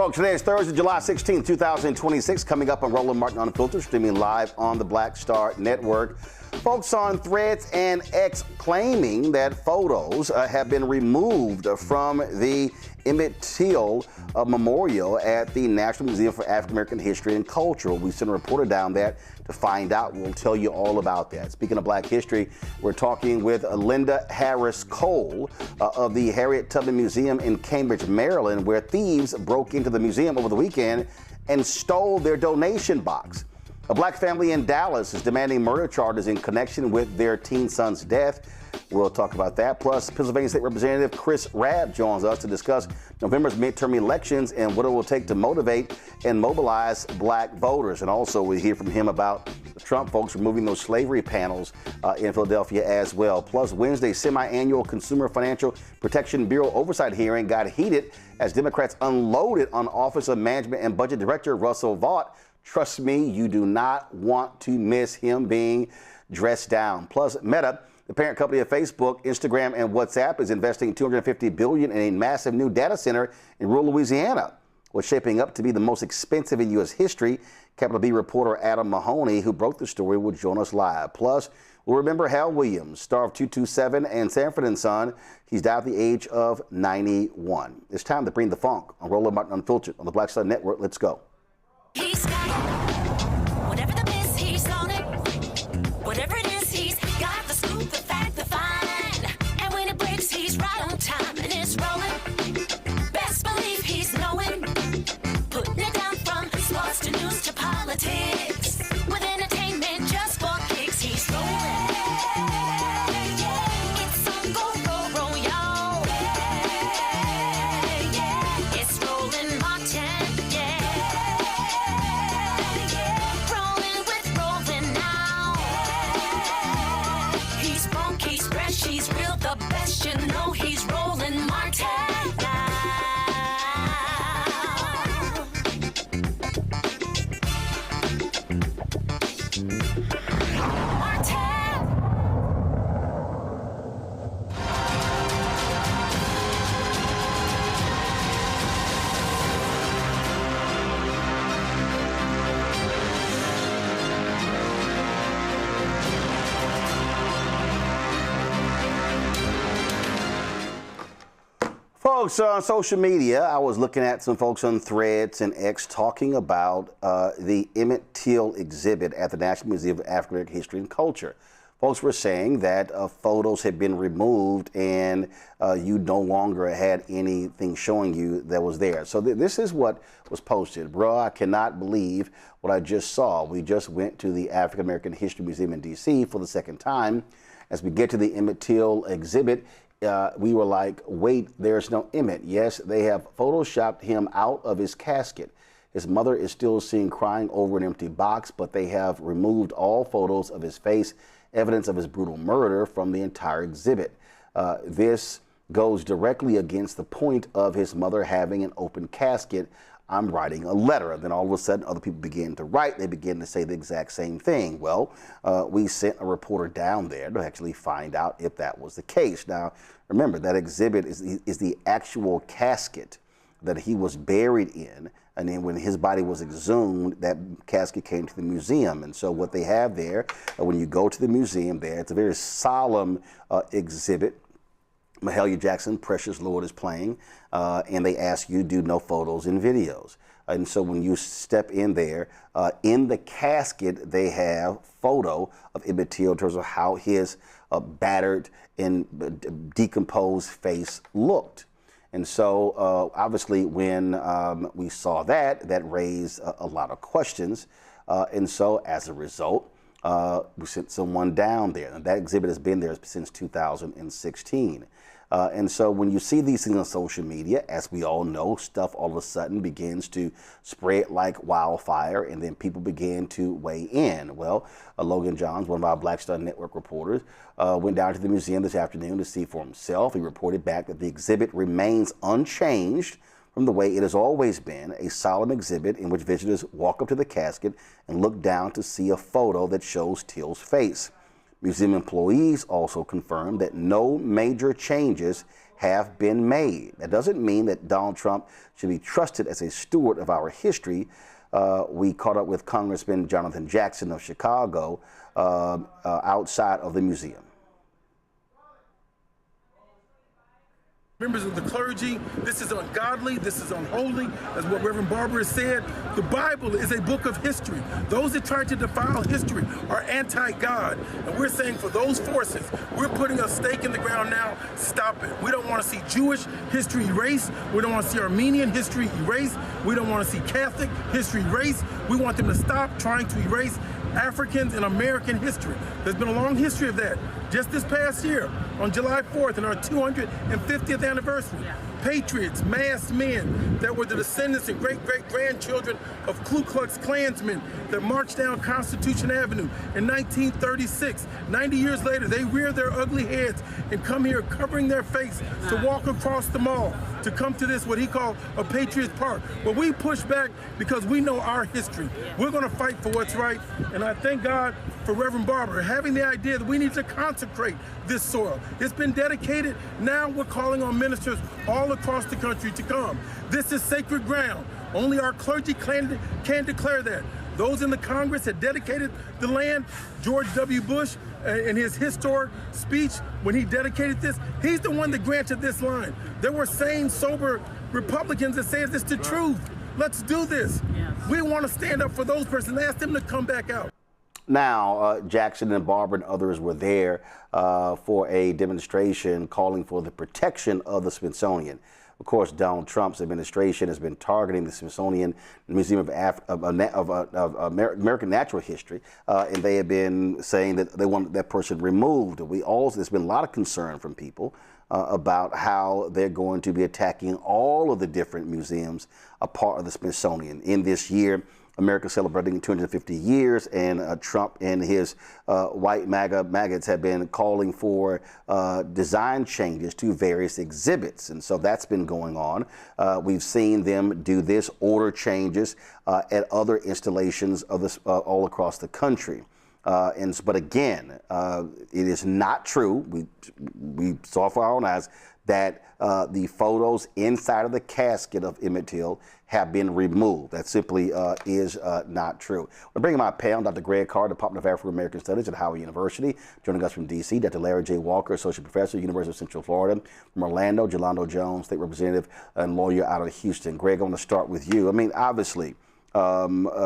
Folks, today is Thursday, July 16th, 2026, coming up on Roland Martin Unfiltered, streaming live on the Black Star Network. Folks on Threads and X claiming that photos have been removed from the Emmett Till Memorial at the National Museum for African American History and Culture. We sent a reporter down there to find out. We'll tell you all about that. Speaking of Black history, we're talking with Linda Harris Cole of the Harriet Tubman Museum in Cambridge, Maryland, where thieves broke into the museum over the weekend and stole their donation box. A black family in Dallas is demanding murder charges in connection with their teen son's death. We'll talk about that. Plus, Pennsylvania State Representative Chris Rabb joins us to discuss November's midterm elections and what it will take to motivate and mobilize black voters. And also, we hear from him about the Trump folks removing those slavery panels in Philadelphia as well. Plus, Wednesday's semi-annual Consumer Financial Protection Bureau oversight hearing got heated as Democrats unloaded on Office of Management and Budget Director Russell Vought. Trust me, you do not want to miss him being dressed down. Plus, Meta, the parent company of Facebook, Instagram, and WhatsApp, is investing $250 billion in a massive new data center in rural Louisiana. What's shaping up to be the most expensive in U.S. history. Capital B reporter Adam Mahoney, who broke the story, will join us live. Plus, we'll remember Hal Williams, star of 227 and Sanford and Son. He's died at the age of 91. It's time to bring the funk on Roland Martin Unfiltered on the Black Star Network. Let's go. He's got it. Whatever the miss, he's on it. Whatever it is, he's got the scoop, the fact, the fine. And when it breaks, he's right on time and it's rolling. Best believe he's knowing. Putting it down from sports to news to politics. With entertainment just for kicks, he's rolling. It's on go, roll, y'all. It's Roland Martin. He's real, the best, you know he's Roland Martin now. Folks on social media, I was looking at some folks on Threads and X talking about the Emmett Till exhibit at the National Museum of African American History and Culture. Folks were saying that photos had been removed and you no longer had anything showing you that was there. So this is what was posted. Bro, I cannot believe what I just saw. We just went to the African American History Museum in D.C. for the second time. As we get to the Emmett Till exhibit, we were like, wait, there's no Emmett. Yes, they have photoshopped him out of his casket. His mother is still seen crying over an empty box, but they have removed all photos of his face, evidence of his brutal murder from the entire exhibit. This goes directly against the point of his mother having an open casket. I'm writing a letter. And then all of a sudden, other people begin to write. They begin to say the exact same thing. Well, we sent a reporter down there to actually find out if that was the case. Now, remember, that exhibit is the actual casket that he was buried in. And then when his body was exhumed, that casket came to the museum. And so what they have there, when you go to the museum there, it's a very solemn exhibit. Mahalia Jackson, Precious Lord, is playing, and they ask you to do no photos and videos. And so when you step in there, in the casket, they have photo of Emmett Till in terms of how his battered and decomposed face looked. And so obviously when we saw that, that raised a lot of questions. And so as a result, we sent someone down there. And that exhibit has been there since 2016. And so when you see these things on social media, as we all know, stuff all of a sudden begins to spread like wildfire, and then people begin to weigh in. Well, Logan Johns, one of our Black Star Network reporters, went down to the museum this afternoon to see for himself. He reported back that the exhibit remains unchanged from the way it has always been, a solemn exhibit in which visitors walk up to the casket and look down to see a photo that shows Till's face. Museum employees also confirmed that no major changes have been made. That doesn't mean that Donald Trump should be trusted as a steward of our history. We caught up with Congressman Jonathan Jackson of Chicago outside of the museum. Members of the clergy, this is ungodly, this is unholy, as what Reverend Barber has said. The Bible is a book of history. Those that try to defile history are anti-God. And we're saying for those forces, we're putting a stake in the ground now, stop it. We don't want to see Jewish history erased. We don't want to see Armenian history erased. We don't want to see Catholic history erased. We want them to stop trying to erase Africans and American history. There's been a long history of that. Just this past year, on July 4th, in our 250th anniversary, patriots, masked men that were the descendants and great-great-grandchildren of Ku Klux Klansmen that marched down Constitution Avenue in 1936. 90 years later, they rear their ugly heads and come here covering their face to walk across the mall, to come to this, what he called a Patriots Park. But we push back because we know our history. We're going to fight for what's right, and I thank God for Reverend Barber having the idea that we need to consecrate this soil. It's been dedicated. Now we're calling on ministers all across the country to come. This is sacred ground. Only our clergy can declare that. Those in the Congress had dedicated the land. George W. Bush, in his historic speech when he dedicated this, he's the one that granted this line. There were sane, sober Republicans that said this is the truth. Let's do this. Yes. We want to stand up for those persons. Ask them to come back out. Now, Jackson and Barber and others were there for a demonstration calling for the protection of the Smithsonian. Of course, Donald Trump's administration has been targeting the Smithsonian Museum of American Natural History, and they have been saying that they want that person removed. There's been a lot of concern from people about how they're going to be attacking all of the different museums a part of the Smithsonian. In this year, America celebrating 250 years, and Trump and his white maggots have been calling for design changes to various exhibits. And so that's been going on. We've seen them do this, order changes at other installations of this all across the country. But again, it is not true. We saw for our own eyes that the photos inside of the casket of Emmett Till have been removed. That simply is not true. We're bringing my panel, Dr. Greg Carr, Department of African American Studies at Howard University. Joining us from D.C., Dr. Larry J. Walker, Associate Professor, University of Central Florida. From Orlando, Jelando Jones, State Representative and lawyer out of Houston. Greg, I want to start with you. I mean, obviously,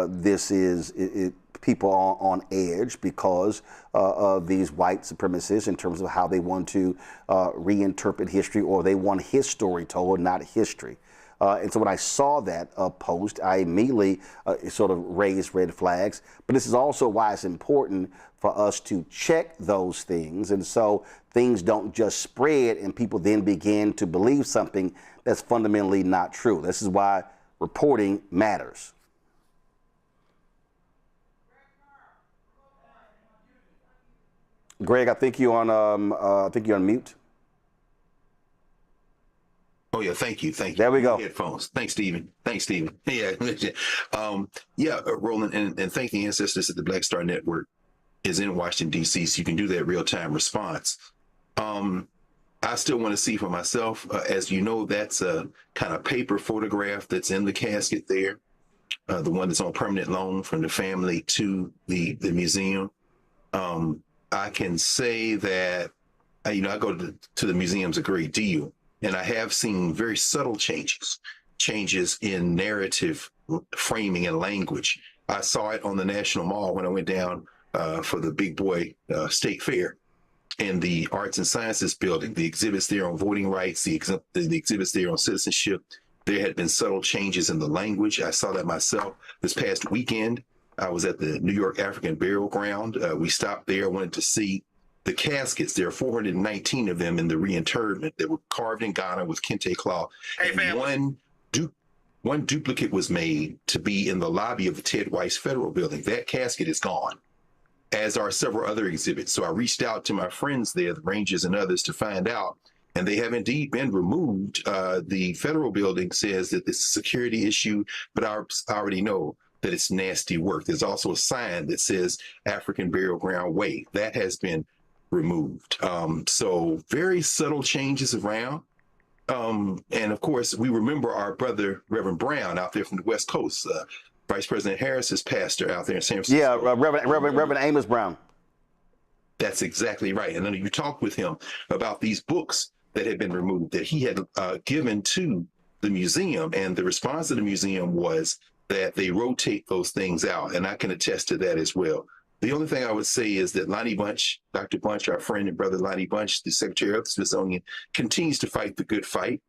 this is people are on edge because of these white supremacists in terms of how they want to reinterpret history, or they want his story told, not history. And so when I saw that post, I immediately sort of raised red flags. But this is also why it's important for us to check those things. And so things don't just spread and people then begin to believe something that's fundamentally not true. This is why reporting matters. Greg, I think you're on mute. Oh yeah, thank you. There we go. Headphones. Thanks, Stephen. Yeah, Roland, and thank the ancestors that the Black Star Network is in Washington D.C. so you can do that real-time response. I still want to see for myself. As you know, that's a kind of paper photograph that's in the casket there, the one that's on permanent loan from the family to the museum. I can say that I go to the museums a great deal. And I have seen very subtle changes in narrative framing and language. I saw it on the National Mall when I went down for the big boy state fair in the Arts and Sciences building, the exhibits there on voting rights, the exhibits there on citizenship. There had been subtle changes in the language. I saw that myself this past weekend. I was at the New York African Burial Ground. We stopped there, wanted to see the caskets. There are 419 of them in the reinterment that were carved in Ghana with kente cloth. And one duplicate was made to be in the lobby of the Ted Weiss Federal Building. That casket is gone, as are several other exhibits. So I reached out to my friends there, the Rangers and others, to find out, and they have indeed been removed. The federal building says that this is a security issue, but I already know that it's nasty work. There's also a sign that says African Burial Ground Way. That has been removed. So very subtle changes around. And of course, we remember our brother, Reverend Brown, out there from the West Coast, Vice President Harris's pastor out there in San Francisco. Yeah, Reverend Amos Brown. That's exactly right. And then you talked with him about these books that had been removed that he had given to the museum. And the response of the museum was that they rotate those things out. And I can attest to that as well. The only thing I would say is that Lonnie Bunch, Dr. Bunch, our friend and brother Lonnie Bunch, the Secretary of the Smithsonian, continues to fight the good fight.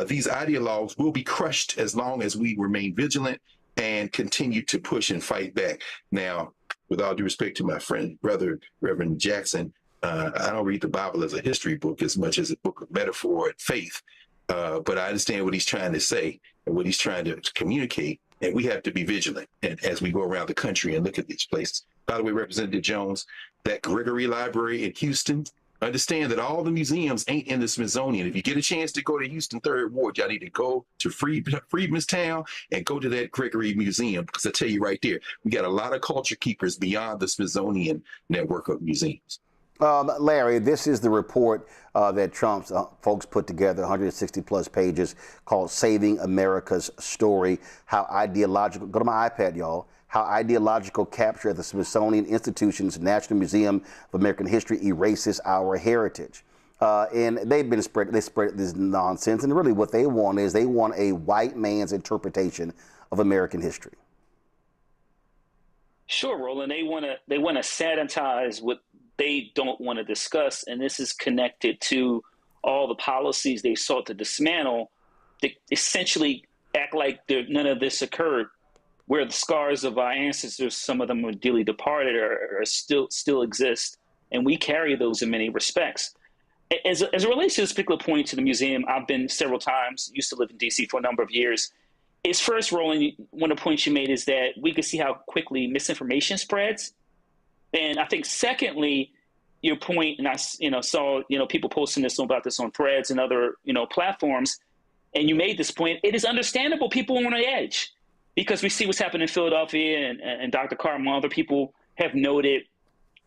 These ideologues will be crushed as long as we remain vigilant and continue to push and fight back. Now, with all due respect to my friend, brother, Reverend Jackson, I don't read the Bible as a history book as much as a book of metaphor and faith. But I understand what he's trying to say and what he's trying to communicate. And we have to be vigilant and as we go around the country and look at these places. By the way, Representative Jones, that Gregory Library in Houston, understand that all the museums ain't in the Smithsonian. If you get a chance to go to Houston 3rd Ward, y'all need to go to Freedmanstown and go to that Gregory Museum, because I tell you right there, we got a lot of culture keepers beyond the Smithsonian network of museums. Larry, this is the report that Trump's folks put together, 160 plus pages, called Saving America's Story, how ideological, go to my iPad, y'all, how ideological capture at the Smithsonian Institution's National Museum of American History erases our heritage. And they spread this nonsense, and really what they want is they want a white man's interpretation of American history. Sure, Roland. They want to sanitize what they don't want to discuss, and this is connected to all the policies they sought to dismantle. They essentially act like none of this occurred, where the scars of our ancestors, some of them are dearly departed, or still exist, and we carry those in many respects. As it relates to this particular point to the museum, I've been several times, used to live in D.C. for a number of years. Is first, Roland, one of the points you made is that we can see how quickly misinformation spreads. And I think secondly, your point, and I saw people posting about this on Threads and other platforms, and you made this point. It is understandable people are on the edge because we see what's happening in Philadelphia, and Dr. Carr and other people have noted.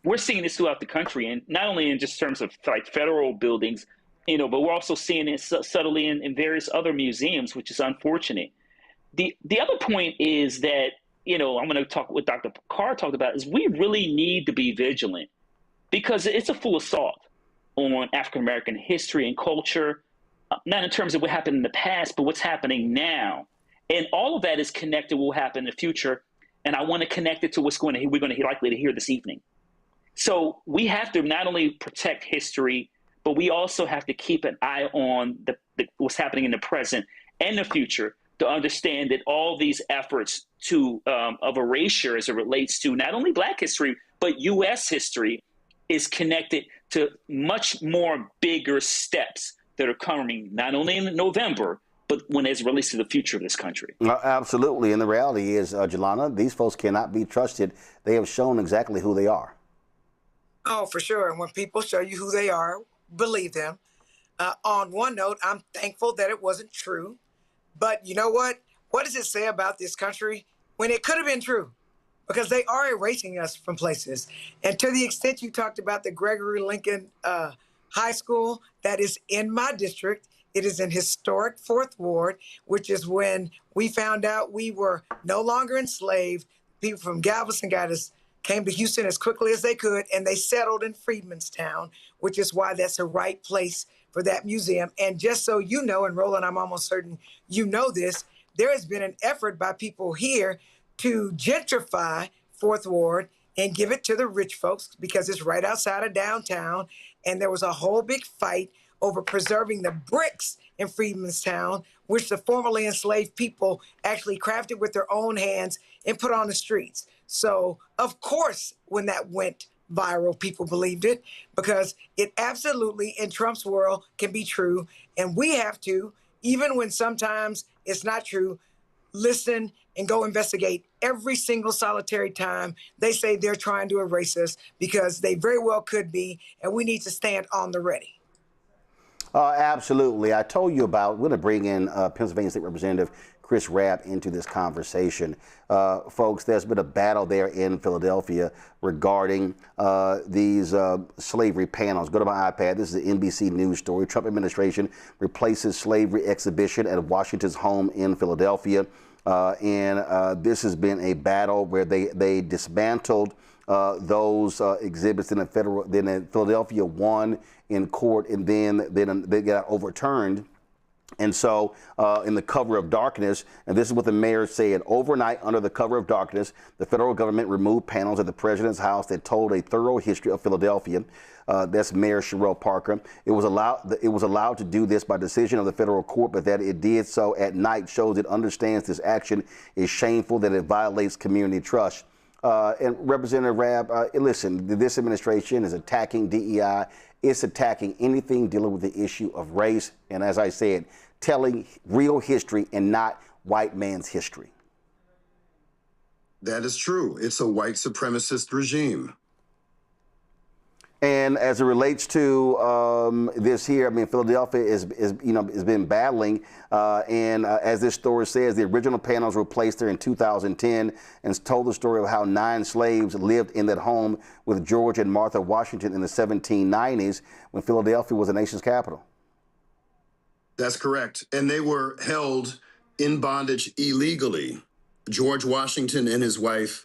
We're seeing this throughout the country, and not only in just terms of like federal buildings, but we're also seeing it subtly in various other museums, which is unfortunate. The other point is that, I'm going to talk what Dr. Carr talked about, is we really need to be vigilant because it's a full assault on African-American history and culture, not in terms of what happened in the past, but what's happening now. And all of that is connected to what will happen in the future. And I want to connect it to we're going to likely to hear this evening. So we have to not only protect history, but we also have to keep an eye on what's happening in the present and the future, to understand that all these efforts of erasure as it relates to not only Black history, but U.S. history is connected to much more bigger steps that are coming not only in November, but as it relates to the future of this country. Absolutely. And the reality is, Jelana, these folks cannot be trusted. They have shown exactly who they are. Oh, for sure. And when people show you who they are, believe them. On one note, I'm thankful that it wasn't true. But you know what? What does it say about this country when it could have been true? Because they are erasing us from places. And to the extent you talked about the Gregory Lincoln High School, that is in my district. It is in historic 4th Ward, which is when we found out we were no longer enslaved. People from Galveston came to Houston as quickly as they could, and they settled in Freedmanstown, which is why that's a right place for that museum. And just so you know, and Roland, I'm almost certain you know this, there has been an effort by people here to gentrify 4th Ward and give it to the rich folks because it's right outside of downtown. And there was a whole big fight over preserving the bricks in Freedmanstown, which the formerly enslaved people actually crafted with their own hands and put on the streets. So, of course, when that went viral, people believed it because it absolutely, in Trump's world, can be true. And we have to, even when sometimes it's not true, listen and go investigate every single solitary time they say they're trying to erase us, because they very well could be, and we need to stand on the ready. Absolutely. I told you about, we're going to bring in Pennsylvania State Representative Chris Rabb into this conversation. Folks, there's been a battle there in Philadelphia regarding these slavery panels. Go to my iPad. This is an NBC News story. Trump administration replaces slavery exhibition at Washington's home in Philadelphia. And this has been a battle where they dismantled those exhibits in the federal. Then Philadelphia won in court, and then they got overturned. And so, in the cover of darkness, and this is what the mayor said: overnight, under the cover of darkness, the federal government removed panels at the president's house that told a thorough history of Philadelphia. That's Mayor Sherelle Parker. It was allowed to do this by decision of the federal court, but that it did so at night shows it understands this action is shameful, that it violates community trust. And Representative Rabb, listen, this administration is attacking DEI. It's attacking anything dealing with the issue of race. And as I said, telling real history and not white man's history. That is true. It's a white supremacist regime. And as it relates to this here, I mean, Philadelphia has been battling, and as this story says, the original panels were placed there in 2010, and told the story of how 9 slaves lived in that home with George and Martha Washington in the 1790s, when Philadelphia was the nation's capital. That's correct, and they were held in bondage illegally. George Washington and his wife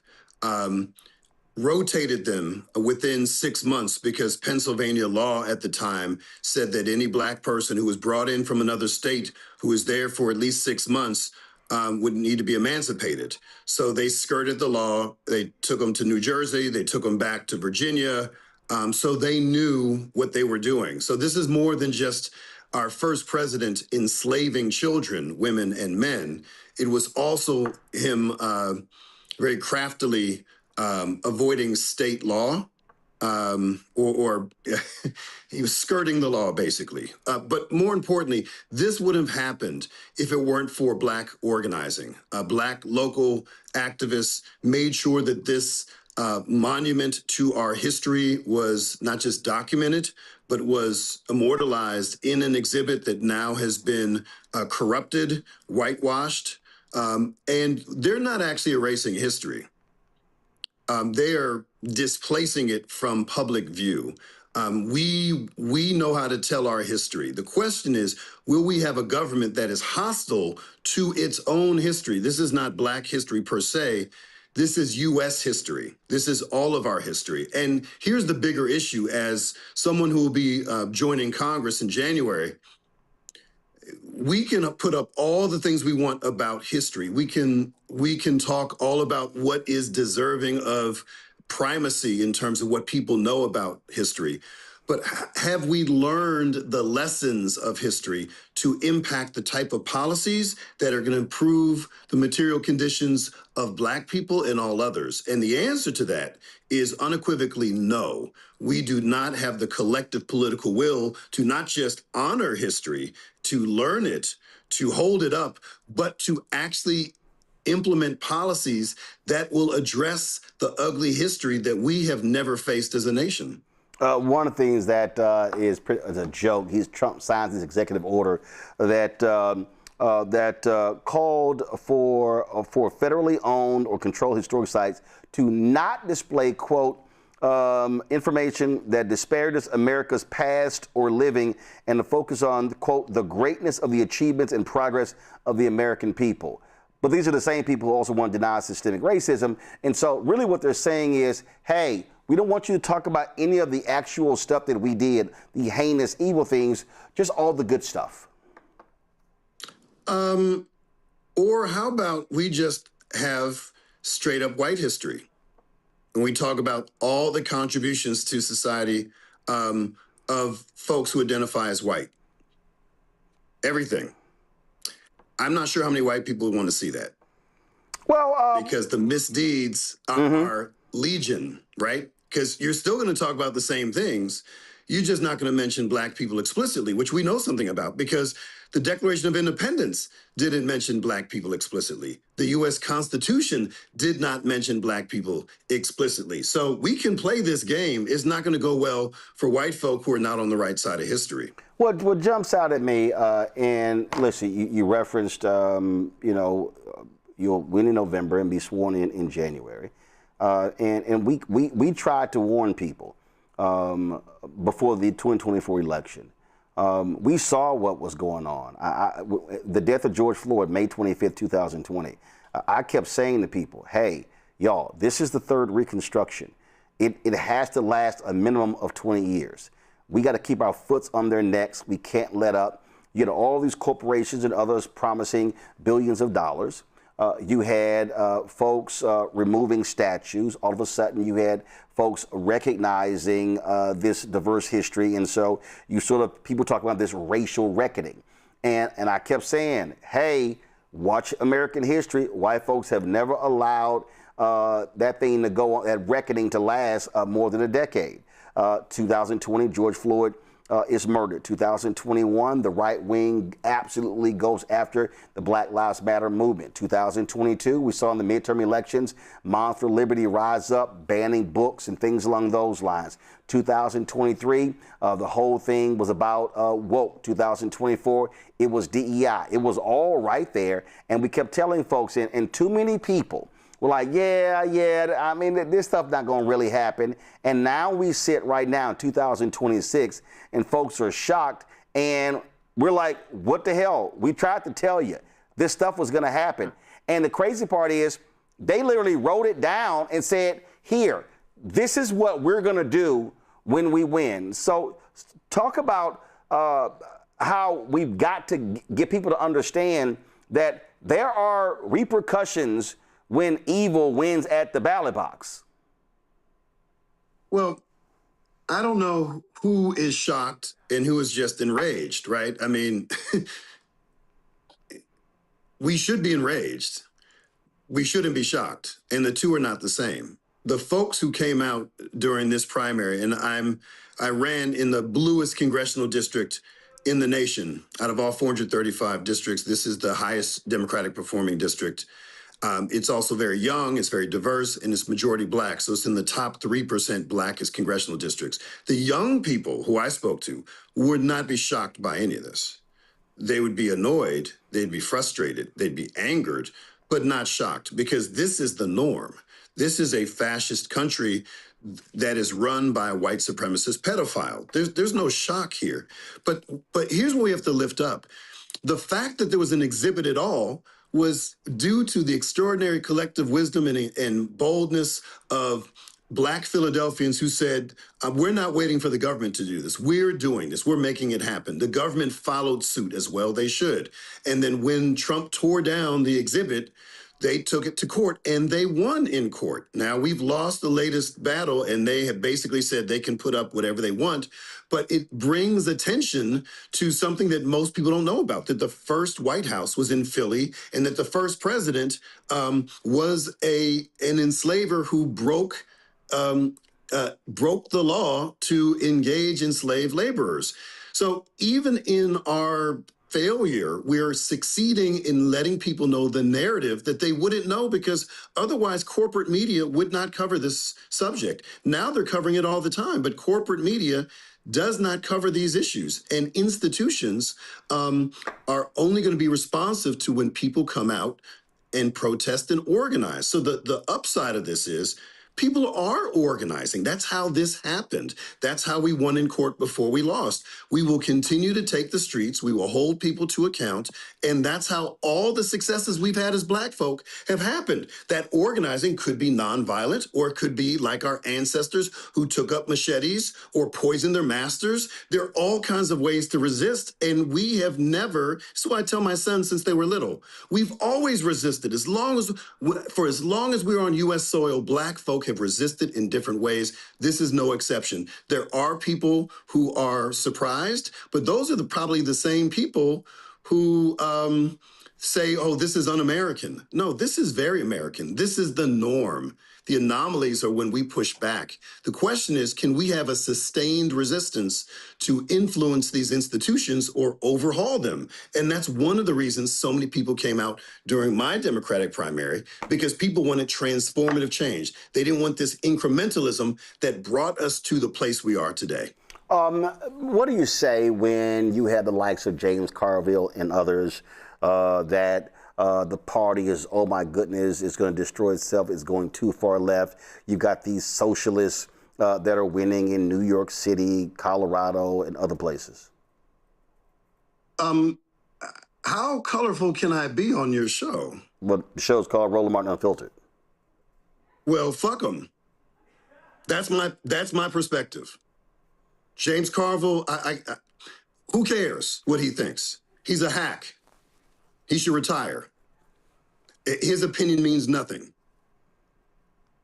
rotated them within 6 months because Pennsylvania law at the time said that any black person who was brought in from another state who was there for at least 6 months would need to be emancipated. So they skirted the law. They took them to New Jersey. They took them back to Virginia. So they knew what they were doing. So this is more than just our first president enslaving children, women and men. It was also him very craftily avoiding state law, or he was skirting the law, basically. But more importantly, this would have happened if it weren't for black organizing. Black local activists made sure that this monument to our history was not just documented, but was immortalized in an exhibit that now has been corrupted, whitewashed, and they're not actually erasing history. They are displacing it from public view. We know how to tell our history. The question is, will we have a government that is hostile to its own history? This is not Black history per se. This is U.S. history. This is all of our history. And here's the bigger issue. As someone who will be joining Congress in January, we can put up all the things we want about history. We can talk all about what is deserving of primacy in terms of what people know about history. But have we learned the lessons of history to impact the type of policies that are going to improve the material conditions of Black people and all others? And the answer to that is unequivocally no. We do not have the collective political will to not just honor history, to learn it, to hold it up, but to actually implement policies that will address the ugly history that we have never faced as a nation. One of the things that is a joke, Trump signs this executive order that called for federally owned or controlled historic sites to not display, quote, information that disparages America's past or living, and to focus on, quote, the greatness of the achievements and progress of the American people. But these are the same people who also want to deny systemic racism. And so really what they're saying is, hey, we don't want you to talk about any of the actual stuff that we did, the heinous, evil things, just all the good stuff. Or how about we just have straight up white history? And we talk about all the contributions to society of folks who identify as white. Everything. I'm not sure how many white people would want to see that. Well, because the misdeeds are legion, right? Because you're still going to talk about the same things. You're just not going to mention black people explicitly, which we know something about because the Declaration of Independence didn't mention black people explicitly. The U.S. Constitution did not mention black people explicitly. So we can play this game. It's not going to go well for white folk who are not on the right side of history. What jumps out at me, and listen, you referenced, you'll win in November and be sworn in January. And we tried to warn people before the 2024 election. We saw what was going on. The death of George Floyd, May 25th, 2020. I kept saying to people, hey, y'all, this is the third Reconstruction. It has to last a minimum of 20 years. We got to keep our foots on their necks. We can't let up. You know, all these corporations and others promising billions of dollars. You had folks removing statues. All of a sudden, you had folks recognizing this diverse history. And so you sort of, people talk about this racial reckoning. And I kept saying, hey, watch American history. White folks have never allowed that thing to go on, that reckoning to last more than a decade. 2020, George Floyd is murdered. 2021, the right wing absolutely goes after the Black Lives Matter movement. 2022, we saw in the midterm elections, Moms for Liberty rise up, banning books and things along those lines. 2023, the whole thing was about woke. 2024, it was DEI. It was all right there. And we kept telling folks, and too many people were like, yeah, I mean, this stuff not going to really happen. And now we sit right now in 2026 and folks are shocked. And we're like, what the hell? We tried to tell you this stuff was going to happen. And the crazy part is they literally wrote it down and said, here, this is what we're going to do when we win. So talk about how we've got to get people to understand that there are repercussions when evil wins at the ballot box. Well, I don't know who is shocked and who is just enraged, right? I mean, we should be enraged. We shouldn't be shocked. And the two are not the same. The folks who came out during this primary, and I ran in the bluest congressional district in the nation. Out of all 435 districts, this is the highest Democratic performing district. It's also very young, it's very diverse, and it's majority black. So it's in the top 3% blackest congressional districts. The young people who I spoke to would not be shocked by any of this. They would be annoyed, they'd be frustrated, they'd be angered, but not shocked because this is the norm. This is a fascist country that is run by a white supremacist pedophile. There's no shock here. But here's what we have to lift up. The fact that there was an exhibit at all was due to the extraordinary collective wisdom and boldness of Black Philadelphians who said, we're not waiting for the government to do this. We're doing this. We're making it happen. The government followed suit as well they should. And then when Trump tore down the exhibit, they took it to court and they won in court. Now we've lost the latest battle and they have basically said they can put up whatever they want, but it brings attention to something that most people don't know about, that the first White House was in Philly and that the first president was an enslaver who broke the law to engage enslaved laborers. So even in our failure, we're succeeding in letting people know the narrative that they wouldn't know because otherwise corporate media would not cover this subject. Now they're covering it all the time, but corporate media does not cover these issues. And institutions are only going to be responsive to when people come out and protest and organize. So the upside of this is people are organizing. That's how this happened. That's how we won in court before we lost. We will continue to take the streets. We will hold people to account. And that's how all the successes we've had as Black folk have happened. That organizing could be nonviolent, or it could be like our ancestors who took up machetes or poisoned their masters. There are all kinds of ways to resist. And we have never, so I tell my sons since they were little, we've always resisted. For as long as we're on U.S. soil, Black folk have resisted in different ways. This is no exception. There are people who are surprised, but those are probably the same people who say, oh, this is un-American. No, this is very American. This is the norm. The anomalies are when we push back. The question is, can we have a sustained resistance to influence these institutions or overhaul them? And that's one of the reasons so many people came out during my Democratic primary, because people wanted transformative change. They didn't want this incrementalism that brought us to the place we are today. What do you say when you had the likes of James Carville and others that the party is, oh my goodness, it's going to destroy itself, it's going too far left? You've got these socialists that are winning in New York City, Colorado, and other places. How colorful can I be on your show? Well, the show's called Roland Martin Unfiltered. Well, fuck them. That's my perspective. James Carville, who cares what he thinks? He's a hack. He should retire. His opinion means nothing.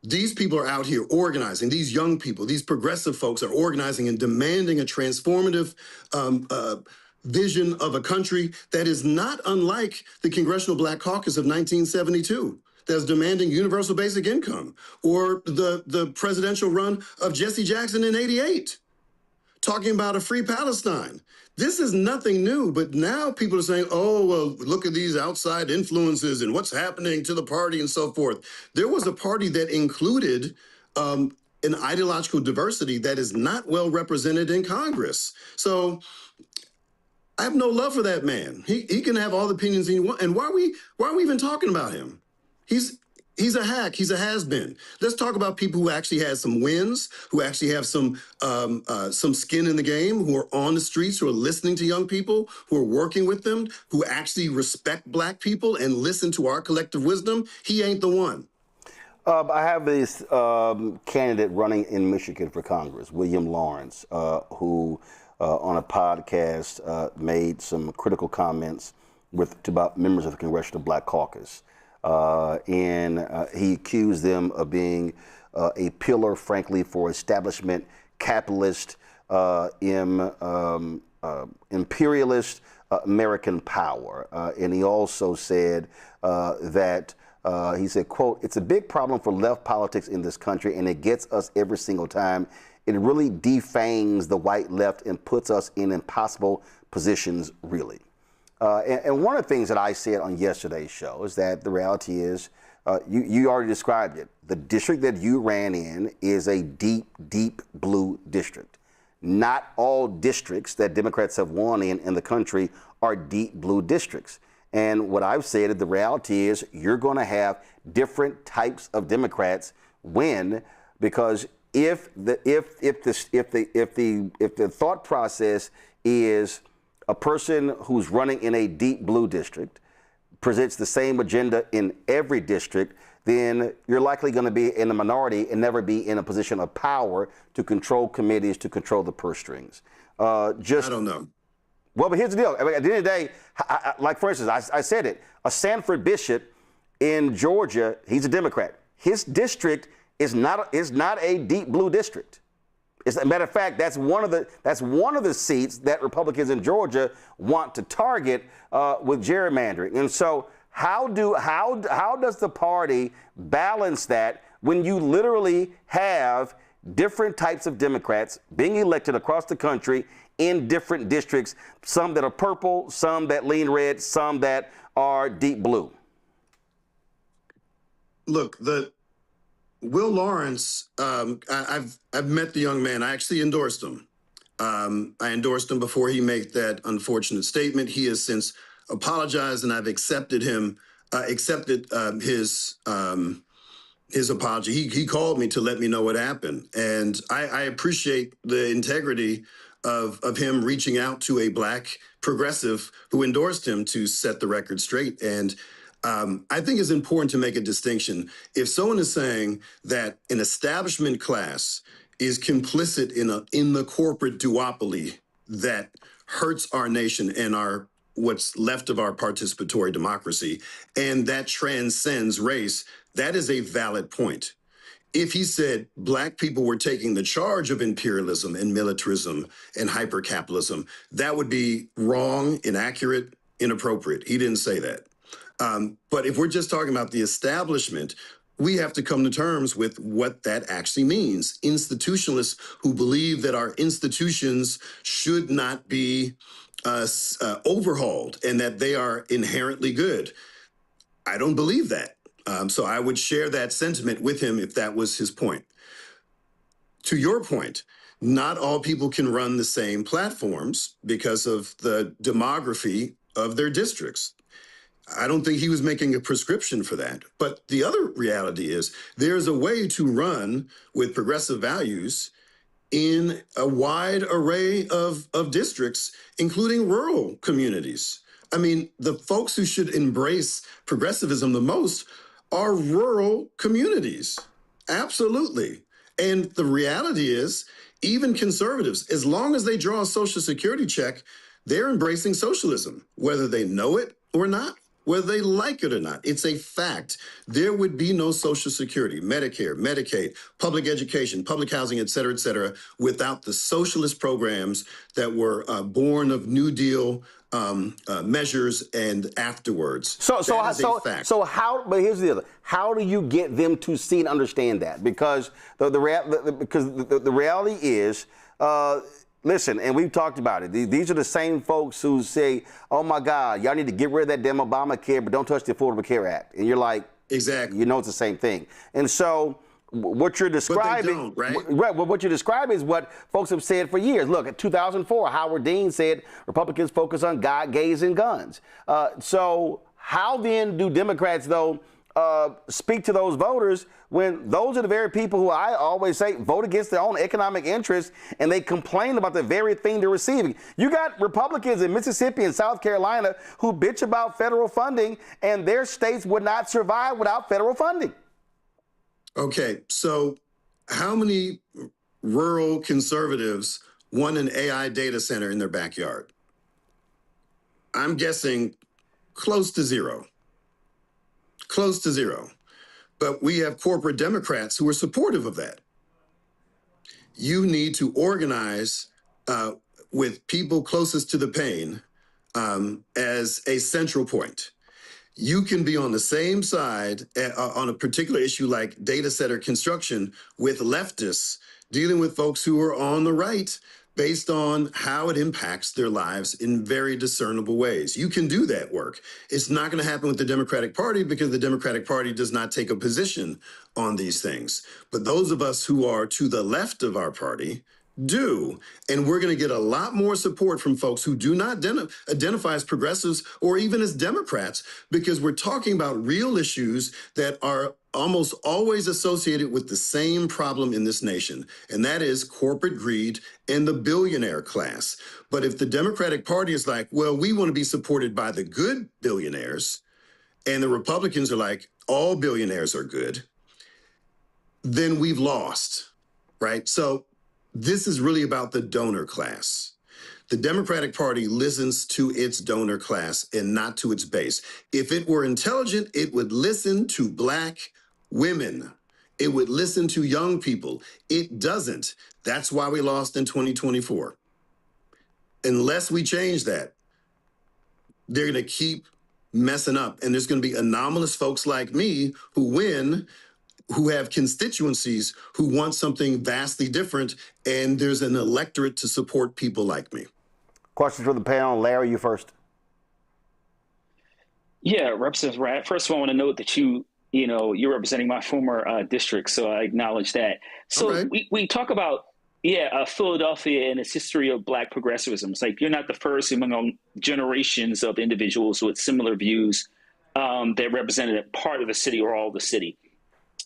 These people are out here organizing. These young people, these progressive folks are organizing and demanding a transformative vision of a country that is not unlike the Congressional Black Caucus of 1972. That's demanding universal basic income, or the presidential run of Jesse Jackson in '88. Talking about a free Palestine. This is nothing new, but now people are saying, oh, well, look at these outside influences and what's happening to the party and so forth. There was a party that included an ideological diversity that is not well represented in Congress. So I have no love for that man. He can have all the opinions he wants. And why are we even talking about him? He's a hack. He's a has-been. Let's talk about people who actually had some wins, who actually have some skin in the game, who are on the streets, who are listening to young people, who are working with them, who actually respect Black people and listen to our collective wisdom. He ain't the one. I have this candidate running in Michigan for Congress, William Lawrence, who on a podcast made some critical comments about members of the Congressional Black Caucus. And he accused them of being a pillar, frankly, for establishment, capitalist, imperialist American power. And he also said that, he said, quote, "It's a big problem for left politics in this country, and it gets us every single time. It really defangs the white left and puts us in impossible positions, really." And one of the things that I said on yesterday's show is that the reality is, you already described it. The district that you ran in is a deep, deep blue district. Not all districts that Democrats have won in the country are deep blue districts. And what I've said is the reality is you're going to have different types of Democrats win, because if the thought process is a person who's running in a deep blue district presents the same agenda in every district, then you're likely going to be in a minority and never be in a position of power to control committees, to control the purse strings. I don't know. Well, but here's the deal. I mean, at the end of the day, like for instance, I said it, a Sanford bishop in Georgia, he's a Democrat. His district is not a deep blue district. As a matter of fact, that's one of the seats that Republicans in Georgia want to target with gerrymandering. And so, how does the party balance that when you literally have different types of Democrats being elected across the country in different districts, some that are purple, some that lean red, some that are deep blue? Look, Will Lawrence, I've met the young man. I actually endorsed him. I endorsed him before he made that unfortunate statement. He has since apologized, and I've accepted his apology. He called me to let me know what happened, and I appreciate the integrity of him reaching out to a Black progressive who endorsed him to set the record straight. And I think it's important to make a distinction. If someone is saying that an establishment class is complicit in the corporate duopoly that hurts our nation and what's left of our participatory democracy, and that transcends race, that is a valid point. If he said Black people were taking the charge of imperialism and militarism and hypercapitalism, that would be wrong, inaccurate, inappropriate. He didn't say that. But if we're just talking about the establishment, we have to come to terms with what that actually means. Institutionalists who believe that our institutions should not be overhauled and that they are inherently good. I don't believe that. So I would share that sentiment with him if that was his point. To your point, not all people can run the same platforms because of the demography of their districts. I don't think he was making a prescription for that. But the other reality is there's a way to run with progressive values in a wide array of districts, including rural communities. I mean, the folks who should embrace progressivism the most are rural communities. Absolutely. And the reality is, even conservatives, as long as they draw a Social Security check, they're embracing socialism, whether they know it or not, whether they like it or not. It's a fact. There would be no Social Security, Medicare, Medicaid, public education, public housing, et cetera, without the socialist programs that were born of New Deal measures and afterwards. So how? But here's the other. How do you get them to see and understand that? Because the reality is. Listen, and we've talked about it. These are the same folks who say, oh, my God, y'all need to get rid of that damn Obamacare, but don't touch the Affordable Care Act. And you're like, exactly. You know it's the same thing. And so what you're describing, but they don't, right? Well, what you're describing is what folks have said for years. Look, in 2004, Howard Dean said Republicans focus on God, gays, and guns. So how then do Democrats, though, speak to those voters when those are the very people who I always say vote against their own economic interests and they complain about the very thing they're receiving? You got Republicans in Mississippi and South Carolina who bitch about federal funding and their states would not survive without federal funding. Okay, so how many rural conservatives want an AI data center in their backyard? I'm guessing close to zero. Close to zero. But we have corporate Democrats who are supportive of that. You need to organize with people closest to the pain as a central point. You can be on the same side on a particular issue like data center construction with leftists dealing with folks who are on the right based on how it impacts their lives in very discernible ways. You can do that work. It's not going to happen with the Democratic Party because the Democratic Party does not take a position on these things. But those of us who are to the left of our party do. And we're going to get a lot more support from folks who do not identify as progressives or even as Democrats, because we're talking about real issues that are almost always associated with the same problem in this nation, and that is corporate greed and the billionaire class. But if the Democratic Party is like, well, we want to be supported by the good billionaires, and the Republicans are like, all billionaires are good, then we've lost, right? So this is really about the donor class. The Democratic Party listens to its donor class and not to its base. If it were intelligent, it would listen to Black women. It would listen to young people. It doesn't. That's why we lost in 2024. Unless we change that, they're going to keep messing up. And there's going to be anomalous folks like me who win, who have constituencies who want something vastly different, and there's an electorate to support people like me. Questions for the panel. Larry, you first. Yeah, Representative Rabb. First of all, I want to note that you're representing my former district, so I acknowledge that. So right. we talk about, Philadelphia and its history of Black progressivism. It's like you're not the first among generations of individuals with similar views that represented a part of the city or all of the city.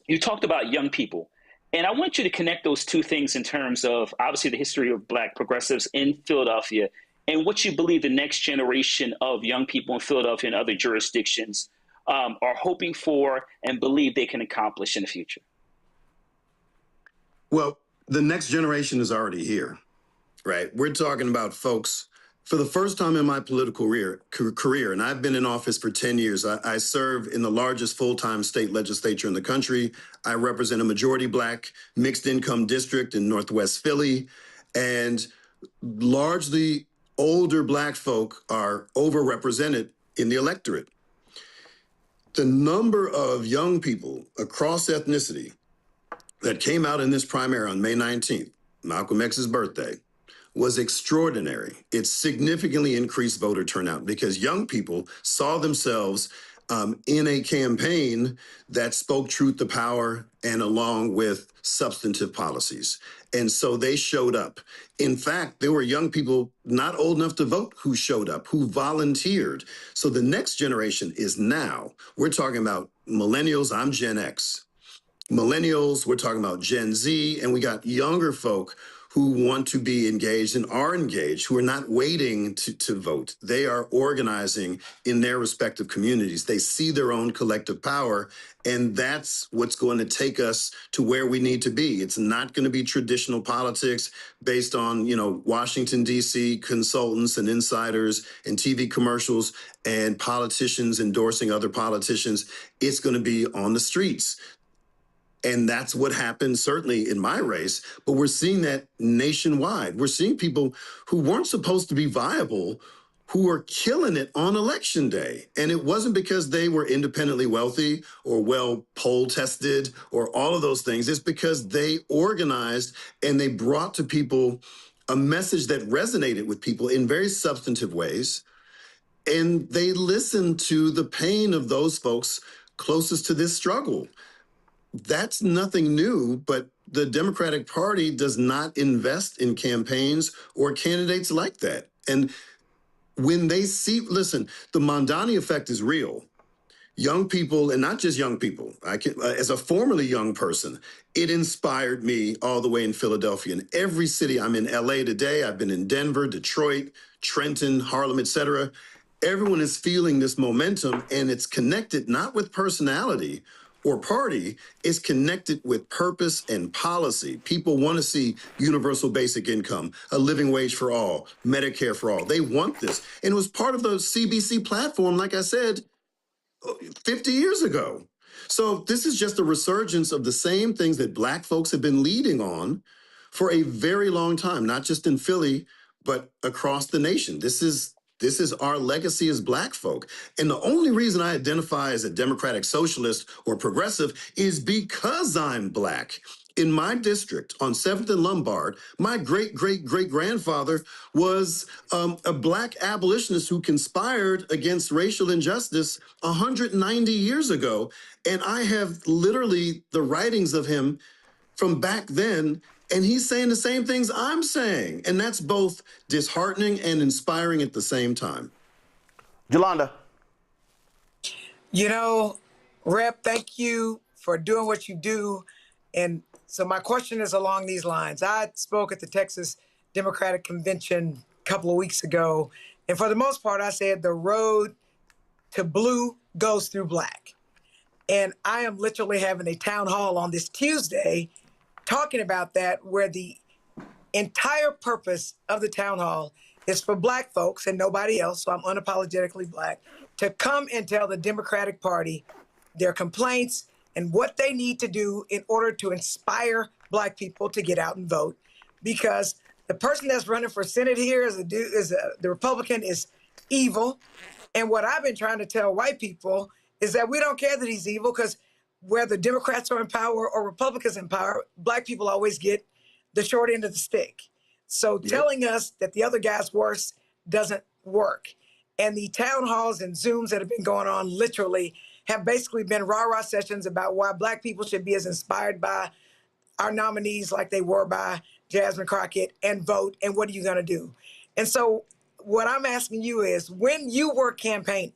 You talked about young people, and I want you to connect those two things in terms of obviously the history of Black progressives in Philadelphia and what you believe the next generation of young people in Philadelphia and other jurisdictions are hoping for and believe they can accomplish in the future. Well, the next generation is already here, right? We're talking about folks. For the first time in my political career, and I've been in office for 10 years, I serve in the largest full-time state legislature in the country. I represent a majority Black mixed income district in Northwest Philly, and largely older Black folk are overrepresented in the electorate. The number of young people across ethnicity that came out in this primary on May 19th, Malcolm X's birthday, was extraordinary. It significantly increased voter turnout because young people saw themselves in a campaign that spoke truth to power and along with substantive policies. And so they showed up. In fact, there were young people not old enough to vote who showed up, who volunteered. So the next generation is now. We're talking about millennials. I'm Gen X. Millennials, we're talking about Gen Z, and we got younger folk who want to be engaged and are engaged, who are not waiting to vote. They are organizing in their respective communities. They see their own collective power, and that's what's going to take us to where we need to be. It's not going to be traditional politics based on, Washington, D.C. consultants and insiders and TV commercials and politicians endorsing other politicians. It's going to be on the streets. And that's what happened, certainly in my race. But we're seeing that nationwide. We're seeing people who weren't supposed to be viable who are killing it on election day. And it wasn't because they were independently wealthy or well poll tested or all of those things. It's because they organized and they brought to people a message that resonated with people in very substantive ways. And they listened to the pain of those folks closest to this struggle. That's nothing new, but the Democratic Party does not invest in campaigns or candidates like that. And when they listen, the Mondani effect is real. Young people, and not just young people, as a formerly young person, it inspired me all the way in Philadelphia. In every city, I'm in LA today, I've been in Denver, Detroit, Trenton, Harlem, etc. Everyone is feeling this momentum, and it's connected not with personality or party, is connected with purpose and policy. People want to see universal basic income, a living wage for all, Medicare for all. They want this. And it was part of the CBC platform, like I said, 50 years ago. So this is just a resurgence of the same things that Black folks have been leading on for a very long time, not just in Philly, but across the nation. This is our legacy as Black folk. And the only reason I identify as a democratic socialist or progressive is because I'm Black. In my district on 7th and Lombard, my great-great-great-grandfather was a Black abolitionist who conspired against racial injustice 190 years ago. And I have literally the writings of him from back then, and he's saying the same things I'm saying. And that's both disheartening and inspiring at the same time. Yolanda. Rep, thank you for doing what you do. And so my question is along these lines. I spoke at the Texas Democratic Convention a couple of weeks ago. And for the most part, I said the road to blue goes through Black. And I am literally having a town hall on this Tuesday talking about that, where the entire purpose of the town hall is for Black folks and nobody else, so I'm unapologetically Black, to come and tell the Democratic Party their complaints and what they need to do in order to inspire Black people to get out and vote. Because the person that's running for Senate here the Republican is evil. And what I've been trying to tell white people is that we don't care that he's evil, because whether Democrats are in power or Republicans in power, Black people always get the short end of the stick. So telling us that the other guy's worse doesn't work. And the town halls and Zooms that have been going on literally have basically been rah-rah sessions about why Black people should be as inspired by our nominees like they were by Jasmine Crockett and vote, and what are you going to do? And so what I'm asking you is, when you were campaigning,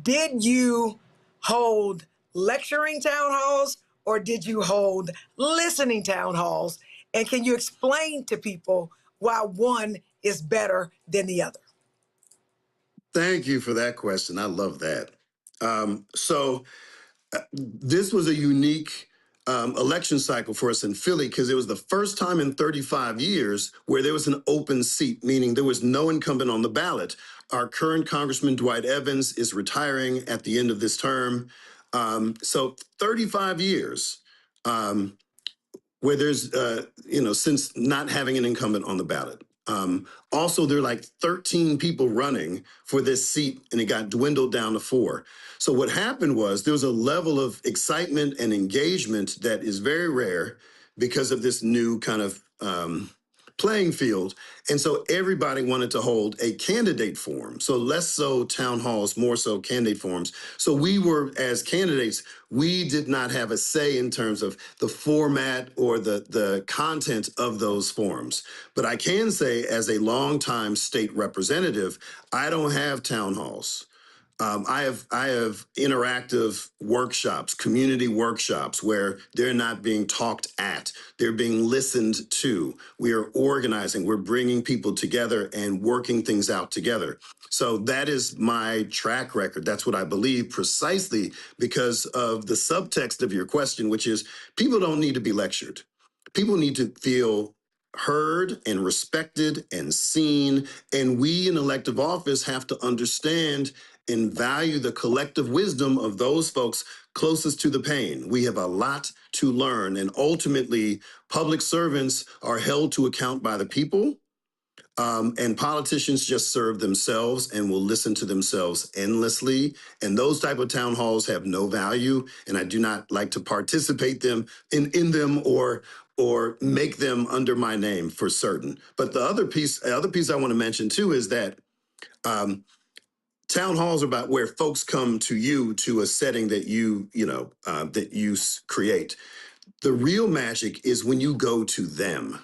did you hold lecturing town halls or did you hold listening town halls? And can you explain to people why one is better than the other? Thank you for that question. I love that. This was a unique election cycle for us in Philly, because it was the first time in 35 years where there was an open seat, meaning there was no incumbent on the ballot. Our current Congressman Dwight Evans is retiring at the end of this term. So 35 years where there's, since not having an incumbent on the ballot. Also, there are like 13 people running for this seat, and it got dwindled down to 4. So what happened was there was a level of excitement and engagement that is very rare because of this new kind of playing field. And so everybody wanted to hold a candidate forum. So less so town halls, more so candidate forums. So we were, as candidates, we did not have a say in terms of the format or the content of those forums. But I can say, as a longtime state representative, I don't have town halls. I have interactive workshops, community workshops where they're not being talked at, they're being listened to. We are organizing, we're bringing people together and working things out together. So that is my track record. That's what I believe, precisely because of the subtext of your question, which is people don't need to be lectured. People need to feel heard and respected and seen. And we in elective office have to understand and value the collective wisdom of those folks closest to the pain. We have a lot to learn. And ultimately, public servants are held to account by the people. And politicians just serve themselves and will listen to themselves endlessly. And those type of town halls have no value. And I do not like to participate in them or make them under my name for certain. But the other piece I want to mention too is that town halls are about where folks come to you to a setting that you create. The real magic is when you go to them.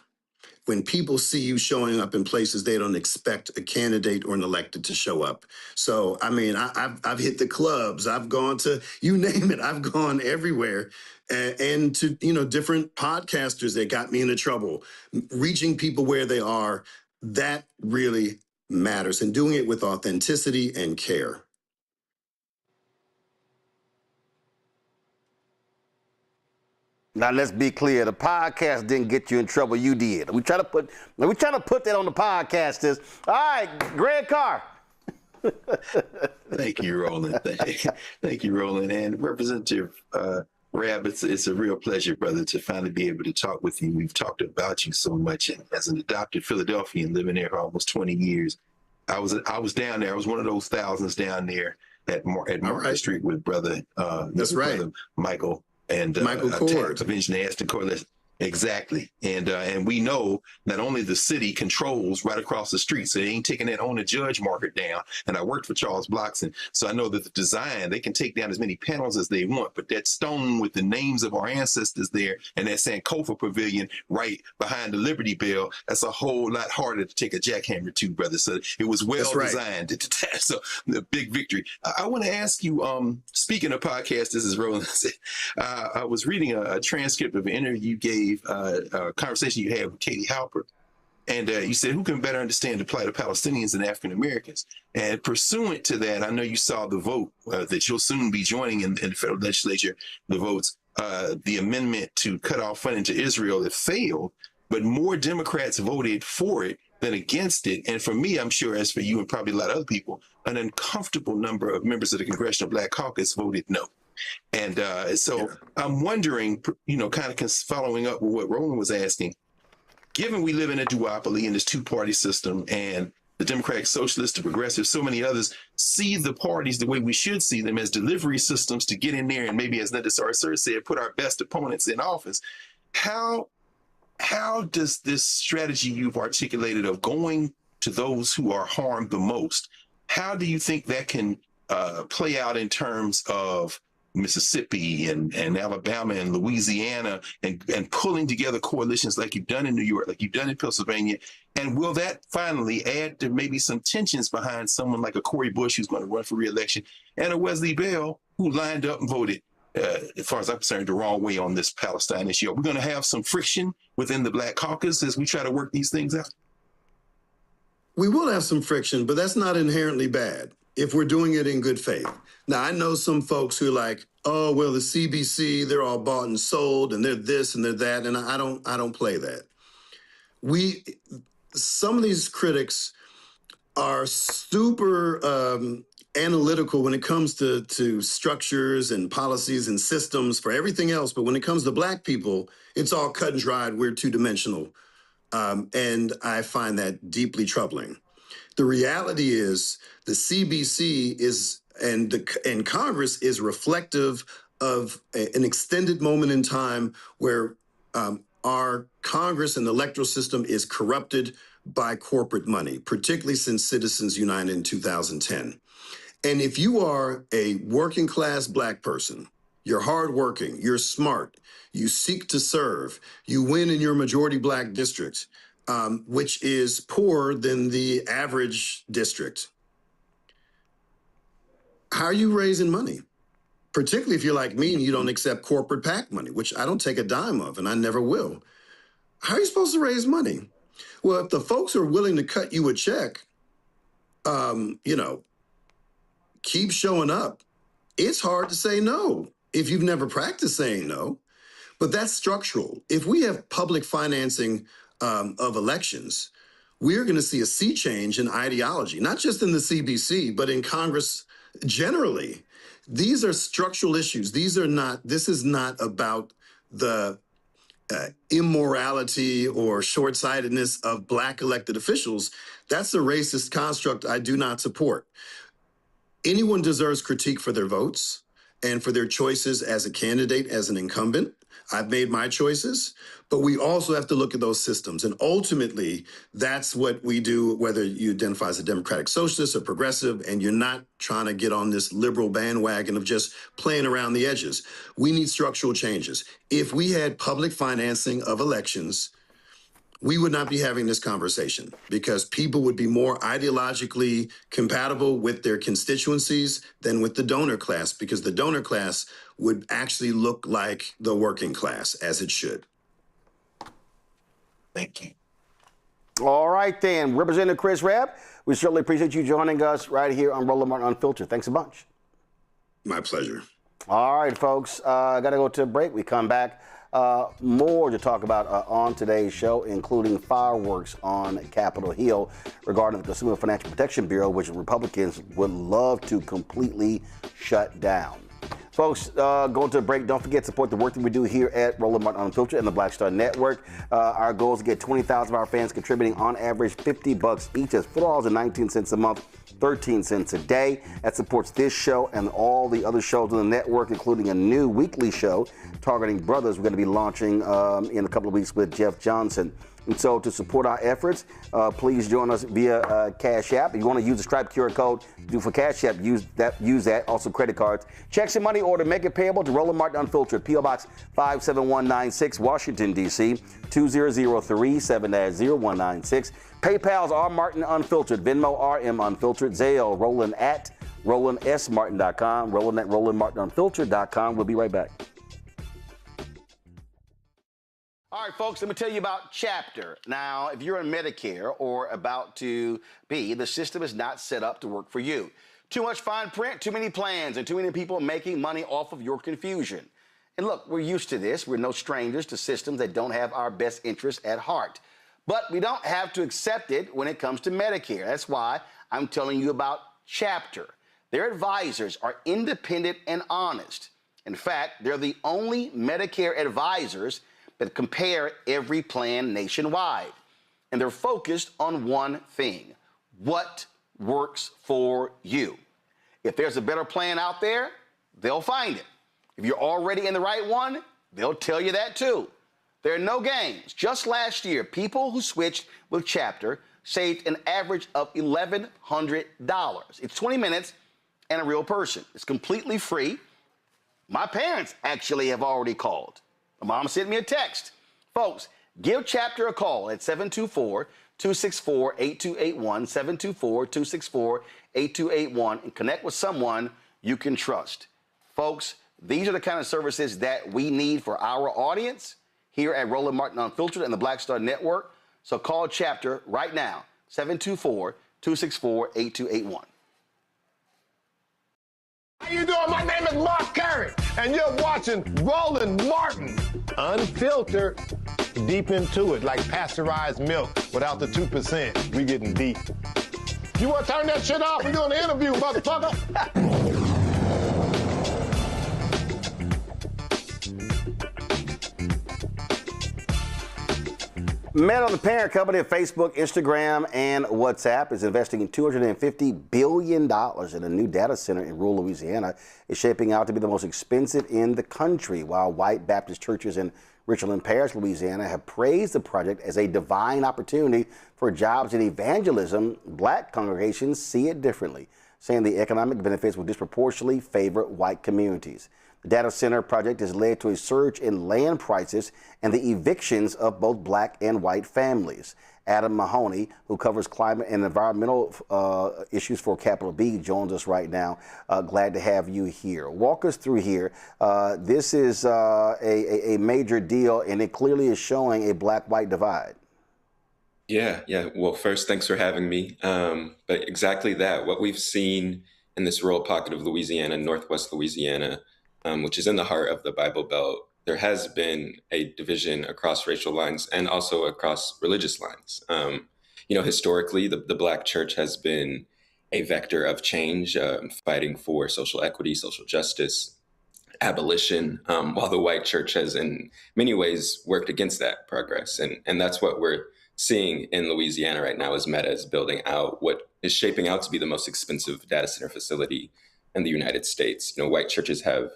When people see you showing up in places they don't expect a candidate or an elected to show up. So, I mean, I've hit the clubs. I've gone to, you name it. I've gone everywhere. And to, different podcasters that got me into trouble. Reaching people where they are, that really matters. And doing it with authenticity and care. Now let's be clear. The podcast didn't get you in trouble. You did. We try to put that on the podcasters. All right, Greg Carr. Thank you, Roland. Thank you, Roland. And Representative Rabb, it's a real pleasure, brother, to finally be able to talk with you. We've talked about you so much. And as an adopted Philadelphian living there for almost 20 years, I was down there. I was one of those thousands down there at Market Street with brother. That's right, brother Michael. And Michael Cord of Engineer Aston Coalition. Exactly. And we know not only the city controls right across the street, so they ain't taking that on the judge market down. And I worked for Charles Blockson, so I know that the design, they can take down as many panels as they want, but that stone with the names of our ancestors there and that Sankofa pavilion right behind the Liberty Bell, that's a whole lot harder to take a jackhammer to, brother. So it was well designed at the time. So the big victory. I want to ask you, speaking of podcasts, this is Roland. I was reading a transcript of an interview you gave a conversation you had with Katie Halper, and you said, who can better understand the plight of Palestinians than African Americans? And pursuant to that, I know you saw the vote that you'll soon be joining in the federal legislature, the votes, the amendment to cut off funding to Israel that failed, but more Democrats voted for it than against it. And for me, I'm sure, as for you and probably a lot of other people, an uncomfortable number of members of the Congressional Black Caucus voted no. And so I'm wondering, kind of following up with what Roland was asking, given we live in a duopoly in this two-party system and the Democratic Socialists, the Progressives, so many others see the parties the way we should see them, as delivery systems to get in there and maybe, as Neda Sarsour said, put our best opponents in office. How does this strategy you've articulated of going to those who are harmed the most, how do you think that can play out in terms of Mississippi and Alabama and Louisiana and pulling together coalitions like you've done in New York, like you've done in Pennsylvania? And will that finally add to maybe some tensions behind someone like a Cori Bush who's going to run for re-election and a Wesley Bell who lined up and voted, as far as I'm concerned, the wrong way on this Palestine issue? Are we going to have some friction within the Black Caucus as we try to work these things out? We will have some friction, but that's not inherently bad if we're doing it in good faith. Now, I know some folks who are like, oh, well, the CBC, they're all bought and sold, and they're this and they're that, and I don't play that. Some of these critics are super analytical when it comes to structures and policies and systems for everything else, but when it comes to Black people, it's all cut and dried. We're two-dimensional. And I find that deeply troubling. The reality is the CBC is and Congress is reflective of an extended moment in time where our Congress and the electoral system is corrupted by corporate money, particularly since Citizens United in 2010. And if you are a working class Black person, you're hardworking, you're smart, you seek to serve, you win in your majority Black district, which is poorer than the average district. How are you raising money? Particularly if you're like me and you don't accept corporate PAC money, which I don't take a dime of and I never will. How are you supposed to raise money? Well, if the folks are willing to cut you a check, keep showing up. It's hard to say no if you've never practiced saying no, but that's structural. If we have public financing of elections, we're going to see a sea change in ideology, not just in the CBC, but in Congress generally. These are structural issues. This is not about the immorality or short-sightedness of Black elected officials. That's a racist construct I do not support. Anyone deserves critique for their votes and for their choices as a candidate, as an incumbent. I've made my choices, but we also have to look at those systems. And ultimately, that's what we do, whether you identify as a democratic socialist or progressive, and you're not trying to get on this liberal bandwagon of just playing around the edges. We need structural changes. If we had public financing of elections, we would not be having this conversation because people would be more ideologically compatible with their constituencies than with the donor class, because the donor class would actually look like the working class, as it should. Thank you. All right, then. Representative Chris Rabb, we certainly appreciate you joining us right here on Roland Martin Unfiltered. Thanks a bunch. My pleasure. All right, folks. I got to go to a break. We come back. More to talk about on today's show, including fireworks on Capitol Hill regarding the Consumer Financial Protection Bureau, which Republicans would love to completely shut down. Folks, going to a break. Don't forget to support the work that we do here at Roland Martin Unfiltered and the Black Star Network. Our goal is to get 20,000 of our fans contributing on average $50 each. That's $4.19 a month, 13 cents a day. That supports this show and all the other shows on the network, including a new weekly show targeting brothers we're going to be launching in a couple of weeks with Jeff Johnson. And so to support our efforts, please join us via Cash App. If you want to use the Stripe QR code for Cash App, use that. Also credit cards. Checks and money order, make it payable to Roland Martin Unfiltered, P.O. Box 57196, Washington, D.C. 2003 7-0196. PayPal's R Martin Unfiltered, Venmo RM Unfiltered, Zelle Roland at RolandSMartin.com, Roland at RolandMartinUnfiltered.com. We'll be right back. All right, folks, let me tell you about Chapter. Now, if you're on Medicare or about to be, the system is not set up to work for you. Too much fine print, too many plans, and too many people making money off of your confusion. And look, we're used to this. We're no strangers to systems that don't have our best interests at heart. But we don't have to accept it when it comes to Medicare. That's why I'm telling you about Chapter. Their advisors are independent and honest. In fact, they're the only Medicare advisors that compare every plan nationwide. And they're focused on one thing: what works for you. If there's a better plan out there, they'll find it. If you're already in the right one, they'll tell you that too. There are no games. Just last year, people who switched with Chapter saved an average of $1,100. It's 20 minutes and a real person. It's completely free. My parents actually have already called. My mom sent me a text. Folks, give Chapter a call at 724-264-8281, 724-264-8281, and connect with someone you can trust. Folks, these are the kind of services that we need for our audience here at Roland Martin Unfiltered and the Black Star Network. So call Chapter right now, 724-264-8281. How you doing? My name is Mark Curry, and you're watching Roland Martin Unfiltered. Deep into it, like pasteurized milk without the 2%. We getting deep. You want to turn that shit off? We're doing an interview, motherfucker. Meta, the parent company of Facebook, Instagram, and WhatsApp, is investing $250 billion in a new data center in rural Louisiana. It's shaping out to be the most expensive in the country, while white Baptist churches in Richland Parish, Louisiana, have praised the project as a divine opportunity for jobs and evangelism. Black congregations see it differently, saying the economic benefits will disproportionately favor white communities. The data center project has led to a surge in land prices and the evictions of both black and white families. Adam Mahoney, who covers climate and environmental issues for Capital B, joins us right now. Glad to have you here. Walk us through here. This is a major deal, and it clearly is showing a black-white divide. Yeah. Well, first, thanks for having me. But exactly that, what we've seen in this rural pocket of Louisiana, Northwest Louisiana, which is in the heart of the Bible Belt, there has been a division across racial lines and also across religious lines. Historically, the Black church has been a vector of change, fighting for social equity, social justice, abolition, while the white church has in many ways worked against that progress. And that's what we're seeing in Louisiana right now, as Meta is building out what is shaping out to be the most expensive data center facility in the United States. White churches have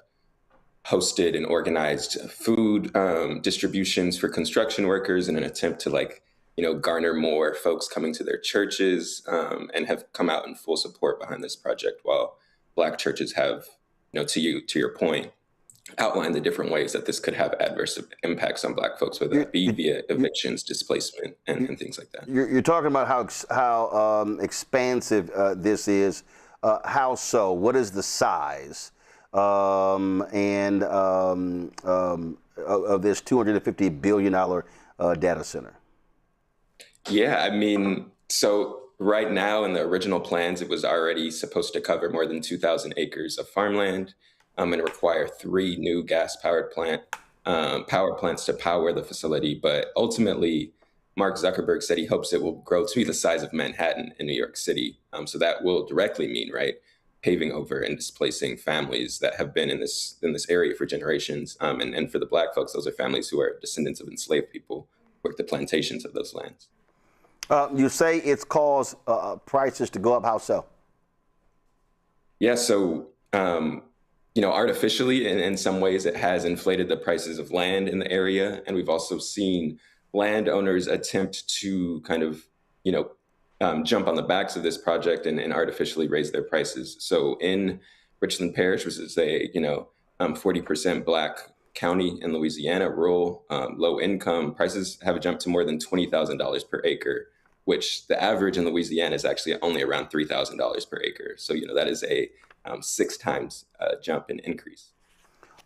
hosted and organized food distributions for construction workers in an attempt to garner more folks coming to their churches, and have come out in full support behind this project, while Black churches have, to your point, outlined the different ways that this could have adverse impacts on Black folks, whether it be via evictions, displacement, and things like that. You're talking about how expansive this is. How so? What is the size of this $250 billion data center? Yeah, so right now in the original plans, it was already supposed to cover more than 2,000 acres of farmland, and require 3 new gas-powered power plants to power the facility. But ultimately, Mark Zuckerberg said he hopes it will grow to be the size of Manhattan in New York City. So that will directly mean, paving over and displacing families that have been in this area for generations. And for the Black folks, those are families who are descendants of enslaved people who worked the plantations of those lands. You say it's caused prices to go up. How so? Yeah, so artificially, in some ways, it has inflated the prices of land in the area. And we've also seen landowners attempt to jump on the backs of this project and artificially raise their prices. So in Richland Parish, which is a 40% Black county in Louisiana, rural, low income, prices have jumped to more than $20,000 per acre, which the average in Louisiana is actually only around $3,000 per acre. So that is a 6 times jump in increase.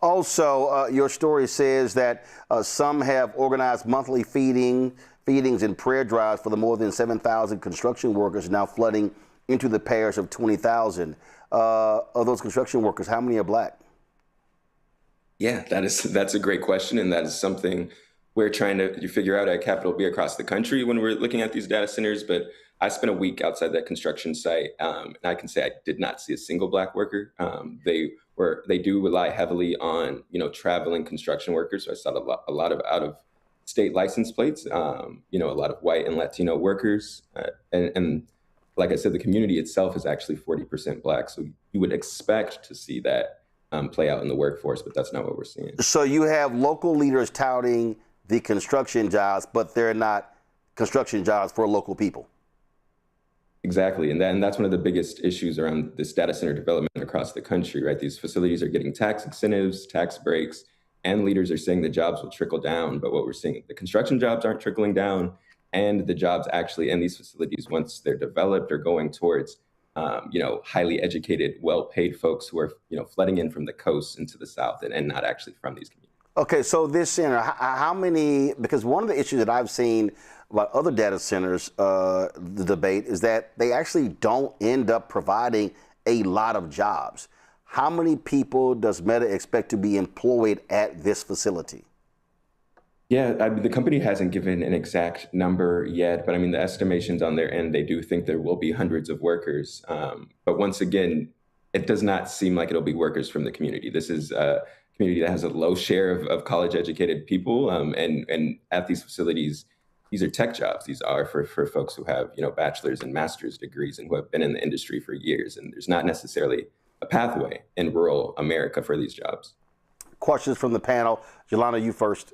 Also, your story says that some have organized monthly feedings and prayer drives for the more than 7,000 construction workers now flooding into the parish of 20,000. Of those construction workers, how many are Black? Yeah, that's a great question, and that is something we're trying to figure out at Capital B across the country when we're looking at these data centers. But I spent a week outside that construction site, and I can say I did not see a single Black worker. They do rely heavily on traveling construction workers. So I saw a lot of out of state license plates. A lot of white and Latino workers, and like I said, the community itself is actually 40% Black. So you would expect to see that play out in the workforce, but that's not what we're seeing. So you have local leaders touting the construction jobs, but they're not construction jobs for local people. Exactly. And that's one of the biggest issues around this data center development across the country, right? These facilities are getting tax incentives, tax breaks, and leaders are saying the jobs will trickle down. But what we're seeing, the construction jobs aren't trickling down, and the jobs actually in these facilities, once they're developed, are going towards highly educated, well-paid folks who are, flooding in from the coast into the South and not actually from these communities. Okay, so this center, how many, because one of the issues that I've seen about other data centers, the debate, is that they actually don't end up providing a lot of jobs. How many people does Meta expect to be employed at this facility? Yeah, the company hasn't given an exact number yet, but the estimations on their end, they do think there will be hundreds of workers. But once again, it does not seem like it'll be workers from the community. This is a community that has a low share of college-educated people, and at these facilities, these are tech jobs. These are for folks who have, bachelor's and master's degrees and who have been in the industry for years. And there's not necessarily a pathway in rural America for these jobs. Questions from the panel. Yolanda, you first.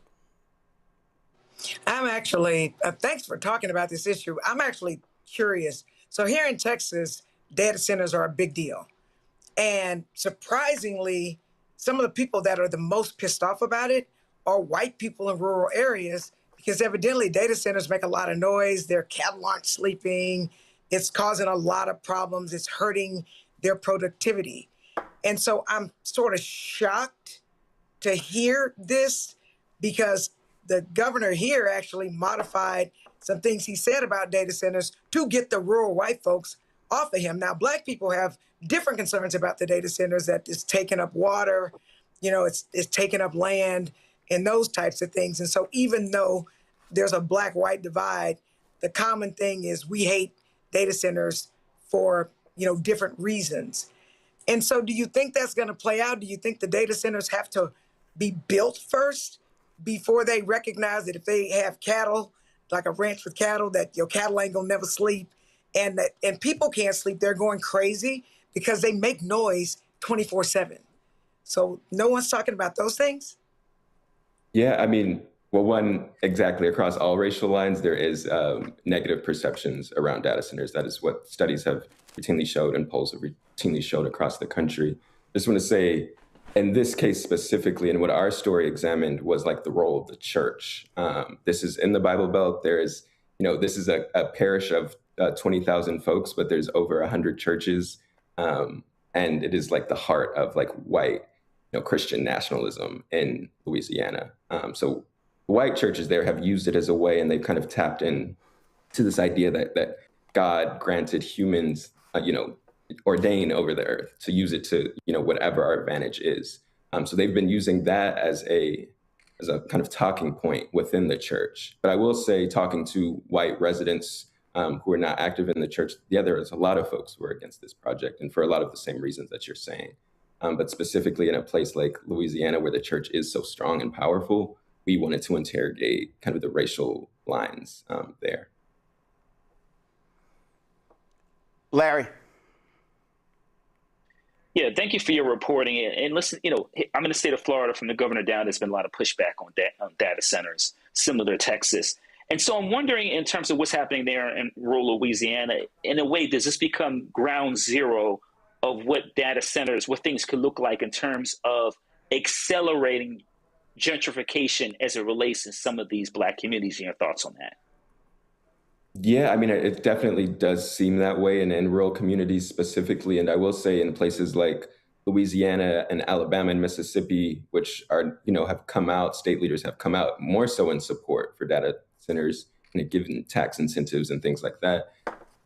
I'm actually, thanks for talking about this issue. I'm actually curious. So here in Texas, data centers are a big deal. And surprisingly, some of the people that are the most pissed off about it are white people in rural areas, because evidently data centers make a lot of noise. Their cattle aren't sleeping. It's causing a lot of problems. It's hurting their productivity. And so I'm sort of shocked to hear this, because the governor here actually modified some things he said about data centers to get the rural white folks off of him. Now, black people have different concerns about the data centers, that it's taking up water, it's taking up land and those types of things. And so even though there's a black-white divide, the common thing is we hate data centers for, different reasons. And so do you think that's going to play out? Do you think the data centers have to be built first before they recognize that if they have cattle, like a ranch with cattle, that your cattle ain't gonna never sleep, and people can't sleep? They're going crazy because they make noise 24/7. So no one's talking about those things? Yeah, I mean, well, one, exactly, across all racial lines, there is negative perceptions around data centers. That is what studies have routinely showed and polls have routinely showed across the country. I just want to say, in this case specifically, and what our story examined was like the role of the church. This is in the Bible Belt. There is, this is a parish of 20,000 folks, but there's over 100 churches. And it is like the heart of like white, Christian nationalism in Louisiana. So white churches there have used it as a way, and they've kind of tapped in to this idea that God granted humans, ordain over the earth to use it to, whatever our advantage is. So they've been using that as a kind of talking point within the church. But I will say, talking to white residents who are not active in the church, there is a lot of folks who are against this project, and for a lot of the same reasons that you're saying. But specifically in a place like Louisiana, where the church is so strong and powerful, we wanted to interrogate kind of the racial lines there. Larry. Yeah, thank you for your reporting. And listen, I'm in the state of Florida. From the governor down, there's been a lot of pushback on data centers, similar to Texas. And so I'm wondering, in terms of what's happening there in rural Louisiana, in a way, does this become ground zero of what data centers, what things could look like in terms of accelerating gentrification as it relates to some of these Black communities? And your thoughts on that? Yeah, I mean, it definitely does seem that way, and in rural communities specifically. And I will say, in places like Louisiana and Alabama and Mississippi, which are, have come out, state leaders have come out more so in support for data centers, and given tax incentives and things like that.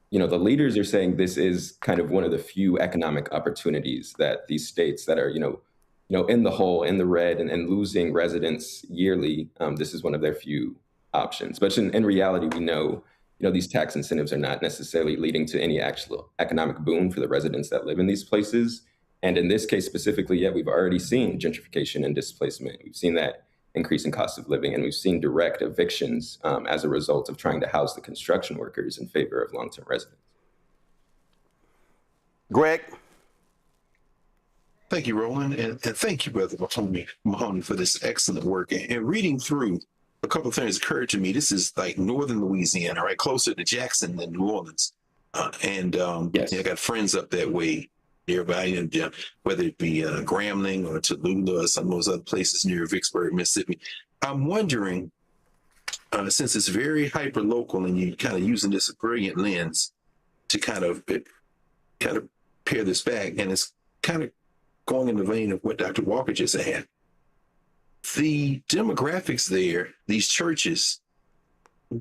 The leaders are saying this is kind of one of the few economic opportunities that these states that are, in the hole, in the red, and losing residents yearly. This is one of their few options. But in reality, we know, these tax incentives are not necessarily leading to any actual economic boon for the residents that live in these places. And in this case specifically, we've already seen gentrification and displacement. We've seen that increase in cost of living, and we've seen direct evictions as a result of trying to house the construction workers in favor of long-term residents. Greg. Thank you, Roland, and thank you, Brother Mahoney, for this excellent work. And reading through, a couple of things occurred to me. This is like northern Louisiana, right, closer to Jackson than New Orleans. Yes. I got friends up that way nearby, and whether it be Grambling or Tallulah or some of those other places near Vicksburg, Mississippi. I'm wondering, since it's very hyper local, and you kind of using this brilliant lens to kind of pare this back, and it's kind of going in the vein of what Dr. Walker just had. The demographics there, these churches,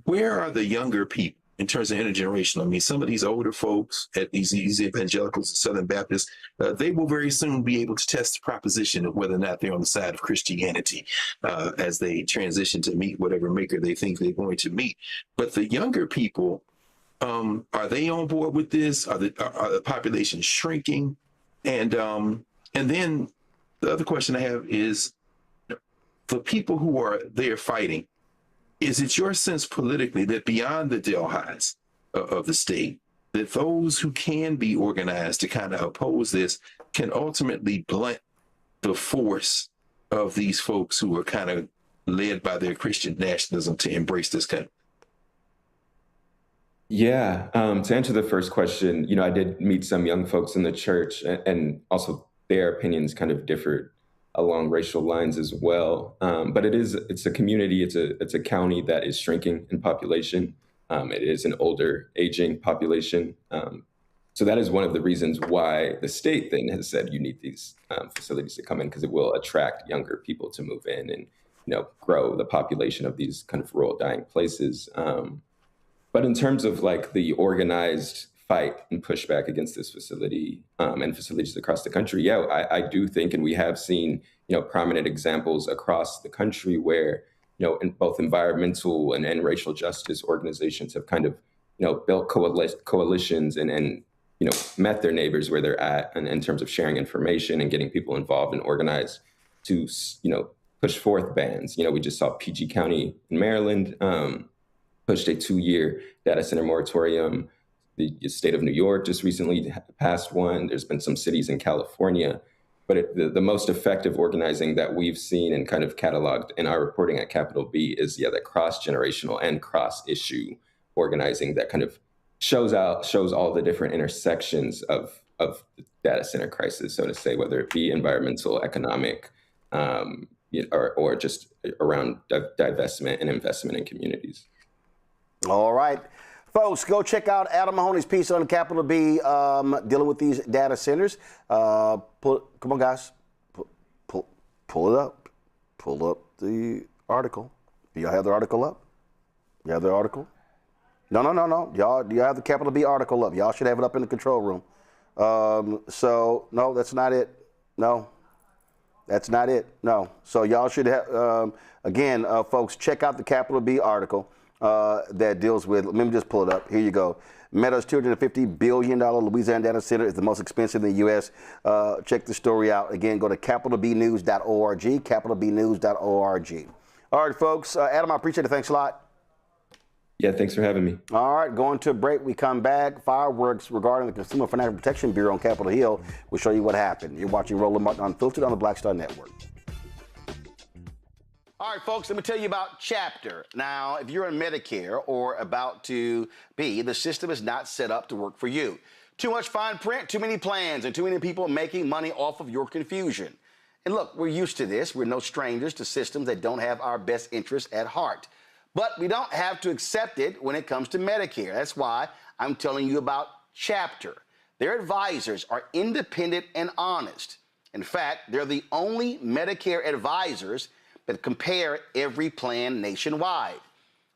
where are the younger people in terms of intergenerational? I mean, some of these older folks at these evangelicals and Southern Baptists, they will very soon be able to test the proposition of whether or not they're on the side of Christianity as they transition to meet whatever maker they think they're going to meet. But the younger people, are they on board with this? Are the population shrinking? And then the other question I have is, the people who are there fighting, Is it your sense politically that beyond the Delhaize of the state, that those who can be organized to kind of oppose this can ultimately blunt the force of these folks who are kind of led by their Christian nationalism to embrace this country? Yeah, to answer the first question, I did meet some young folks in the church, and also their opinions kind of differed along racial lines as well. But it's a community, it's a county that is shrinking in population. It is an older, aging population. So that is one of the reasons why the state then has said you need these facilities to come in, because it will attract younger people to move in and grow the population of these kind of rural, dying places. But in terms of like the organized fight and pushback against this facility and facilities across the country, yeah, I do think, and we have seen, prominent examples across the country where, in both environmental and racial justice organizations have kind of, built coalitions and met their neighbors where they're at, and in terms of sharing information and getting people involved and organized to, push forth bans. We just saw PG County in Maryland pushed a 2-year data center moratorium. The state of New York just recently passed one. There's been some cities in California. But the most effective organizing that we've seen and kind of cataloged in our reporting at Capital B is, that cross-generational and cross-issue organizing that kind of shows all the different intersections of the data center crisis, so to say, whether it be environmental, economic, or just around divestment and investment in communities. All right. Folks, go check out Adam Mahoney's piece on Capital B dealing with these data centers. Come on, guys. Pull it up. Pull up the article. Do y'all have the article up? You have the article? No. Y'all have the Capital B article up. Y'all should have it up in the control room. So, no, that's not it. No. That's not it. No. So y'all should have, again, folks, check out the Capital B article. That deals with, let me just pull it up. Here you go. Meta's $250 billion Louisiana data center is the most expensive in the U.S. Check the story out. Again, go to capitalbnews.org, capitalbnews.org. All right, folks. Adam, I appreciate it. Thanks a lot. Yeah, thanks for having me. All right, going to a break. We come back. Fireworks regarding the Consumer Financial Protection Bureau on Capitol Hill. We'll show you what happened. You're watching Roland Martin Unfiltered on the Black Star Network. All right, folks, let me tell you about Chapter. Now, if you're in Medicare or about to be, the system is not set up to work for you. Too much fine print, too many plans, and too many people making money off of your confusion. And look, we're used to this. We're no strangers to systems that don't have our best interests at heart. But we don't have to accept it when it comes to Medicare. That's why I'm telling you about Chapter. Their advisors are independent and honest. In fact, they're the only Medicare advisors that compare every plan nationwide.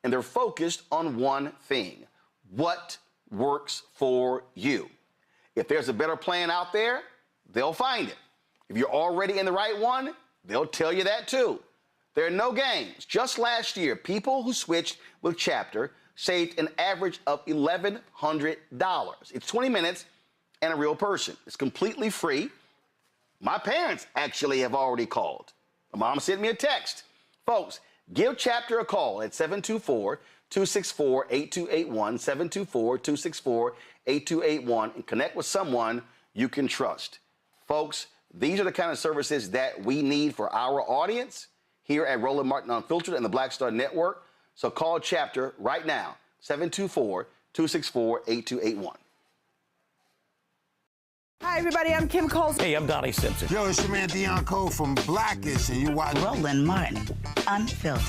And they're focused on one thing: what works for you. If there's a better plan out there, they'll find it. If you're already in the right one, they'll tell you that too. There are no games. Just last year, people who switched with Chapter saved an average of $1,100. It's 20 minutes and a real person. It's completely free. My parents actually have already called. My mom sent me a text. Folks, give Chapter a call at 724-264-8281, 724-264-8281, and connect with someone you can trust. Folks, these are the kind of services that we need for our audience here at Roland Martin Unfiltered and the Black Star Network. So call Chapter right now, 724-264-8281. Hi, everybody. I'm Kim Coles. Hey, I'm Donnie Simpson. Yo, it's your man Dion Cole from Blackish, and you watch Roland Martin Unfiltered.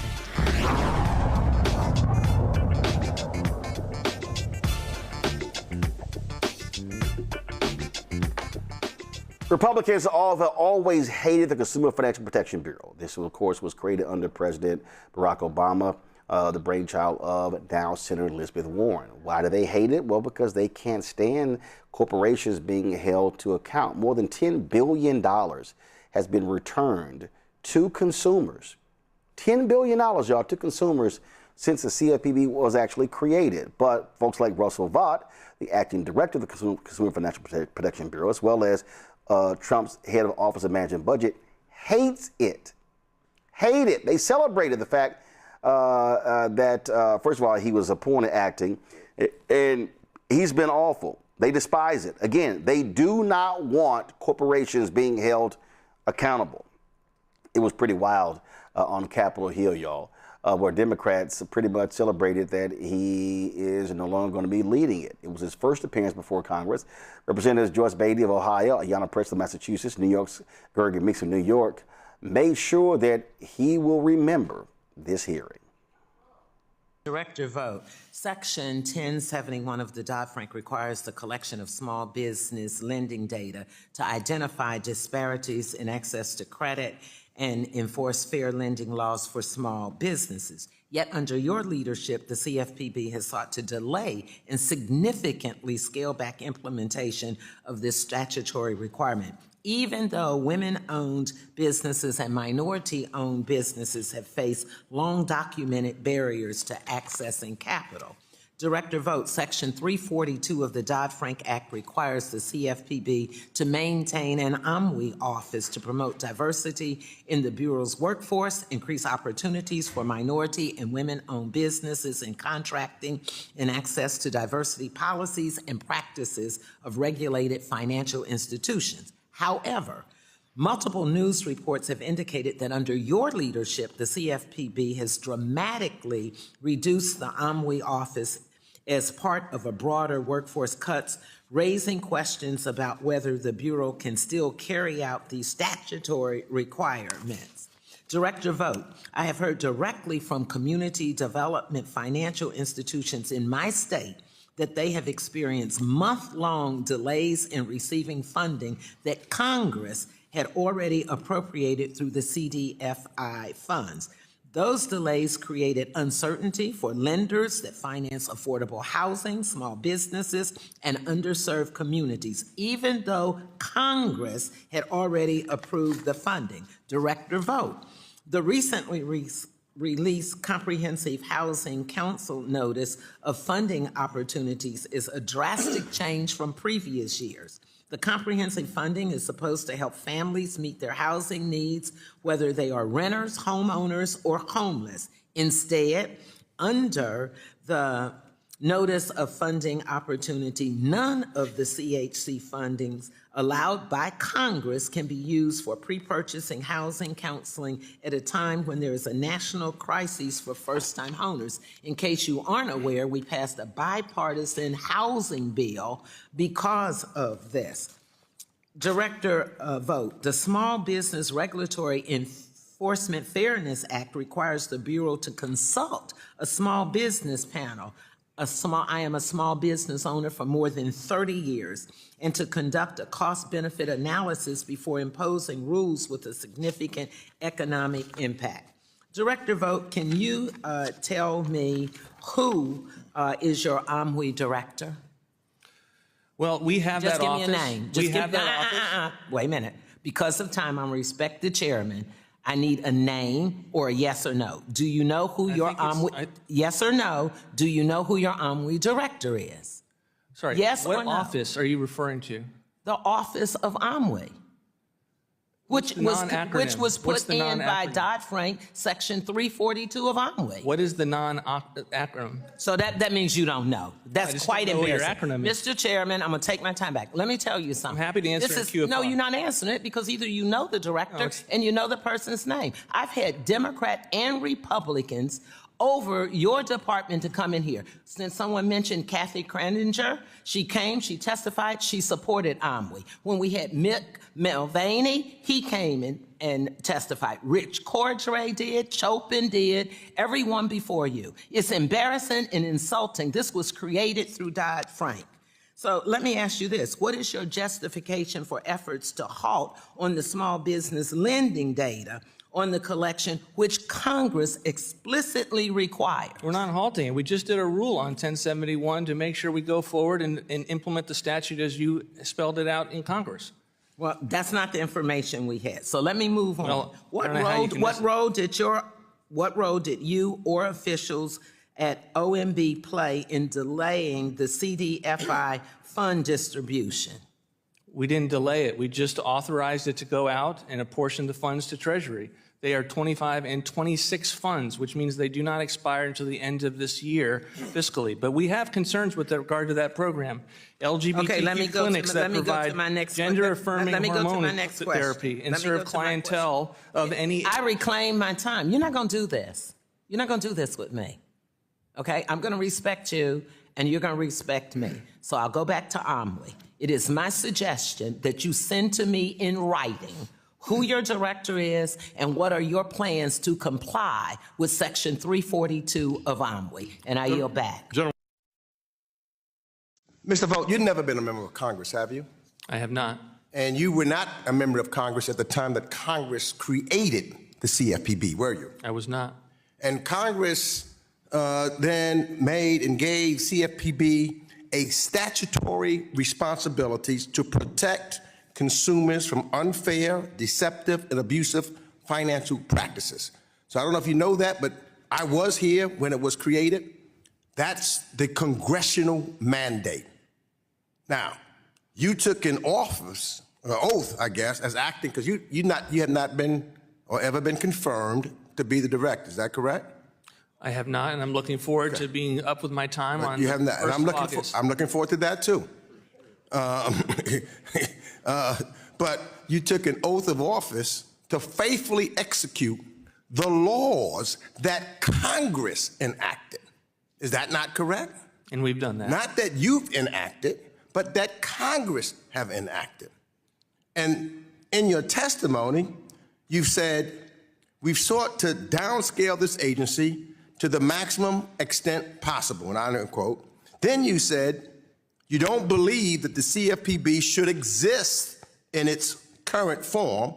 Republicans have always hated the Consumer Financial Protection Bureau. This, of course, was created under President Barack Obama, the brainchild of now Senator Elizabeth Warren. Why do they hate it? Well, because they can't stand corporations being held to account. More than $10 billion has been returned to consumers. $10 billion, y'all, to consumers since the CFPB was actually created. But folks like Russell Vought, the acting director of the Consumer Financial Protection Bureau, as well as Trump's head of Office of Management Budget, hates it. Hate it. They celebrated the fact that, first of all, he was appointed acting, and he's been awful. They despise it. Again, they do not want corporations being held accountable. It was pretty wild on Capitol Hill, y'all, where Democrats pretty much celebrated that he is no longer going to be leading it. It was his first appearance before Congress. Representatives Joyce Beatty of Ohio, Ayanna Pressley of Massachusetts, New York's Gergen Meeks of New York, made sure that he will remember this hearing. Director Vought. Section 1071 of the Dodd-Frank requires the collection of small business lending data to identify disparities in access to credit and enforce fair lending laws for small businesses. Yet under your leadership, the CFPB has sought to delay and significantly scale back implementation of this statutory requirement, even though women-owned businesses and minority-owned businesses have faced long-documented barriers to accessing capital. Director Vought, Section 342 of the Dodd-Frank Act requires the CFPB to maintain an OMWI office to promote diversity in the Bureau's workforce, increase opportunities for minority and women-owned businesses in contracting, and access to diversity policies and practices of regulated financial institutions. However, multiple news reports have indicated that under your leadership, the CFPB has dramatically reduced the OMWI office as part of a broader workforce cuts, raising questions about whether the Bureau can still carry out these statutory requirements. Director Vought, I have heard directly from community development financial institutions in my state that they have experienced month-long delays in receiving funding that Congress had already appropriated through the CDFI funds. Those delays created uncertainty for lenders that finance affordable housing, small businesses, and underserved communities, even though Congress had already approved the funding. Director Vought, the recently released Comprehensive Housing Council notice of funding opportunities is a drastic change from previous years. The comprehensive funding is supposed to help families meet their housing needs, whether they are renters, homeowners, or homeless. Instead, under the notice of funding opportunity, none of the CHC fundings allowed by Congress can be used for pre-purchasing housing counseling at a time when there is a national crisis for first-time owners. In case you aren't aware, we passed a bipartisan housing bill because of this. Director Vought, the Small Business Regulatory Enforcement Fairness Act requires the Bureau to consult a small business panel. I am a small business owner for more than 30 years, and to conduct a cost-benefit analysis before imposing rules with a significant economic impact. Director Vought, can you tell me who is your OMWI director? Well, we have Just that give office. me a name. We have that office. Wait a minute. Because of time, I'm going to respect the chairman. I need a name or a yes or no. Do you know who your OMWI, yes or no, do you know who your OMWI director is? Sorry, yes what or no? office are you referring to? The Office of OMWI, which was put in by Dodd-Frank, Section 342 of OMWI. What is the non-acronym? So that means you don't know. That's quite don't know embarrassing. what your acronym is. Mr. Chairman, I'm going to take my time back. Let me tell you something. I'm happy to answer in Q. No, you're not answering it because either you know the director and you know the person's name. I've had Democrat and Republicans over your department to come in here. Since someone mentioned Kathy Kraninger, she came, she testified, she supported OMWI. When we had Mick Mulvaney, he came in and testified. Rich Cordray did, Chopin did, everyone before you. It's embarrassing and insulting. This was created through Dodd-Frank. So let me ask you this. What is your justification for efforts to halt on the small business lending data on the collection, which Congress explicitly required? We're not halting it. We just did a rule on 1071 to make sure we go forward and implement the statute as you spelled it out in Congress. Well, that's not the information we had. So let me move on. Well, What role did you or officials at OMB play in delaying the CDFI fund distribution? We didn't delay it. We just authorized it to go out and apportion the funds to Treasury. They are 25 and 26 funds, which means they do not expire until the end of this year fiscally. But we have concerns with regard to that program. LGBTQ clinics that provide gender-affirming hormone therapy and serve clientele of any... I reclaim my time. You're not going to do this. You're not going to do this with me. Okay? I'm going to respect you, and you're going to respect me. So I'll go back to Omri. It is my suggestion that you send to me in writing who your director is and what are your plans to comply with Section 342 of Omri. And I yield back. Mr. Vought, you've never been a member of Congress, have you? I have not. And you were not a member of Congress at the time that Congress created the CFPB, were you? I was not. And Congress then made and gave CFPB a statutory responsibilities to protect consumers from unfair, deceptive, and abusive financial practices. So I don't know if you know that, but I was here when it was created. That's the congressional mandate. Now, you took an office, or oath, I guess, as acting, because you had not been or ever been confirmed to be the director. Is that correct? I have not, and I'm looking forward to being up with my time on you have not, and I'm looking forward to that too. But you took an oath of office to faithfully execute the laws that Congress enacted. Is that not correct? And we've done that. Not that you've enacted, but that Congress have enacted. And in your testimony, you've said, we've sought to downscale this agency to the maximum extent possible, and I quote. Then you said, you don't believe that the CFPB should exist in its current form,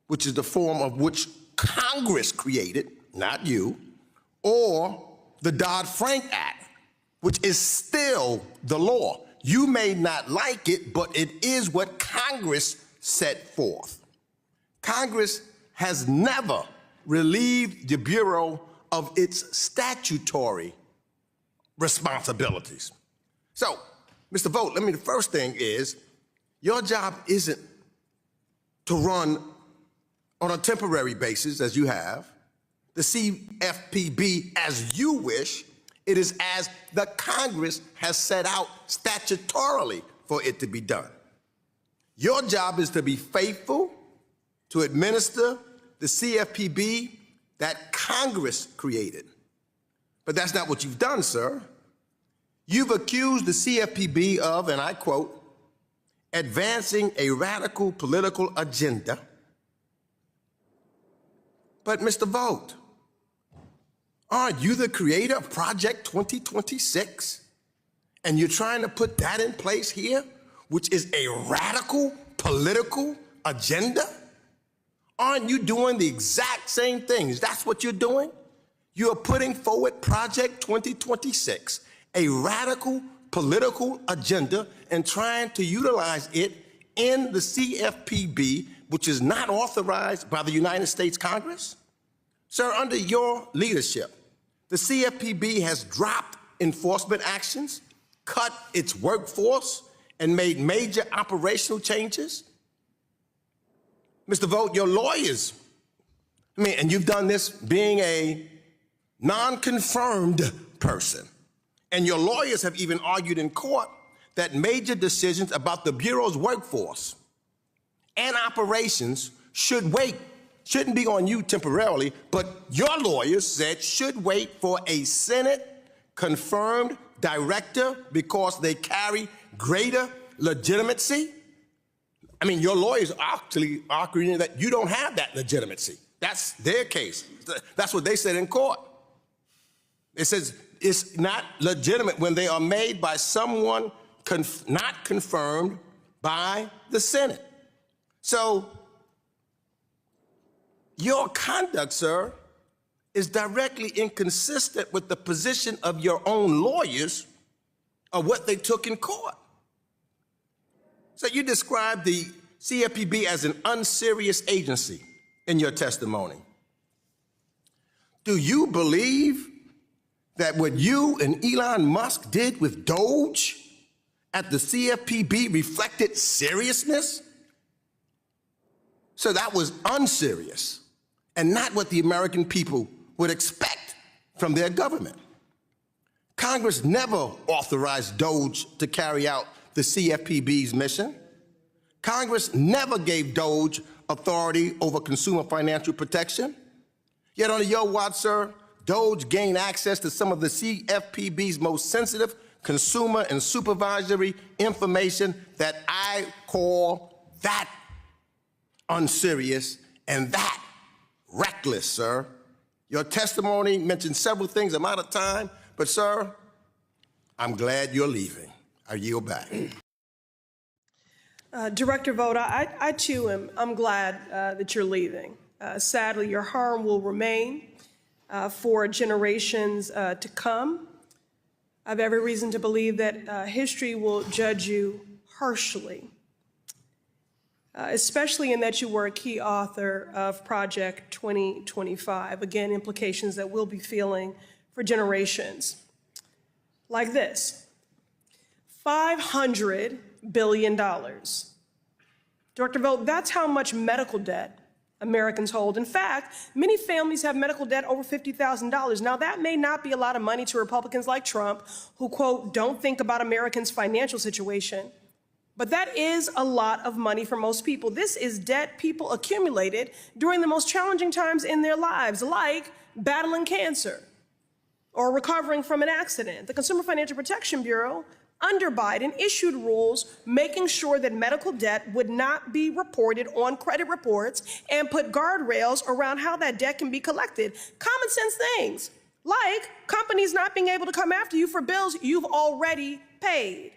which is the form of which Congress created, not you, or the Dodd-Frank Act, which is still the law. You may not like it, but it is what Congress set forth. Congress has never relieved the Bureau of its statutory responsibilities. So, Mr. Vought, the first thing is, your job isn't to run on a temporary basis, as you have, the CFPB as you wish. It is as the Congress has set out statutorily for it to be done. Your job is to be faithful to administer the CFPB that Congress created. But that's not what you've done, sir. You've accused the CFPB of, and I quote, advancing a radical political agenda. But Mr. Vought, aren't you the creator of Project 2026? And you're trying to put that in place here, which is a radical political agenda? Aren't you doing the exact same things? That's what you're doing? You're putting forward Project 2026, a radical political agenda, and trying to utilize it in the CFPB, which is not authorized by the United States Congress? Sir, under your leadership, the CFPB has dropped enforcement actions, cut its workforce, and made major operational changes. Mr. Vought, your lawyers, and you've done this being a non-confirmed person, and your lawyers have even argued in court that major decisions about the Bureau's workforce and operations should wait, shouldn't be on you temporarily, but your lawyers said should wait for a Senate-confirmed director because they carry greater legitimacy. Your lawyers are actually arguing that you don't have that legitimacy. That's their case. That's what they said in court. It says it's not legitimate when they are made by someone not confirmed by the Senate. So your conduct, sir, is directly inconsistent with the position of your own lawyers of what they took in court. So you described the CFPB as an unserious agency in your testimony. Do you believe that what you and Elon Musk did with Doge at the CFPB reflected seriousness? So that was unserious. and not what the American people would expect from their government. Congress never authorized DOGE to carry out the CFPB's mission. Congress never gave DOGE authority over consumer financial protection. Yet under your watch, sir, DOGE gained access to some of the CFPB's most sensitive consumer and supervisory information that I call that unserious and that reckless, sir. Your testimony mentioned several things. I'm out of time, but sir, I'm glad you're leaving. I yield back. Director Vought, I too I'm glad that you're leaving. Sadly, your harm will remain for generations to come. I have every reason to believe that history will judge you harshly, especially in that you were a key author of Project 2025. Again, implications that we'll be feeling for generations. Like this, $500 billion. Director Vought, that's how much medical debt Americans hold. In fact, many families have medical debt over $50,000. Now, that may not be a lot of money to Republicans like Trump, who, quote, don't think about Americans' financial situation, but that is a lot of money for most people. This is debt people accumulated during the most challenging times in their lives, like battling cancer or recovering from an accident. The Consumer Financial Protection Bureau, under Biden, issued rules making sure that medical debt would not be reported on credit reports and put guardrails around how that debt can be collected. Common sense things, like companies not being able to come after you for bills you've already paid.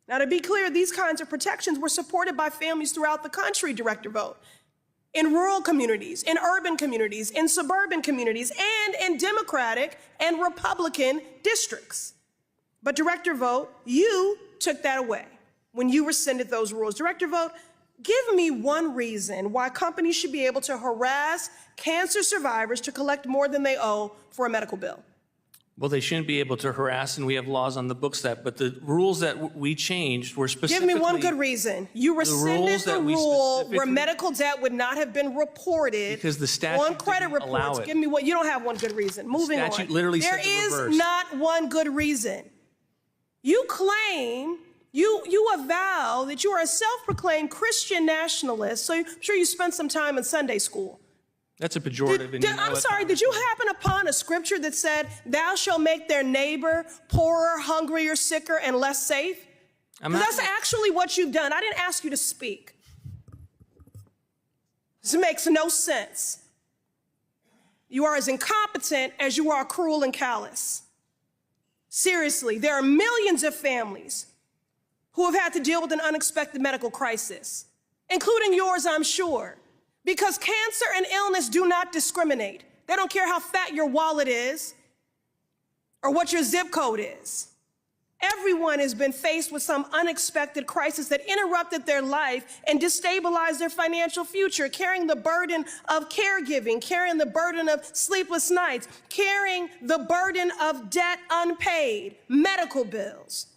Now, to be clear, these kinds of protections were supported by families throughout the country, Director Vought, in rural communities, in urban communities, in suburban communities, and in Democratic and Republican districts. But Director Vought, you took that away when you rescinded those rules. Director Vought, give me one reason why companies should be able to harass cancer survivors to collect more than they owe for a medical bill. Well, they shouldn't be able to harass, and we have laws on the books but the rules that we changed were specifically— Give me one good reason. You rescinded the rule where medical debt would not have been reported because the statute on credit didn't allow reports. it. Give me what? You don't have one good reason. Moving on. The statute literally said the reverse. There is not one good reason. You claim, you avow that you are a self-proclaimed Christian nationalist, so I'm sure you spent some time in Sunday school. That's a pejorative. I'm sorry, did you happen upon a scripture that said, thou shalt make their neighbor poorer, hungrier, sicker, and less safe? That's actually what you've done. I didn't ask you to speak. This makes no sense. You are as incompetent as you are cruel and callous. Seriously, there are millions of families who have had to deal with an unexpected medical crisis, including yours, I'm sure, because cancer and illness do not discriminate. They don't care how fat your wallet is or what your zip code is. Everyone has been faced with some unexpected crisis that interrupted their life and destabilized their financial future, carrying the burden of caregiving, carrying the burden of sleepless nights, carrying the burden of debt unpaid, medical bills.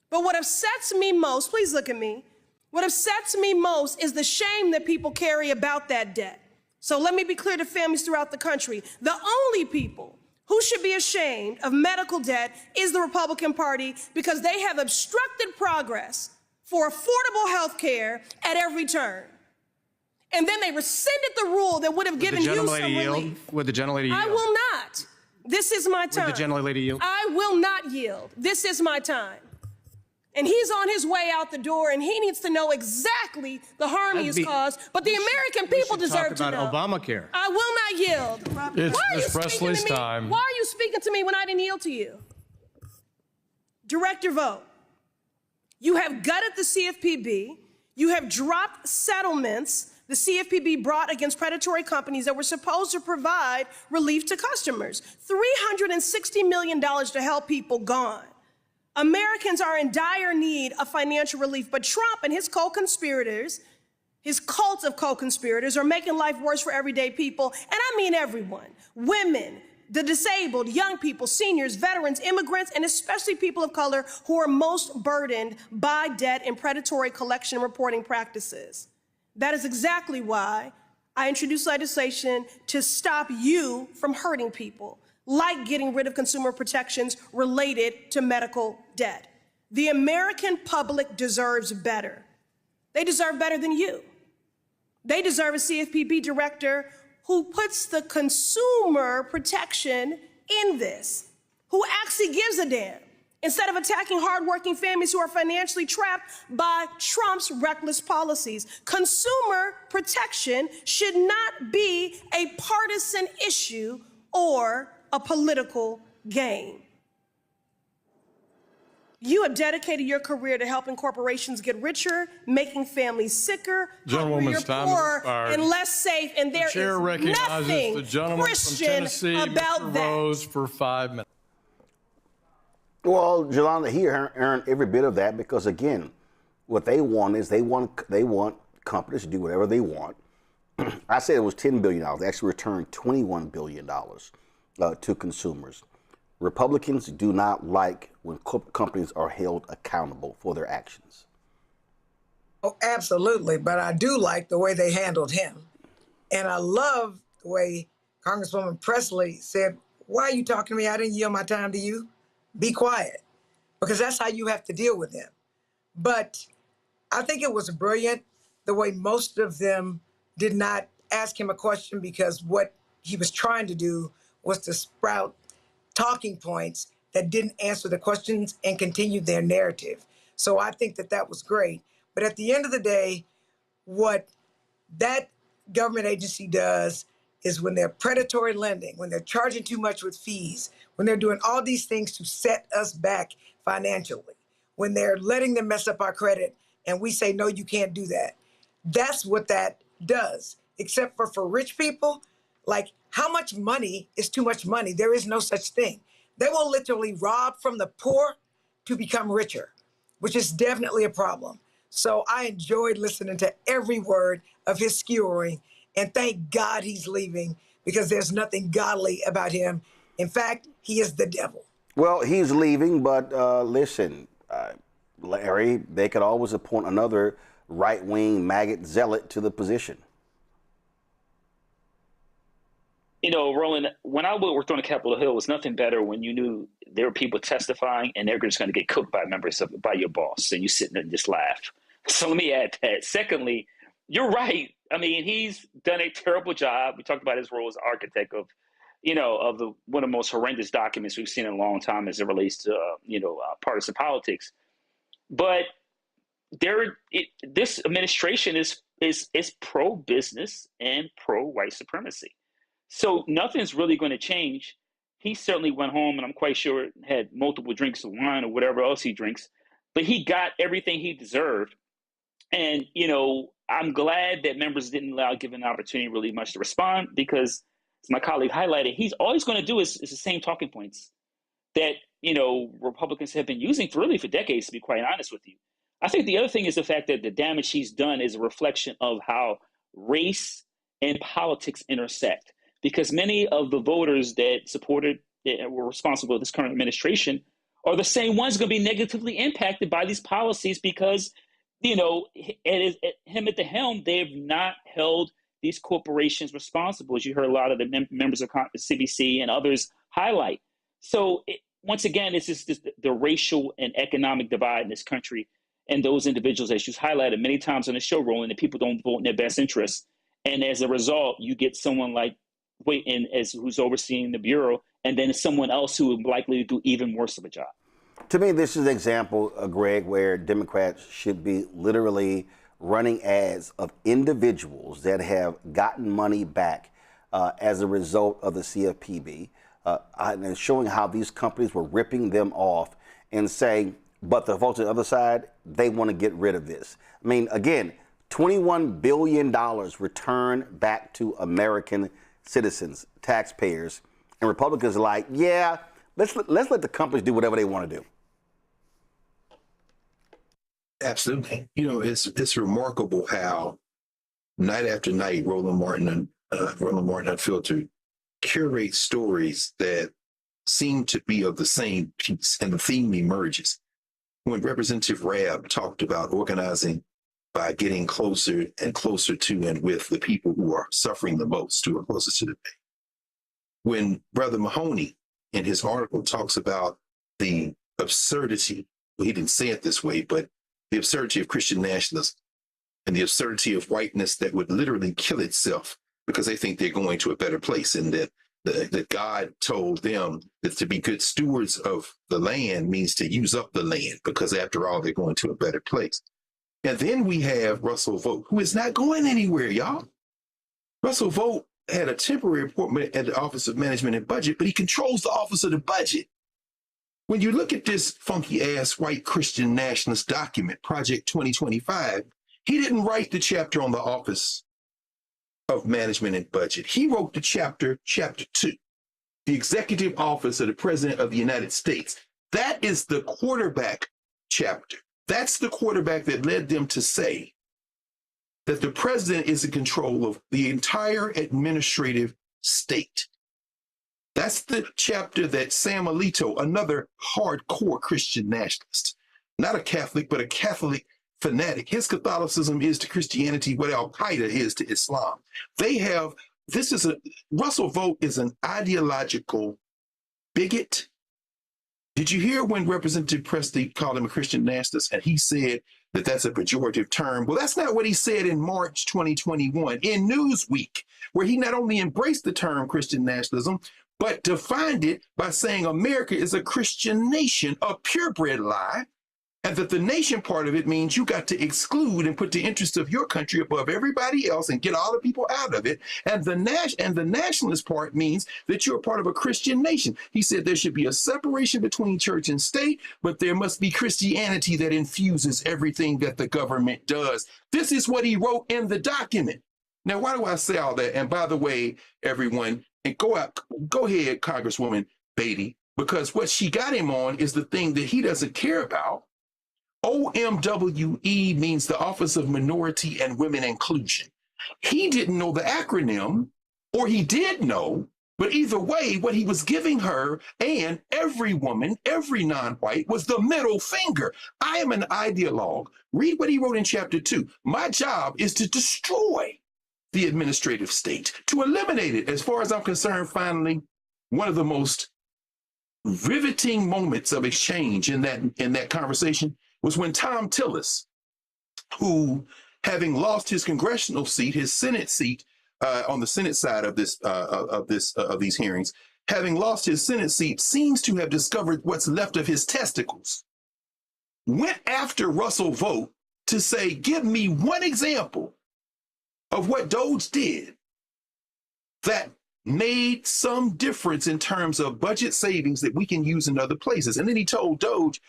But what upsets me most, please look at me, what upsets me most is the shame that people carry about that debt. So let me be clear to families throughout the country. The only people who should be ashamed of medical debt is the Republican Party, because they have obstructed progress for affordable health care at every turn. And then they rescinded the rule that would have given you some relief. Would the gentlelady yield? I will not. This is my time. Would the gentlelady yield? I will not yield. This is my time. And he's on his way out the door, and he needs to know exactly the harm he's caused. But the American people deserve to know. Talk about Obamacare. I will not yield. It's Ms. Presley's time. Why are you speaking to me when I didn't yield to you? Director Vought, you have gutted the CFPB. You have dropped settlements the CFPB brought against predatory companies that were supposed to provide relief to customers. $360 million to help people gone. Americans are in dire need of financial relief, but Trump and his co-conspirators, his cult of co-conspirators, are making life worse for everyday people, and I mean everyone. Women, the disabled, young people, seniors, veterans, immigrants, and especially people of color who are most burdened by debt and predatory collection and reporting practices. That is exactly why I introduced legislation to stop you from hurting people, like getting rid of consumer protections related to medical debt. The American public deserves better. They deserve better than you. They deserve a CFPB director who puts the consumer protection in this, who actually gives a damn, instead of attacking hardworking families who are financially trapped by Trump's reckless policies. Consumer protection should not be a partisan issue or a political game. You have dedicated your career to helping corporations get richer, making families sicker, Gentlewoman's time has poorer, expired. and less safe, and there The chair is recognizes nothing the gentleman Christian from Tennessee, about Mr. that. Rose, for 5 minutes. Well, Jolanda, he earned every bit of that because, again, what they want is they want companies to do whatever they want. I said it was $10 billion. They actually returned $21 billion to consumers. Republicans do not like when companies are held accountable for their actions. Oh, absolutely. But I do like the way they handled him. And I love the way Congresswoman Presley said, why are you talking to me? I didn't yield my time to you. Be quiet. Because that's how you have to deal with him. But I think it was brilliant the way most of them did not ask him a question, because what he was trying to do was to sprout talking points that didn't answer the questions and continued their narrative. So I think that that was great. But at the end of the day, what that government agency does is when they're predatory lending, when they're charging too much with fees, when they're doing all these things to set us back financially, when they're letting them mess up our credit and we say, no, you can't do that. That's what that does. Except for rich people, like, how much money is too much money? There is no such thing. They will literally rob from the poor to become richer, which is definitely a problem. So I enjoyed listening to every word of his skewering, and thank God he's leaving, because there's nothing godly about him. In fact, he is the devil. Well, he's leaving, but listen, Larry, they could always appoint another right-wing maggot zealot to the position. You know, Roland, when I worked on Capitol Hill, it was nothing better when you knew there were people testifying and they're just going to get cooked by by your boss, and you sit there and just laugh. So let me add that. Secondly, you're right. I mean, he's done a terrible job. We talked about his role as architect of, one of the most horrendous documents we've seen in a long time as it relates to, partisan politics. But this administration is pro-business and pro-white supremacy. So nothing's really going to change. He certainly went home, and I'm quite sure had multiple drinks of wine or whatever else he drinks, but he got everything he deserved. And, I'm glad that members didn't give him an opportunity really much to respond, because as my colleague highlighted, he's always going to do is the same talking points that, Republicans have been using for decades, to be quite honest with you. I think the other thing is the fact that the damage he's done is a reflection of how race and politics intersect. Because many of the voters that supported and were responsible for this current administration are the same ones going to be negatively impacted by these policies, because, him at the helm, they have not held these corporations responsible, as you heard a lot of the members of CBC and others highlight. So once again, it's just the racial and economic divide in this country, and those individuals, as you highlighted many times on the show, Roland, that people don't vote in their best interests. And as a result, you get someone like who's overseeing the bureau, and then someone else who is likely to do even worse of a job. To me, this is an example, Greg, where Democrats should be literally running ads of individuals that have gotten money back as a result of the CFPB, and showing how these companies were ripping them off, and saying, but the folks on the other side, they want to get rid of this. I mean, again, $21 billion returned back to American citizens, taxpayers, and Republicans are like, yeah, let's let the companies do whatever they want to do. Absolutely. It's remarkable how night after night, Roland Martin Unfiltered curates stories that seem to be of the same piece, and the theme emerges. When Representative Rabb talked about organizing by getting closer and closer to and with the people who are suffering the most, who are closest to the pain. When Brother Mahoney in his article talks about the absurdity, well, he didn't say it this way, but the absurdity of Christian nationalism and the absurdity of whiteness that would literally kill itself because they think they're going to a better place, and that God told them that to be good stewards of the land means to use up the land, because after all, they're going to a better place. And then we have Russell Vought, who is not going anywhere, y'all. Russell Vought had a temporary appointment at the Office of Management and Budget, but he controls the Office of the Budget. When you look at this funky-ass white Christian nationalist document, Project 2025, he didn't write the chapter on the Office of Management and Budget. He wrote the chapter 2, the Executive Office of the President of the United States. That is the quarterback chapter. That's the quarterback that led them to say that the president is in control of the entire administrative state. That's the chapter that Sam Alito, another hardcore Christian nationalist, not a Catholic, but a Catholic fanatic. His Catholicism is to Christianity what Al-Qaeda is to Islam. Russell Vought is an ideological bigot. Did you hear when Representative Presley called him a Christian nationalist and he said that that's a pejorative term? Well, that's not what he said in March 2021 in Newsweek, where he not only embraced the term Christian nationalism, but defined it by saying America is a Christian nation, a purebred lie, and that the nation part of it means you got to exclude and put the interests of your country above everybody else and get all the people out of it. And the nationalist part means that you're a part of a Christian nation. He said there should be a separation between church and state, but there must be Christianity that infuses everything that the government does. This is what he wrote in the document. Now, why do I say all that? And by the way, everyone, and go ahead, Congresswoman Beatty, because what she got him on is the thing that he doesn't care about. OMWE means the Office of Minority and Women Inclusion. He didn't know the acronym, or he did know, but either way, what he was giving her and every woman, every non-white, was the middle finger. I am an ideologue. Read what he wrote in chapter 2. My job is to destroy the administrative state, to eliminate it. As far as I'm concerned, finally, one of the most riveting moments of exchange in that conversation was when Tom Tillis, who, having lost his congressional seat, his Senate seat on the Senate side of these hearings, having lost his Senate seat, seems to have discovered what's left of his testicles, went after Russell Vought to say, give me one example of what Doge did that made some difference in terms of budget savings that we can use in other places. And then he told Vought,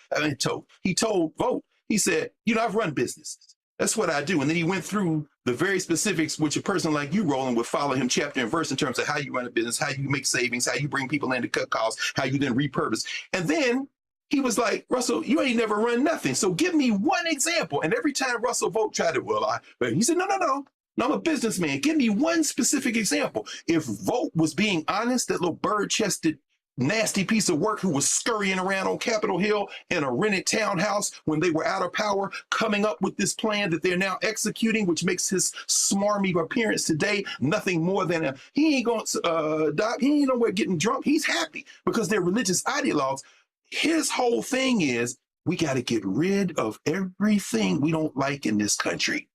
he said, I've run businesses. That's what I do. And then he went through the very specifics, which a person like you, Roland, would follow him chapter and verse in terms of how you run a business, how you make savings, how you bring people in to cut costs, how you then repurpose. And then he was like, Russell, you ain't never run nothing. So give me one example. And every time Russell Vought tried to, he said, no, I'm a businessman. Give me one specific example. If Vought was being honest, that little bird-chested, nasty piece of work who was scurrying around on Capitol Hill in a rented townhouse when they were out of power, coming up with this plan that they're now executing, which makes his smarmy appearance today nothing more than he ain't nowhere getting drunk. He's happy because they're religious ideologues. His whole thing is, we got to get rid of everything we don't like in this country.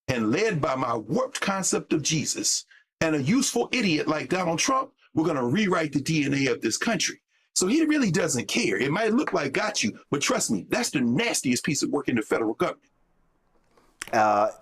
And led by my warped concept of Jesus and a useful idiot like Donald Trump, we're going to rewrite the DNA of this country. So he really doesn't care. It might look like got you, but trust me, that's the nastiest piece of work in the federal government.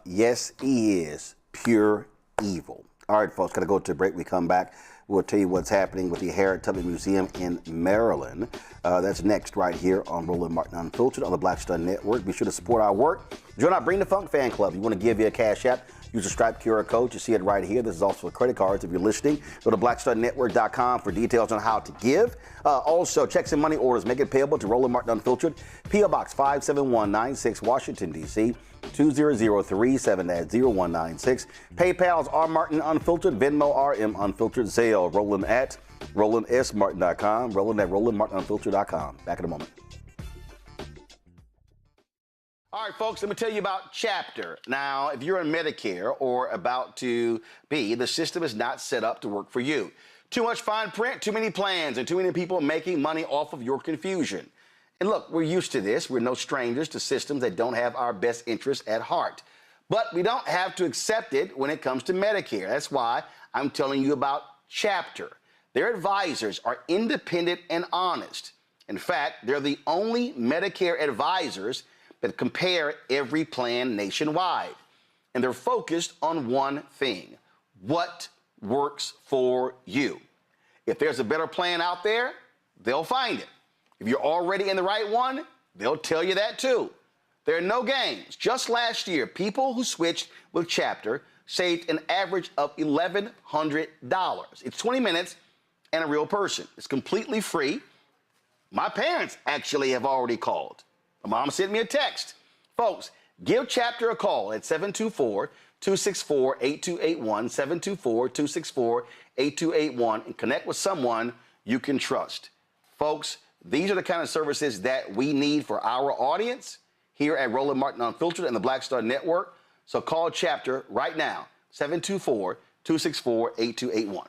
Yes, he is pure evil. All right, folks, got to go to a break. We come back. We'll tell you what's happening with the Harriet Tubman Museum in Maryland. That's next right here on Roland Martin Unfiltered on the Black Star Network. Be sure to support our work. Join our Bring the Funk fan club. You want to give via Cash App, use the Stripe QR code. You see it right here. This is also for credit cards. If you're listening, go to blackstarnetwork.com for details on how to give. Also, checks and money orders, make it payable to Roland Martin Unfiltered. P.O. Box 57196, Washington, D.C. 2037-0196. PayPal's R Martin Unfiltered, Venmo RM Unfiltered, Zelle Roland at RolandSMartin.com, Roland at RolandMartinUnfiltered.com. Back in a moment. All right. right, folks, let me tell you about Chapter. Now, if you're on Medicare or about to be, the system is not set up to work for you. Too much fine print, too many plans, and too many people making money off of your confusion. And look, we're used to this. We're no strangers to systems that don't have our best interests at heart. But we don't have to accept it when it comes to Medicare. That's why I'm telling you about Chapter. Their advisors are independent and honest. In fact, they're the only Medicare advisors that compare every plan nationwide. And they're focused on one thing: what works for you. If there's a better plan out there, they'll find it. If you're already in the right one, they'll tell you that too. There are no games. Just last year, people who switched with Chapter saved an average of $1,100. It's 20 minutes and a real person. It's completely free. My parents actually have already called. My mom sent me a text. Folks, give Chapter a call at 724-264-8281, 724-264-8281, and connect with someone you can trust. Folks, these are the kind of services that we need for our audience here at Roland Martin Unfiltered and the Black Star Network. So call Chapter right now, 724-264-8281.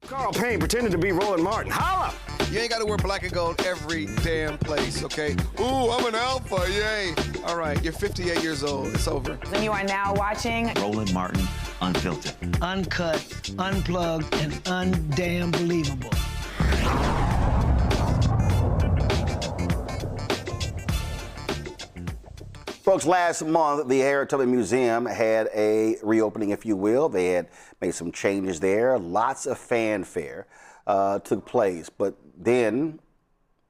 Carl Payne pretending to be Roland Martin. Holla! You ain't got to wear black and gold every damn place, okay? Ooh, I'm an alpha, yay. All right, you're 58 years old. It's over. And you are now watching Roland Martin Unfiltered. Uncut, unplugged, and undamn believable. Folks, last month, the Harriet Tubman Museum had a reopening, if you will. They had made some changes there. Lots of fanfare took place. But then,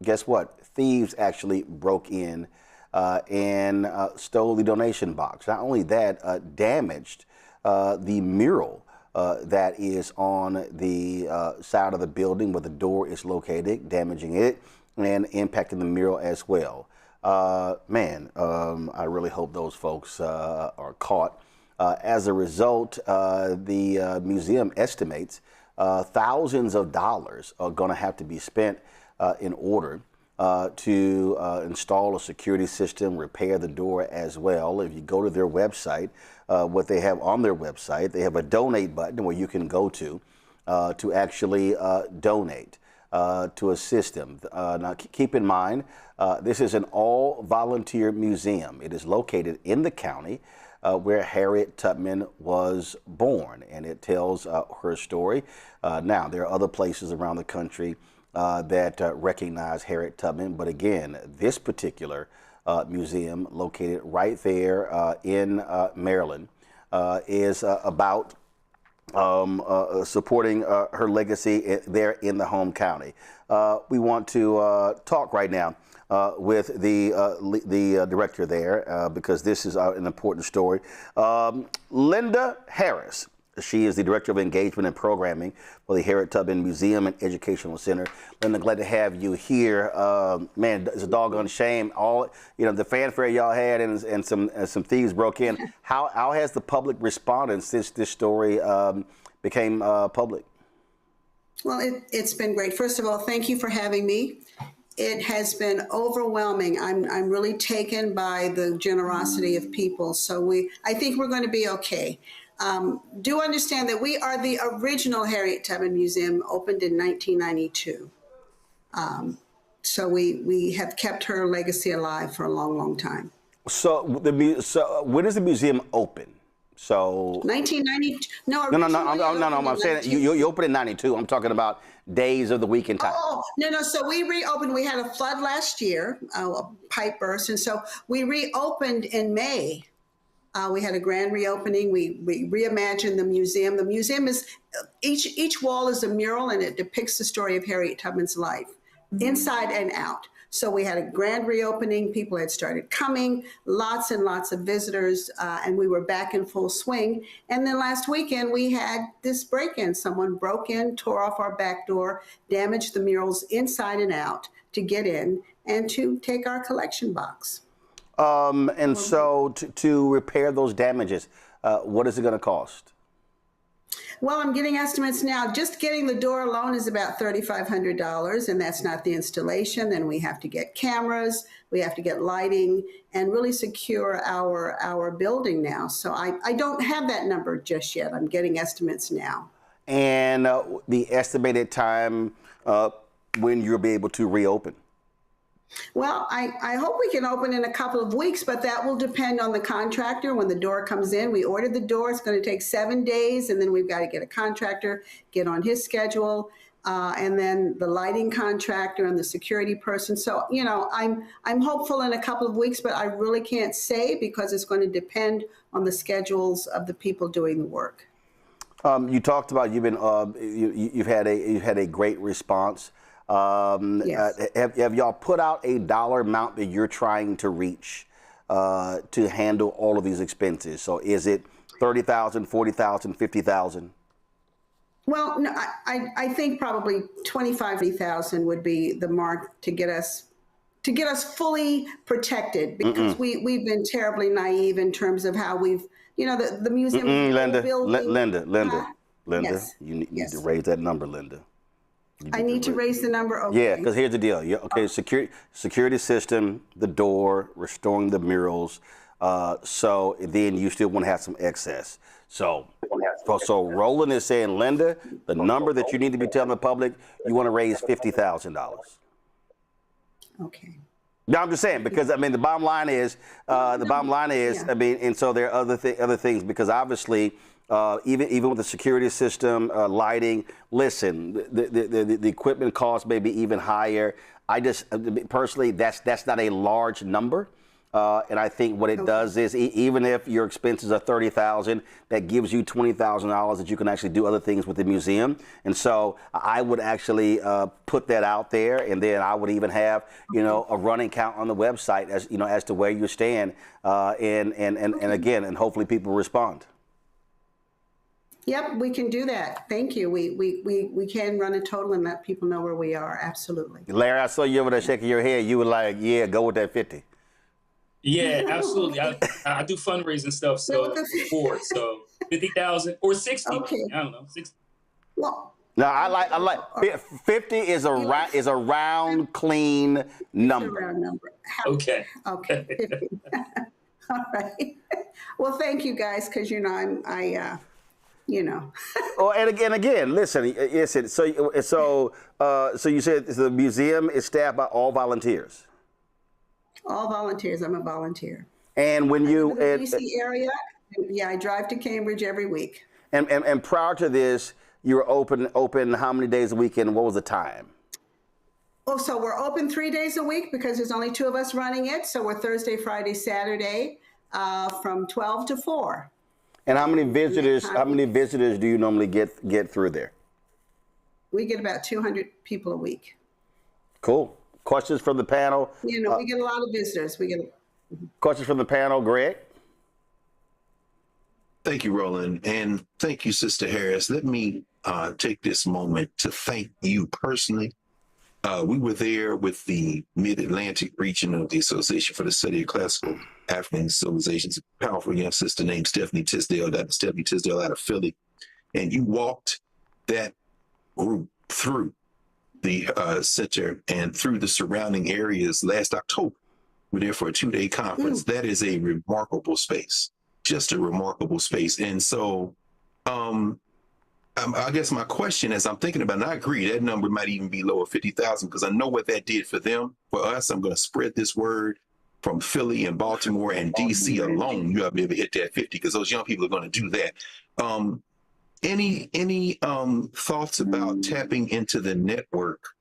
guess what? Thieves actually broke in and stole the donation box. Not only that, damaged the mural that is on the side of the building where the door is located, damaging it and impacting the mural as well. I really hope those folks are caught. As a result, the museum estimates thousands of dollars are going to have to be spent in order to install a security system, repair the door as well. If you go to their website, what they have on their website, they have a donate button where you can go to actually donate to assist them. Now, keep in mind, this is an all-volunteer museum. It is located in the county where Harriet Tubman was born, and it tells her story. Now, there are other places around the country that recognize Harriet Tubman, but again, this particular museum located right there in Maryland is about supporting her legacy there in the home county. We want to talk right now with the director there because this is an important story. Linda Harris. She is the Director of Engagement and Programming for the Harriet Tubman Museum and Educational Center. Linda, glad to have you here. Man, it's a doggone shame. All the fanfare y'all had and some thieves broke in. How has the public responded since this story became public? Well, it's been great. First of all, thank you for having me. It has been overwhelming. I'm really taken by the generosity of people. So I think we're going to be okay. Do understand that we are the original Harriet Tubman Museum, opened in 1992. So we have kept her legacy alive for a long, long time. So when is the museum open? So 1990. No. I'm saying you opened in 92. I'm talking about days of the week and time. Oh, no. So we reopened. We had a flood last year, a pipe burst, and so we reopened in May. We had a grand reopening. We reimagined the museum. The museum is, each wall is a mural, and it depicts the story of Harriet Tubman's life, inside and out. So we had a grand reopening. People had started coming, lots and lots of visitors, and we were back in full swing. And then last weekend, we had this break-in. Someone broke in, tore off our back door, damaged the murals inside and out to get in and to take our collection box. So to repair those damages, what is it going to cost? Well, I'm getting estimates now. Just getting the door alone is about $3,500, and that's not the installation. Then we have to get cameras, we have to get lighting, and really secure our building now. So I don't have that number just yet. I'm getting estimates now. And the estimated time when you'll be able to reopen? Well, I hope we can open in a couple of weeks, but that will depend on the contractor when the door comes in. We ordered the door. It's going to take 7 days, and then we've got to get a contractor, get on his schedule, and then the lighting contractor and the security person. So, you know, I'm hopeful in a couple of weeks, but I really can't say because it's going to depend on the schedules of the people doing the work. You talked about you've had a great response. Yes. Have y'all put out a dollar amount that you're trying to reach to handle all of these expenses? So is it 30,000, 40,000, 50,000? Well, no, I think probably 25,000 would be the mark to get us fully protected, because we've been terribly naive in terms of how we've, you know, the museum. Linda, Yes. you need to raise that number, Linda. I need to raise the number. Okay. Yeah, because here's the deal. Okay, security system, the door, restoring the murals. So then you still want to have some excess. So Roland is saying, Linda, the number that you need to be telling the public, you want to raise $50,000. Okay. No, I'm just saying, because I mean the bottom line is I mean, and so there are other things, because obviously. Even with the security system, lighting, listen, the equipment cost may be even higher. I just personally, that's not a large number, and I think what it does is even if your expenses are $30,000, that gives you $20,000 that you can actually do other things with the museum. And so I would actually put that out there, and then I would even have a running count on the website as to where you stand, and again, and hopefully people respond. Yep, we can do that. Thank you. We can run a total and let people know where we are. Absolutely. Larry, I saw you over there shaking your head. You were like, yeah, go with that 50. Yeah, absolutely. I do fundraising stuff, so 50,000 or 60. Okay. I don't know, 60. Well, no, I like 50 is a round, clean number. It's a round number. Okay. Okay. 50. All right. Well, thank you guys, because Oh, and again, listen. So you said the museum is staffed by all volunteers. All volunteers. I'm a volunteer. And when you in the DC area, yeah, I drive to Cambridge every week. And prior to this, you were open how many days a week, and what was the time? Oh, so we're open 3 days a week because there's only 2 of us running it. So we're Thursday, Friday, Saturday, from 12 to 4. And how many visitors do you normally get through there? We get about 200 people a week. Cool. Questions from the panel? We get a lot of visitors. Questions from the panel, Greg? Thank you, Roland, and thank you, Sister Harris. Let me take this moment to thank you personally. We were there with the Mid-Atlantic region of the Association for the Study of Classical African Civilizations, a powerful young sister named Stephanie Tisdale out of Philly. And you walked that group through the center and through the surrounding areas last October. We were there for a 2-day conference. That is a remarkable space, just a remarkable space. And so I guess my question as I'm thinking about it, and I agree, that number might even be lower, 50,000, because I know what that did for them. For us, I'm going to spread this word from Philly and Baltimore and DC alone. You ought to be able to hit that 50, because those young people are going to do that. Any thoughts about tapping into the network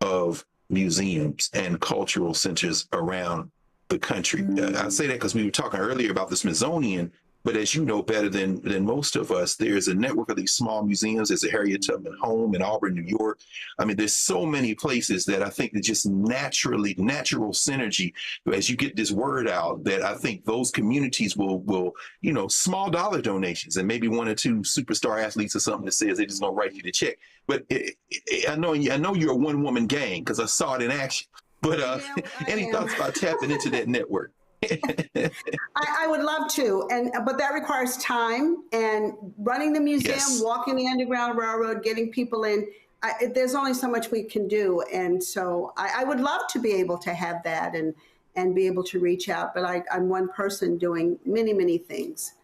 of museums and cultural centers around the country? I say that because we were talking earlier about the Smithsonian, but as you know better than most of us, there's a network of these small museums. There's a Harriet Tubman home in Auburn, New York. I mean, there's so many places that I think that just natural synergy, as you get this word out, that I think those communities will small dollar donations and maybe 1 or 2 superstar athletes or something that says they're just gonna write you the check. But I know you're a one-woman gang because I saw it in action. But any thoughts about tapping into that network I would love to, but that requires time and running the museum, walking the Underground Railroad, getting people in. There's only so much we can do, and so I would love to be able to have that and be able to reach out. But I'm one person doing many things,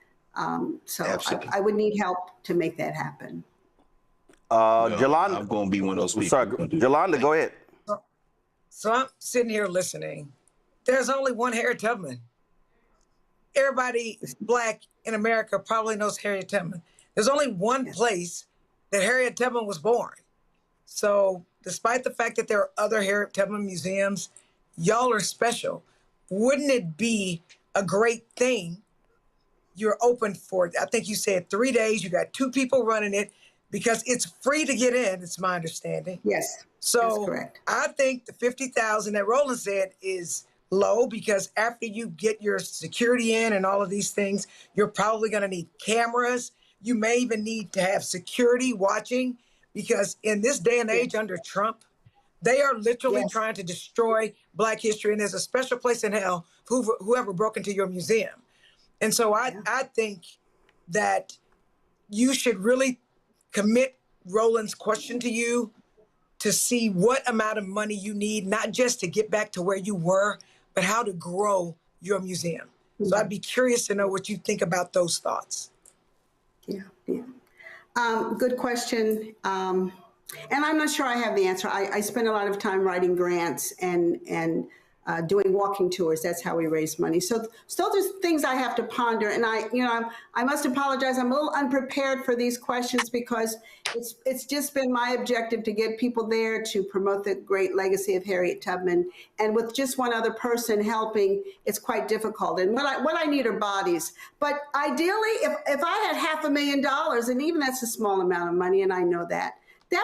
so I would need help to make that happen. Jolanda, I'm going to be one of those people. Sorry, Jolanda, go ahead. So I'm sitting here listening. There's only one Harriet Tubman. Everybody Black in America probably knows Harriet Tubman. There's only one place that Harriet Tubman was born. So despite the fact that there are other Harriet Tubman museums, y'all are special. Wouldn't it be a great thing? You're open for, I think you said 3 days, you got 2 people running it, because it's free to get in, it's my understanding. Yes, so that's correct. I think the 50,000 that Roland said is low, because after you get your security in and all of these things, you're probably gonna need cameras. You may even need to have security watching, because in this day and age under Trump, they are literally trying to destroy Black history, and there's a special place in hell for whoever broke into your museum. And so I think that you should really commit Roland's question to you to see what amount of money you need, not just to get back to where you were, but how to grow your museum. So I'd be curious to know what you think about those thoughts. Good question. And I'm not sure I have the answer. I spend a lot of time writing grants and doing walking tours. That's how we raise money. So still there's things I have to ponder. And I must apologize. I'm a little unprepared for these questions, because it's just been my objective to get people there to promote the great legacy of Harriet Tubman. And with just one other person helping, it's quite difficult. And what I need are bodies. But ideally, if I had $500,000, and even that's a small amount of money, and I know that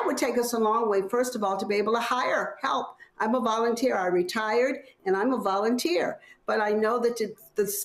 would take us a long way, first of all, to be able to hire help. I'm a volunteer. I retired, and I'm a volunteer. But I know that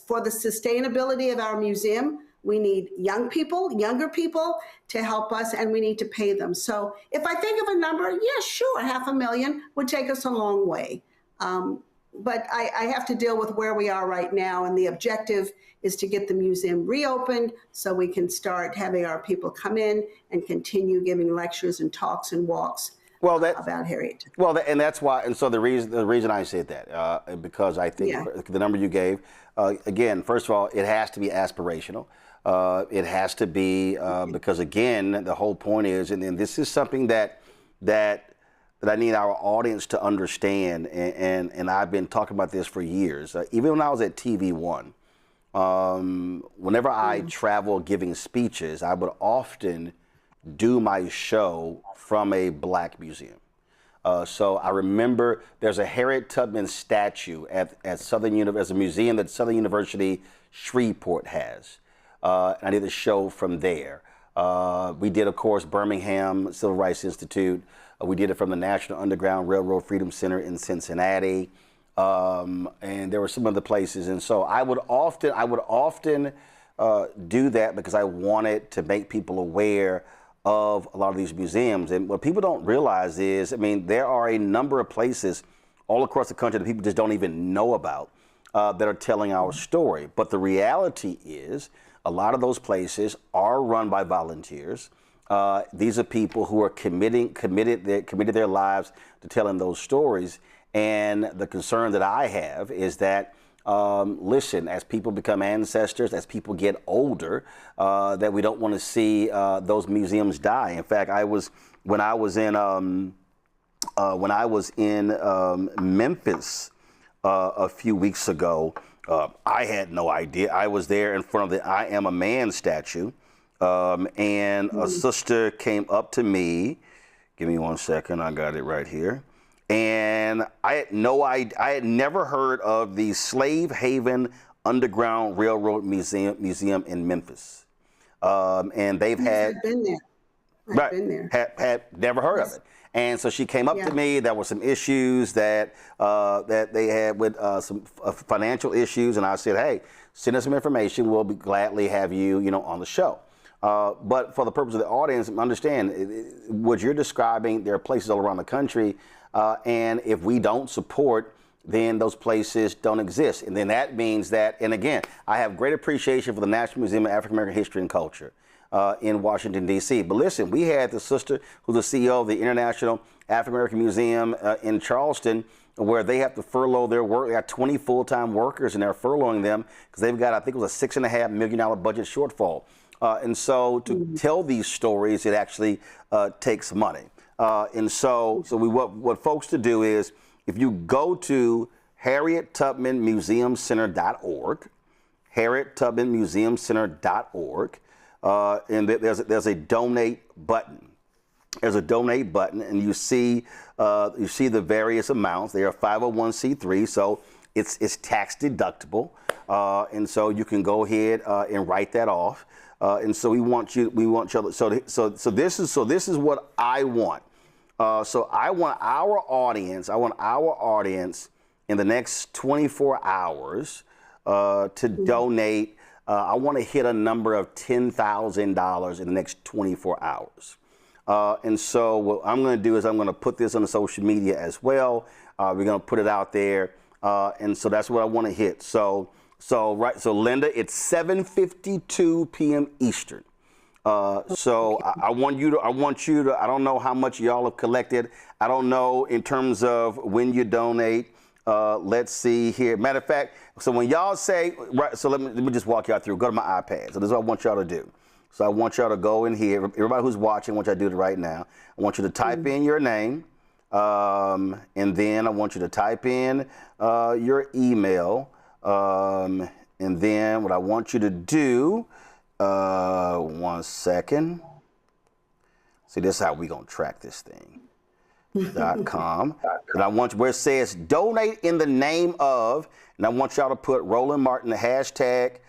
for the sustainability of our museum, we need younger people to help us, and we need to pay them. So if I think of a number, yeah, sure, $500,000 would take us a long way. But I have to deal with where we are right now, and the objective is to get the museum reopened so we can start having our people come in and continue giving lectures and talks and walks about Harriet. Well, and that's why, and so the reason I said that, because I think the number you gave, again, first of all, it has to be aspirational. It has to be, because again, the whole point is, and this is something that I need our audience to understand, and I've been talking about this for years. Even when I was at TV1, whenever I travel giving speeches, I would often do my show from a Black museum. So I remember there's a Harriet Tubman statue at Southern University, as a museum that Southern University Shreveport has. I did a show from there. We did, of course, Birmingham Civil Rights Institute. We did it from the National Underground Railroad Freedom Center in Cincinnati. And there were some other places. And so I would often do that, because I wanted to make people aware of a lot of these museums. And what people don't realize is, I mean, there are a number of places all across the country that people just don't even know about that are telling our story. But the reality is, a lot of those places are run by volunteers. These are people who are committed their lives to telling those stories. And the concern that I have is that, listen, as people become ancestors, as people get older, that we don't want to see those museums die. In fact, when I was in Memphis a few weeks ago, I had no idea. I was there in front of the "I Am a Man" statue, and a sister came up to me. Give me 1 second. I got it right here. And I had no idea. I had never heard of the Slave Haven Underground Railroad Museum in Memphis, and they've had been there. Had never heard of it. And so she came up to me. There were some issues that they had with some financial issues, and I said, "Hey, send us some information. We'll be gladly have you, on the show." But for the purpose of the audience, understand what you're describing. There are places all around the country, and if we don't support then those places don't exist. And then that means that, and again, I have great appreciation for the National Museum of African American History and Culture in Washington, D.C. But listen, we had the sister who's the CEO of the International African American Museum in Charleston, where they have to furlough their work. They got 20 full-time workers, and they're furloughing them because they've got, I think it was a $6.5 million budget shortfall. And so to tell these stories, it actually takes money. What folks to do is, if you go to HarrietTubmanMuseumCenter.org, HarrietTubmanMuseumCenter.org, and there's a donate button. There's a donate button, and you see the various amounts. They are 501c3, so it's tax deductible, and so you can go ahead and write that off. And so we want you. So this is what I want. So I want our audience. In the next 24 hours to donate. I want to hit a number of $10,000 in the next 24 hours. And so what I'm going to do is I'm going to put this on the social media as well. We're going to put it out there. And so that's what I want to hit. So Linda, it's 7:52 p.m. Eastern. So I want you to, I don't know how much y'all have collected. I don't know in terms of when you donate. Let's see here. Matter of fact, so when y'all say, right, so let me just walk y'all through. Go to my iPad. So this is what I want y'all to do. So I want y'all to go in here. Everybody who's watching, I want y'all to do it right now. I want you to type in your name. And then I want you to type in your email. And then what I want you to do, 1 second. See, this is how we gonna track this thing. .com. And I want you, where it says donate in the name of, and I want y'all to put Roland Martin, the hashtag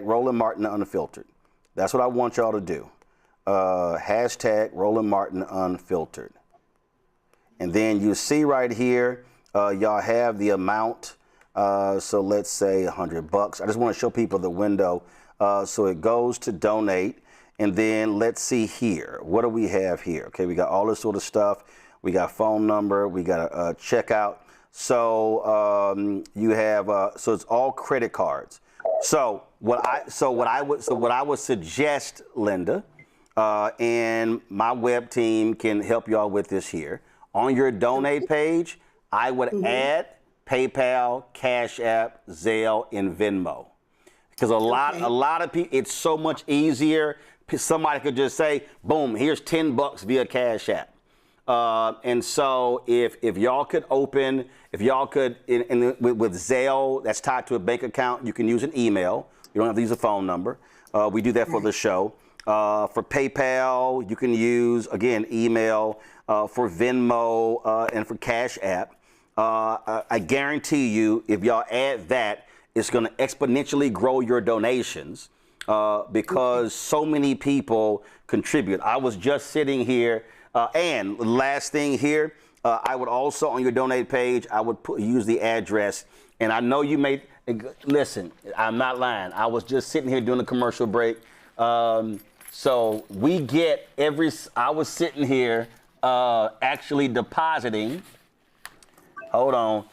Roland Martin Unfiltered. That's what I want y'all to do. Hashtag Roland Martin Unfiltered. And then you see right here, y'all have the amount. So let's say $100. I just want to show people the window. So it goes to donate. And then let's see here. What do we have here? Okay, we got all this sort of stuff. We got phone number. We got a checkout. So you have. So it's all credit cards. So what I would suggest, Linda, and my web team can help y'all with this here. On your donate page, I would add PayPal, Cash App, Zelle, and Venmo, because a lot of people. It's so much easier. Somebody could just say, boom, here's $10 via Cash App. And so if y'all could open, with Zelle, that's tied to a bank account, you can use an email. You don't have to use a phone number. We do that for the show. For PayPal, you can use, again, email. For Venmo and for Cash App. I guarantee you, if y'all add that, it's going to exponentially grow your donations. Because so many people contribute. I was just sitting here, and last thing here, I would also, on your donate page, I would use the address. And I know you may, listen, I'm not lying. I was just sitting here doing a commercial break. So we get I was sitting here actually depositing, hold on,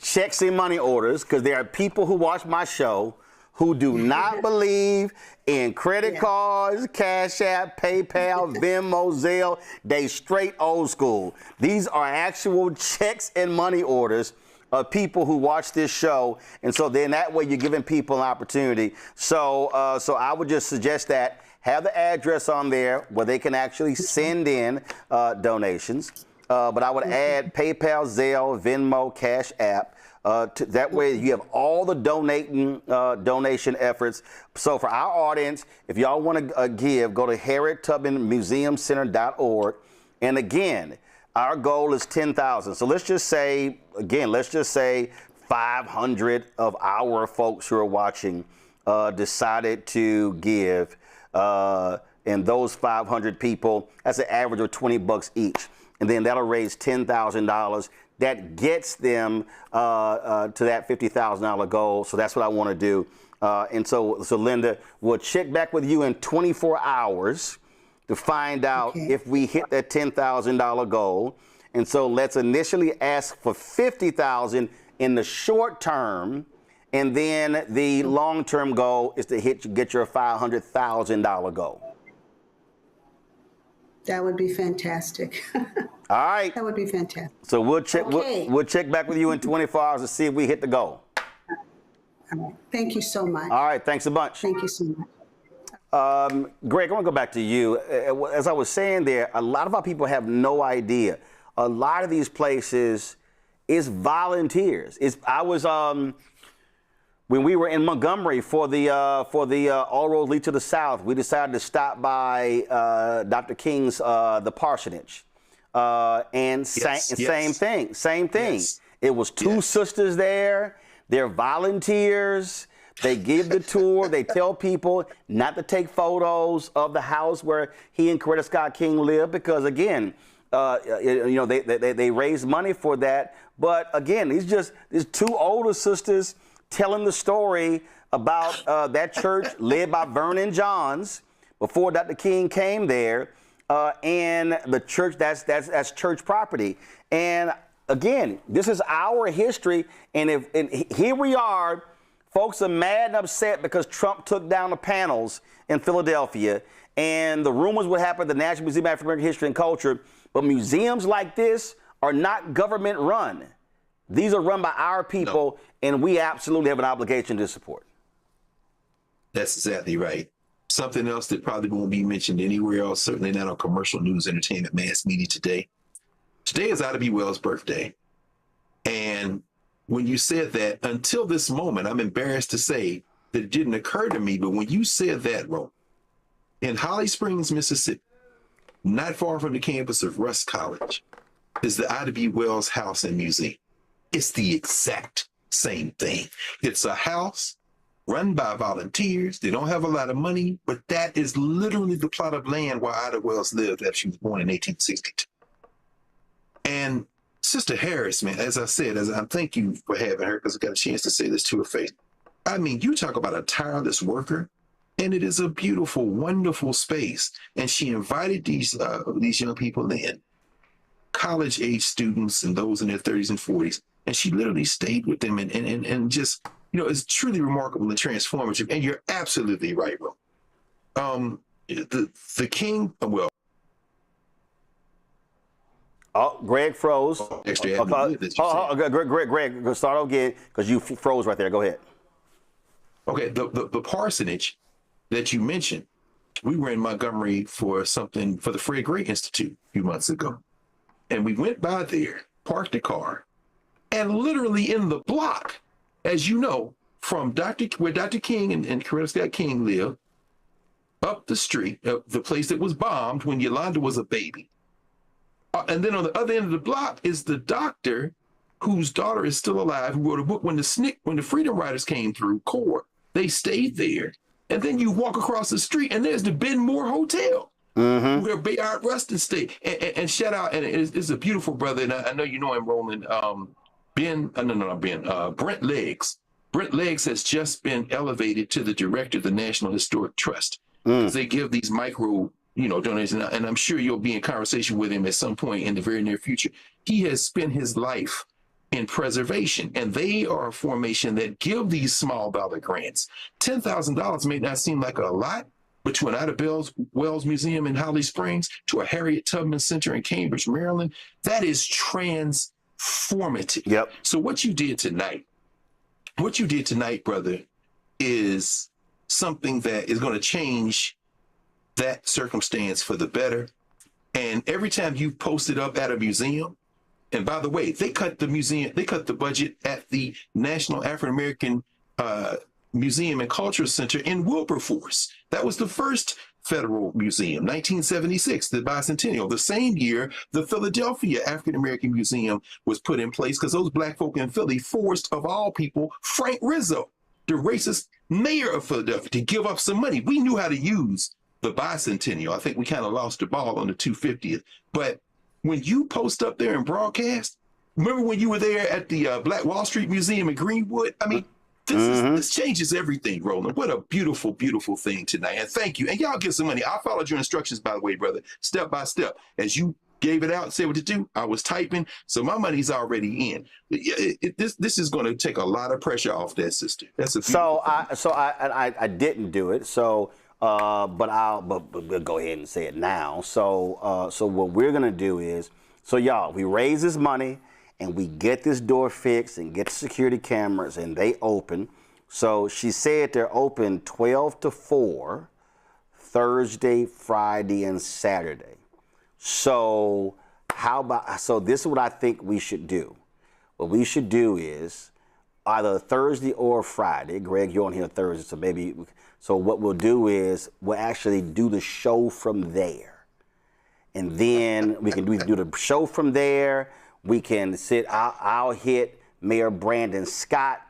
checks and money orders, because there are people who watch my show who do not believe in credit cards, Cash App, PayPal, Venmo, Zelle. They straight old school. These are actual checks and money orders of people who watch this show. And so then that way you're giving people an opportunity. So I would just suggest that have the address on there where they can actually send in donations. But I would add PayPal, Zelle, Venmo, Cash App. That way you have all the donation efforts. So for our audience, if y'all want to give, go to HarrietTubmanMuseumCenter.org. And again, our goal is 10,000. So let's just say 500 of our folks who are watching decided to give. And those 500 people, that's an average of $20 each. And then that'll raise $10,000. That gets them to that $50,000 goal. So that's what I want to do. And so Linda, we'll check back with you in 24 hours to find out if we hit that $10,000 goal. And so let's initially ask for $50,000 in the short term, and then the long-term goal is to get your $500,000 goal. That would be fantastic. All right. That would be fantastic. So we'll check. Okay. We'll check back with you in 24 hours to see if we hit the goal. All right. Thank you so much. All right. Thanks a bunch. Thank you so much. Greg, I want to go back to you. As I was saying there, a lot of our people have no idea. A lot of these places is volunteers. When we were in Montgomery for the All Roads Lead to the South, we decided to stop by Dr. King's the parsonage, and same thing. Yes. It was two sisters there. They're volunteers. They give the tour. They tell people not to take photos of the house where he and Coretta Scott King lived because, again, they raise money for that. But again, these two older sisters telling the story about that church led by Vernon Johns before Dr. King came there, and the church that's church property. And again, this is our history, and here we are. Folks are mad and upset because Trump took down the panels in Philadelphia, and the rumors would happen at the National Museum of African American History and Culture. But museums like this are not government run. These are run by our people, and we absolutely have an obligation to support. That's exactly right. Something else that probably won't be mentioned anywhere else, certainly not on commercial news, entertainment, mass media today. Today is Ida B. Wells' birthday. And when you said that, until this moment, I'm embarrassed to say that it didn't occur to me, but when you said that, Roland, in Holly Springs, Mississippi, not far from the campus of Russ College, is the Ida B. Wells House and Museum. It's the exact same thing. It's a house run by volunteers. They don't have a lot of money, but that is literally the plot of land where Ida Wells lived after she was born in 1862. And Sister Harris, man, as I said, I thank you for having her because I got a chance to say this to her face. I mean, you talk about a tireless worker, and it is a beautiful, wonderful space. And she invited these young people in, college-age students and those in their 30s and 40s, and she literally stayed with them and just, it's truly remarkable and transformative. And you're absolutely right, bro. The King, well. Oh, Greg froze. Greg, start again because you froze right there. Go ahead. Okay, the parsonage that you mentioned, we were in Montgomery for something for the Fred Gray Institute a few months ago. And we went by there, parked the car, and literally in the block, as you know, from where Dr. King and Coretta Scott King lived, up the street, the place that was bombed when Yolanda was a baby. And then on the other end of the block is the doctor whose daughter is still alive, who wrote a book when the Freedom Riders came through CORE. They stayed there. And then you walk across the street and there's the Ben Moore Hotel, where Bayard Rustin stayed. And shout out, and it's a beautiful brother, and I know you know him, Roland. Brent Leggs. Brent Leggs has just been elevated to the director of the National Historic Trust. Because they give these micro donations, and I'm sure you'll be in conversation with him at some point in the very near future. He has spent his life in preservation, and they are a formation that give these small dollar grants. $10,000 may not seem like a lot, but to an Ida Wells Museum in Holly Springs, to a Harriet Tubman Center in Cambridge, Maryland, that is transformative. Yep. So what you did tonight, brother, is something that is going to change that circumstance for the better. And every time you post it up at a museum, and by the way, they cut the budget at the National African American Museum and Cultural Center in Wilberforce. That was the first federal museum, 1976, the bicentennial. The same year, the Philadelphia African American Museum was put in place because those black folk in Philly forced, of all people, Frank Rizzo, the racist mayor of Philadelphia, to give up some money. We knew how to use the bicentennial. I think we kind of lost the ball on the 250th. But when you post up there and broadcast, remember when you were there at the Black Wall Street Museum in Greenwood? I mean, this changes everything, Roland. What a beautiful, beautiful thing tonight. And thank you. And y'all give some money. I followed your instructions, by the way, brother, step by step. As you gave it out, said what to do. I was typing, so my money's already in. This is going to take a lot of pressure off that sister. That's a I didn't do it. So, but we'll go ahead and say it now. So, so what we're gonna do is, so y'all, we raise this money and we get this door fixed and get the security cameras and they open. So she said they're open 12 to 4, Thursday, Friday, and Saturday. So so this is what I think we should do. What we should do is either Thursday or Friday. Greg, you're on here Thursday, so maybe, so what we'll do is we'll actually do the show from there. And then we can do the show from there. We can I'll hit Mayor Brandon Scott.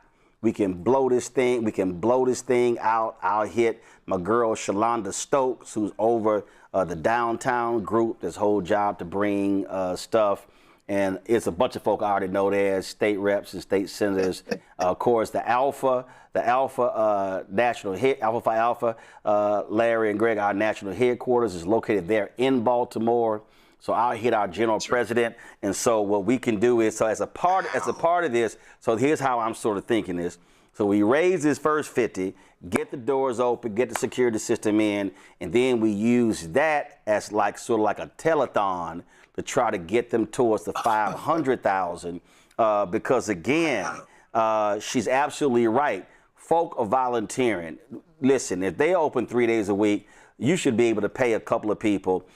We can blow this thing out. I'll hit my girl Shalonda Stokes, who's over the downtown group, this whole job to bring stuff. And it's a bunch of folk I already know there, state reps and state senators. Of course, the Alpha national head, Alpha Phi Alpha, Larry and Greg, our national headquarters is located there in Baltimore. So I'll hit our general president. And so what we can do is, so as a part of this, so here's how I'm sort of thinking this. So we raise this first 50, get the doors open, get the security system in, and then we use that as like sort of like a telethon to try to get them towards the 500,000. Because again, she's absolutely right. Folk are volunteering. Listen, if they open 3 days a week, you should be able to pay a couple of people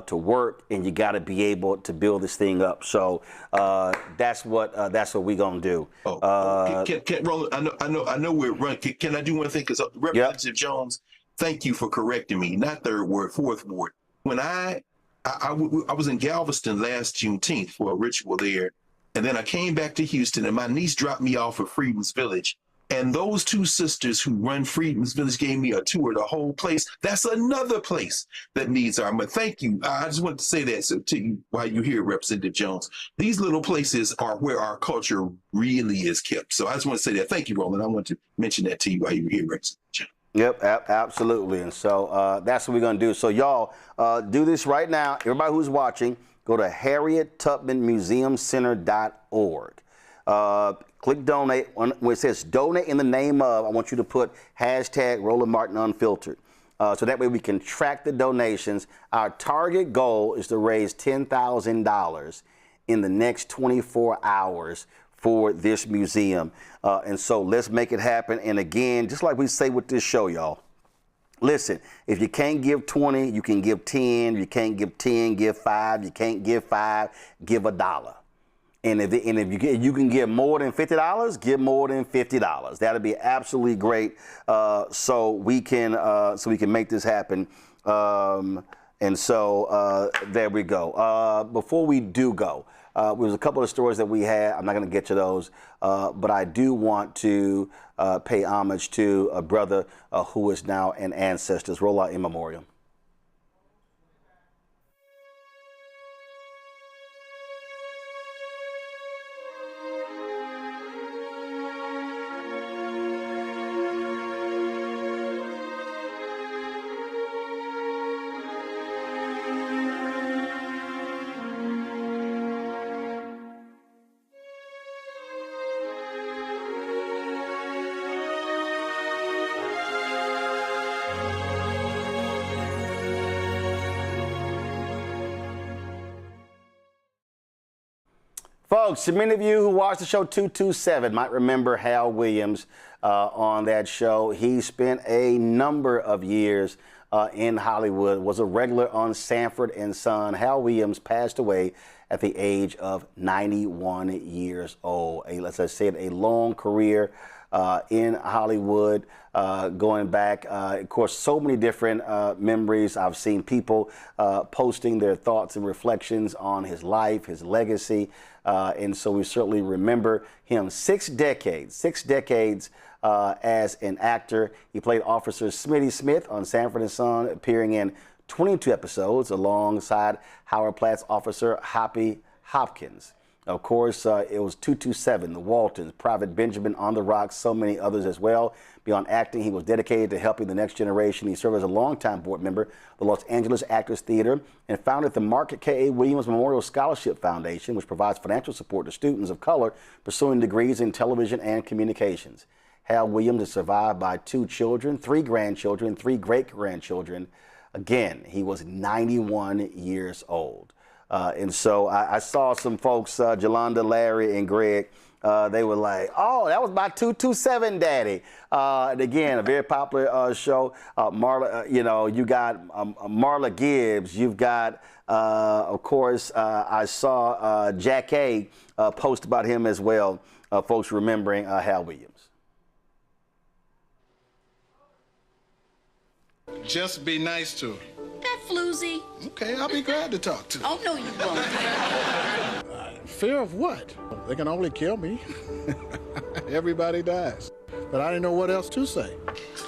to work, and you got to be able to build this thing up. So that's what we're gonna do. Can Roland, I know we're running. Can I do one thing? Because Representative Jones, thank you for correcting me. Not third ward, fourth ward. When I was in Galveston last Juneteenth for a ritual there, and then I came back to Houston, and my niece dropped me off at Freedom's Village. And those two sisters who run Freedom's Village gave me a tour of the whole place. That's another place that needs our money. Thank you. I just wanted to say that to you while you're here, Representative Jones. These little places are where our culture really is kept. So I just want to say that. Thank you, Roland. I want to mention that to you while you're here, Representative Jones. Yep, absolutely. And so that's what we're going to do. So y'all do this right now. Everybody who's watching, go to HarrietTubmanMuseumCenter.org. Click donate. When it says donate in the name of, I want you to put hashtag Roland Martin Unfiltered. So that way we can track the donations. Our target goal is to raise $10,000 in the next 24 hours for this museum. And so let's make it happen. And again, just like we say with this show, y'all, listen, if you can't give 20, you can give 10. If you can't give 10, give 5. You can't give 5, give $1. And if you can give more than $50, give more than $50. That'd be absolutely great. So we can make this happen. And so there we go. Before we do go, there's a couple of stories that we had. I'm not going to get to those, but I do want to pay homage to a brother who is now an ancestor. Roll out in memoriam. Folks, many of you who watched the show 227 might remember Hal Williams on that show. He spent a number of years in Hollywood, was a regular on Sanford and Son. Hal Williams passed away at the age of 91 years old. As I said, a long career in Hollywood, going back, of course, so many different memories. I've seen people posting their thoughts and reflections on his life, his legacy, and so we certainly remember him. 6 decades as an actor. He played Officer Smitty Smith on Sanford and Son, appearing in 22 episodes alongside Howard Platt's Officer Hoppy Hopkins. Of course, it was 227, the Waltons, Private Benjamin, On the Rocks, so many others as well. Beyond acting, he was dedicated to helping the next generation. He served as a longtime board member of the Los Angeles Actors Theater and founded the Mark K.A. Williams Memorial Scholarship Foundation, which provides financial support to students of color pursuing degrees in television and communications. Hal Williams is survived by 2 children, 3 grandchildren, 3 great-grandchildren. Again, he was 91 years old. And so I saw some folks, Jolanda, Larry, and Greg, they were like, oh, that was my 227 daddy. And again, a very popular show. Marla, you know, you got Marla Gibbs. You've got, of course, I saw Jack A. Post about him as well, folks remembering Hal Williams. Just be nice to him. That floozy. Okay, I'll be glad to talk to him. Oh, no, you won't. Fear of what? They can only kill me. Everybody dies. But I didn't know what else to say.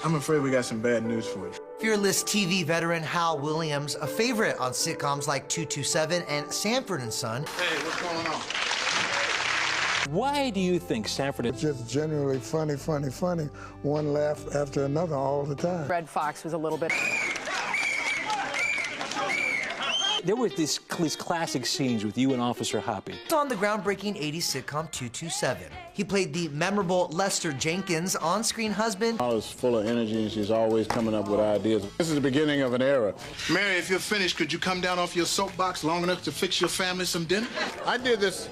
I'm afraid we got some bad news for you. Fearless TV veteran Hal Williams, a favorite on sitcoms like 227 and Sanford and Son. Hey, what's going on? Why do you think Sanford It's just generally funny, funny, funny. One laugh after another all the time. Red Fox was a little bit... There were these classic scenes with you and Officer Hoppy. On the groundbreaking 80s sitcom 227. He played the memorable Lester Jenkins on-screen husband. Marla's full of energy and she's always coming up with ideas. This is the beginning of an era. Mary, if you're finished, could you come down off your soapbox long enough to fix your family some dinner? I did this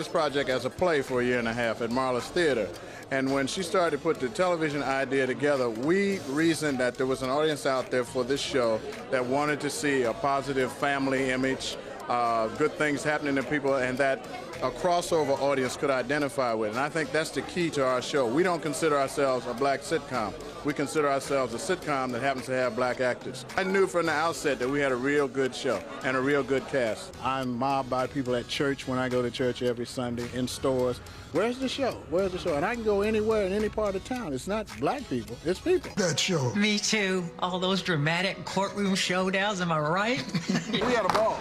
project as a play for a year and a half at Marla's Theater. And when she started to put the television idea together, we reasoned that there was an audience out there for this show that wanted to see a positive family image, good things happening to people, and that a crossover audience could identify with. And I think that's the key to our show. We don't consider ourselves a black sitcom. We consider ourselves a sitcom that happens to have black actors. I knew from the outset that we had a real good show and a real good cast. I'm mobbed by people at church when I go to church every Sunday, in stores. Where's the show? Where's the show? And I can go anywhere in any part of town. It's not black people, it's people. That show. Me too. All those dramatic courtroom showdowns, am I right? We had a ball.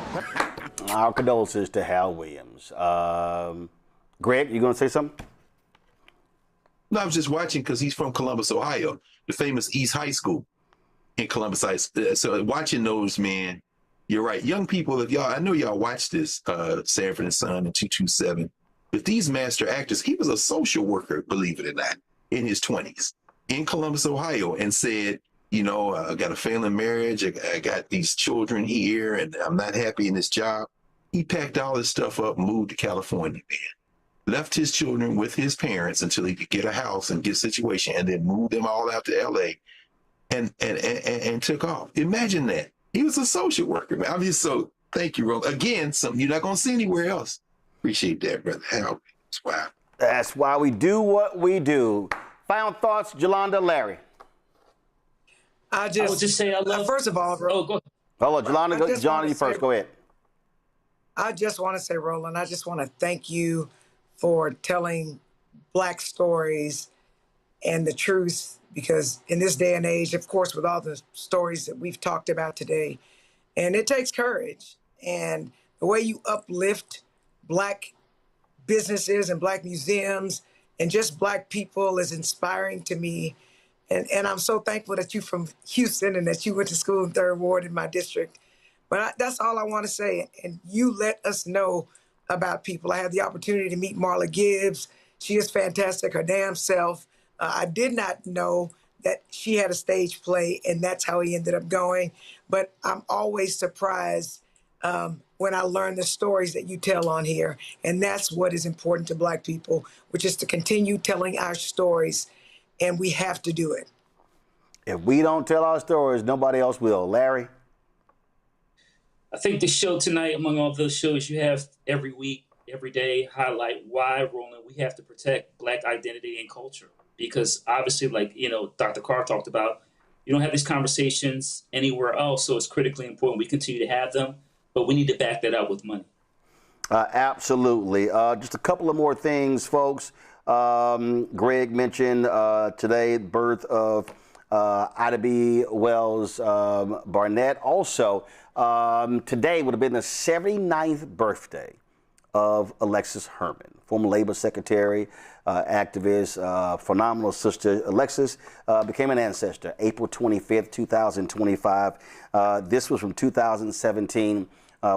Our condolences to Hal Williams. Greg, you gonna say something? No, I was just watching because he's from Columbus, Ohio, the famous East High School in Columbus. So watching those, man, you're right. Young people, if y'all, I know y'all watch this, Sanford and Son and 227. But these master actors, he was a social worker, believe it or not, in his 20s in Columbus, Ohio, and said, you know, I got a failing marriage, I got these children here, and I'm not happy in this job. He packed all his stuff up and moved to California, man. Left his children with his parents until he could get a house and get a situation, and then moved them all out to LA and took off. Imagine that. He was a social worker, man. I'm just so, thank you, Roland. Again, something you're not going to see anywhere else. Appreciate that, brother. Hal, wow. That's why we do what we do. Final thoughts, Jolanda, Larry. I would just say I love. First of all, oh, go ahead. Hold on, Jolanda, John, you first. Go ahead. I just want to say, Roland, I just want to thank you for telling Black stories and the truth, because in this day and age, of course, with all the stories that we've talked about today, and it takes courage, and the way you uplift Black businesses and Black museums and just Black people is inspiring to me. And I'm so thankful that you're from Houston and that you went to school in 3rd Ward in my district. But that's all I want to say. And you let us know about people. I had the opportunity to meet Marla Gibbs. She is fantastic, her damn self. I did not know that she had a stage play, and that's how he ended up going. But I'm always surprised when I learn the stories that you tell on here. And that's what is important to Black people, which is to continue telling our stories. And we have to do it. If we don't tell our stories, nobody else will. Larry? I think the show tonight, among all those shows you have every week, every day, highlight why, Roland, we have to protect Black identity and culture. Because obviously, like, you know, Dr. Carr talked about, you don't have these conversations anywhere else, so it's critically important we continue to have them, but we need to back that up with money. Absolutely. Just a couple of more things, folks. Greg mentioned today the birth of Ida B. Wells Barnett. Also, today would have been the 79th birthday of Alexis Herman, former Labor Secretary, activist, phenomenal sister. Alexis became an ancestor April 25th, 2025. This was from 2017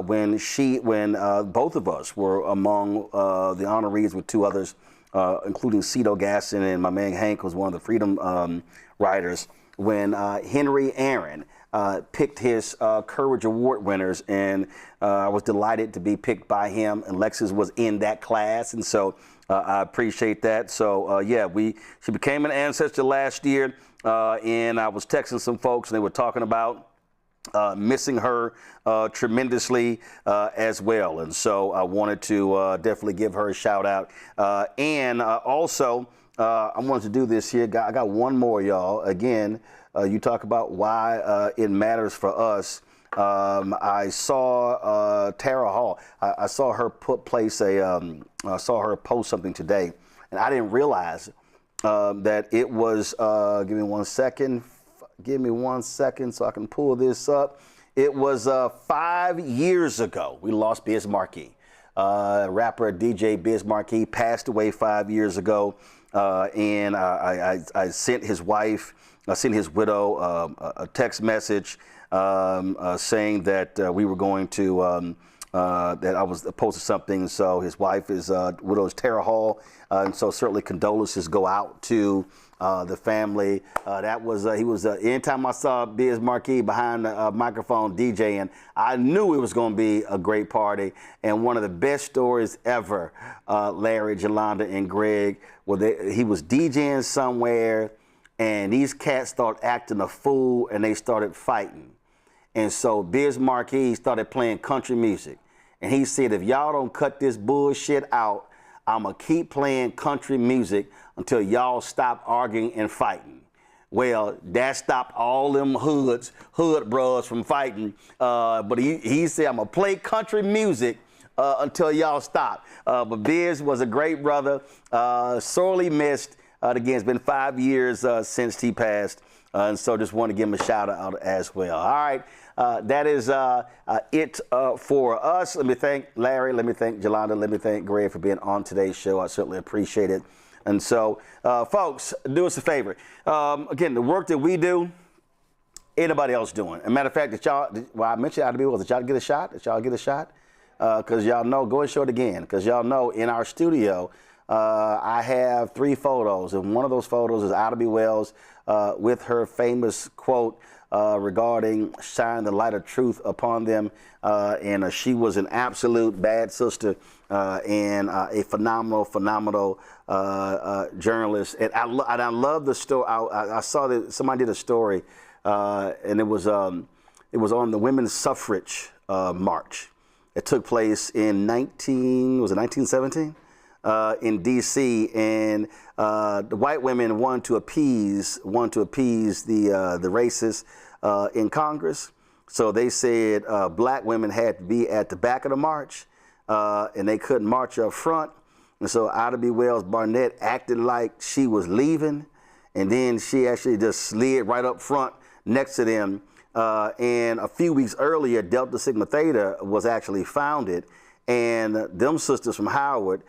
when both of us were among the honorees with two others, including Cito Gaston and my man Hank was one of the Freedom Riders, when Henry Aaron picked his Courage Award winners, and I was delighted to be picked by him. And Alexis was in that class, and so I appreciate that. So yeah, she became an ancestor last year, and I was texting some folks, and they were talking about missing her tremendously as well. And so I wanted to definitely give her a shout out. And also, I wanted to do this here. I got one more, y'all. Again, you talk about why it matters for us. I saw Tara Hall. I saw her I saw her post something today, and I didn't realize that it was. Give me 1 second. Give me 1 second so I can pull this up. It was 5 years ago. We lost Biz Markie. Rapper DJ Biz Markie passed away 5 years ago, and I sent his wife. I sent his widow a text message saying that we were going to, that I was posting something. So his wife is, widow is Tara Hall. And so certainly condolences go out to the family. That was, he was, anytime I saw Biz Markie behind the microphone DJing, I knew it was going to be a great party. And one of the best stories ever, Larry, Jolanda, and Greg, he was DJing somewhere, and these cats started acting a fool, and they started fighting. And so Biz Markie started playing country music. And he said, if y'all don't cut this bullshit out, I'm going to keep playing country music until y'all stop arguing and fighting. Well, that stopped all them hood bros from fighting. But he said, I'm going to play country music until y'all stop. But Biz was a great brother, sorely missed. Again, it's been 5 years since he passed, and so just want to give him a shout out as well. All right, that is it for us. Let me thank Larry, let me thank Jolanda, let me thank Greg for being on today's show. I certainly appreciate it. And so, folks, do us a favor. Again, the work that we do, ain't nobody else doing. As a matter of fact, I mentioned IDB, did y'all get a shot? Did y'all get a shot? Because y'all know, go and show it again, because y'all know in our studio, I have 3 photos, and one of those photos is Ida B. Wells with her famous quote regarding shine the light of truth upon them. And she was an absolute bad sister and a phenomenal journalist. And I love the story. I saw that somebody did a story, and it was on the women's suffrage march. It took place in 1917? In D.C. and the white women wanted to appease the racists in Congress. So they said black women had to be at the back of the march, and they couldn't march up front. And so Ida B. Wells Barnett acted like she was leaving, and then she actually just slid right up front next to them. And a few weeks earlier, Delta Sigma Theta was actually founded, and them sisters from Howard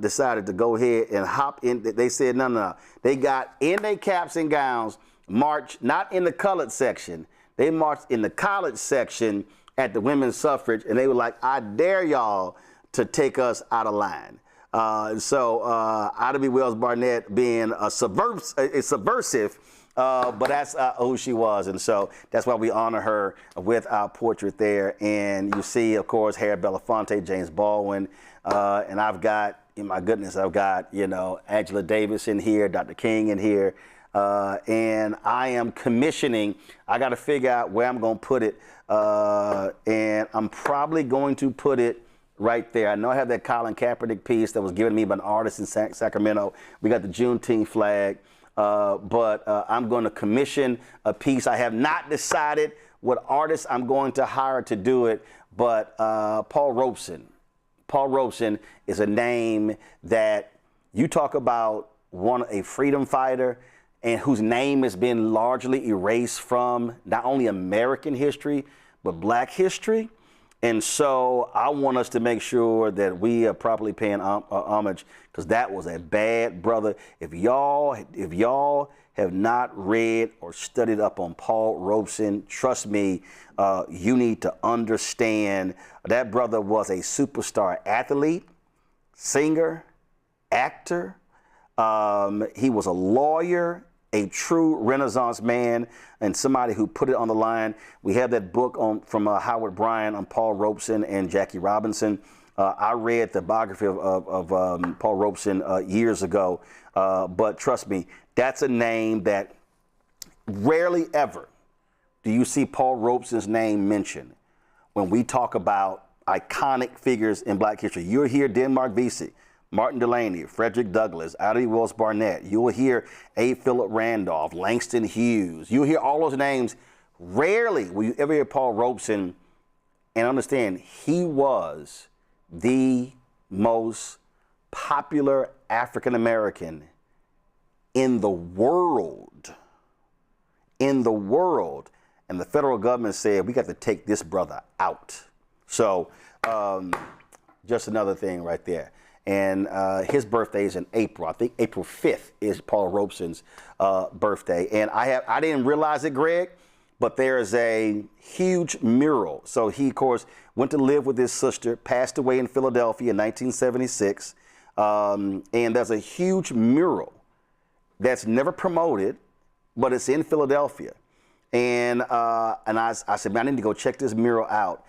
decided to go ahead and hop in. They said, no. They got in their caps and gowns, marched not in the colored section. They marched in the college section at the women's suffrage, and they were like, I dare y'all to take us out of line. So Ida B. Wells Barnett being a subversive, but that's who she was. And so that's why we honor her with our portrait there. And you see, of course, Harry Belafonte, James Baldwin, and I've got, my goodness, I've got, Angela Davis in here, Dr. King in here. And I am commissioning, I got to figure out where I'm going to put it. And I'm probably going to put it right there. I know I have that Colin Kaepernick piece that was given to me by an artist in Sacramento. We got the Juneteenth flag. But I'm going to commission a piece. I have not decided what artist I'm going to hire to do it, but Paul Robeson. Paul Robeson is a name that you talk about, a freedom fighter, and whose name has been largely erased from not only American history, but Black history. And so I want us to make sure that we are properly paying homage, because that was a bad brother. If y'all have not read or studied up on Paul Robeson, trust me, you need to understand that brother was a superstar athlete, singer, actor. He was a lawyer, a true Renaissance man, and somebody who put it on the line. We have that book from Howard Bryan on Paul Robeson and Jackie Robinson. I read the biography of Paul Robeson years ago, but trust me, that's a name that rarely ever do you see Paul Robeson's name mentioned when we talk about iconic figures in Black history. You'll hear Denmark Vesey, Martin Delany, Frederick Douglass, Addie Wells Barnett. You'll hear A. Philip Randolph, Langston Hughes. You'll hear all those names. Rarely will you ever hear Paul Robeson, and understand he was the most popular African American in the world. In the world. And the federal government said, we got to take this brother out. So just another thing right there. And his birthday is in April. I think April 5th is Paul Robeson's birthday. And I didn't realize it, Greg, but there is a huge mural. So he, of course, went to live with his sister, passed away in Philadelphia in 1976. And there's a huge mural that's never promoted, but it's in Philadelphia. And I said, man, I need to go check this mural out.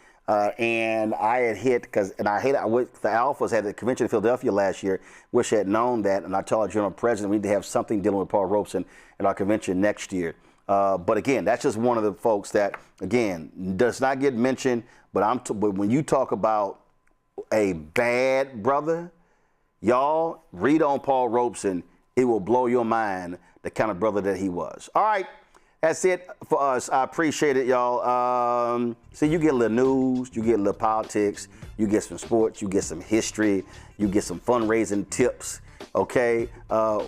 And I had hit, the Alphas had the convention in Philadelphia last year. Wish I had known that. And I told our general president we need to have something dealing with Paul Robeson at our convention next year. But again, that's just one of the folks that, again, does not get mentioned. But when you talk about a bad brother, y'all read on Paul Robeson. It will blow your mind the kind of brother that he was. All right. That's it for us. I appreciate it, y'all. So you get a little news, you get a little politics, you get some sports, you get some history, you get some fundraising tips. Okay,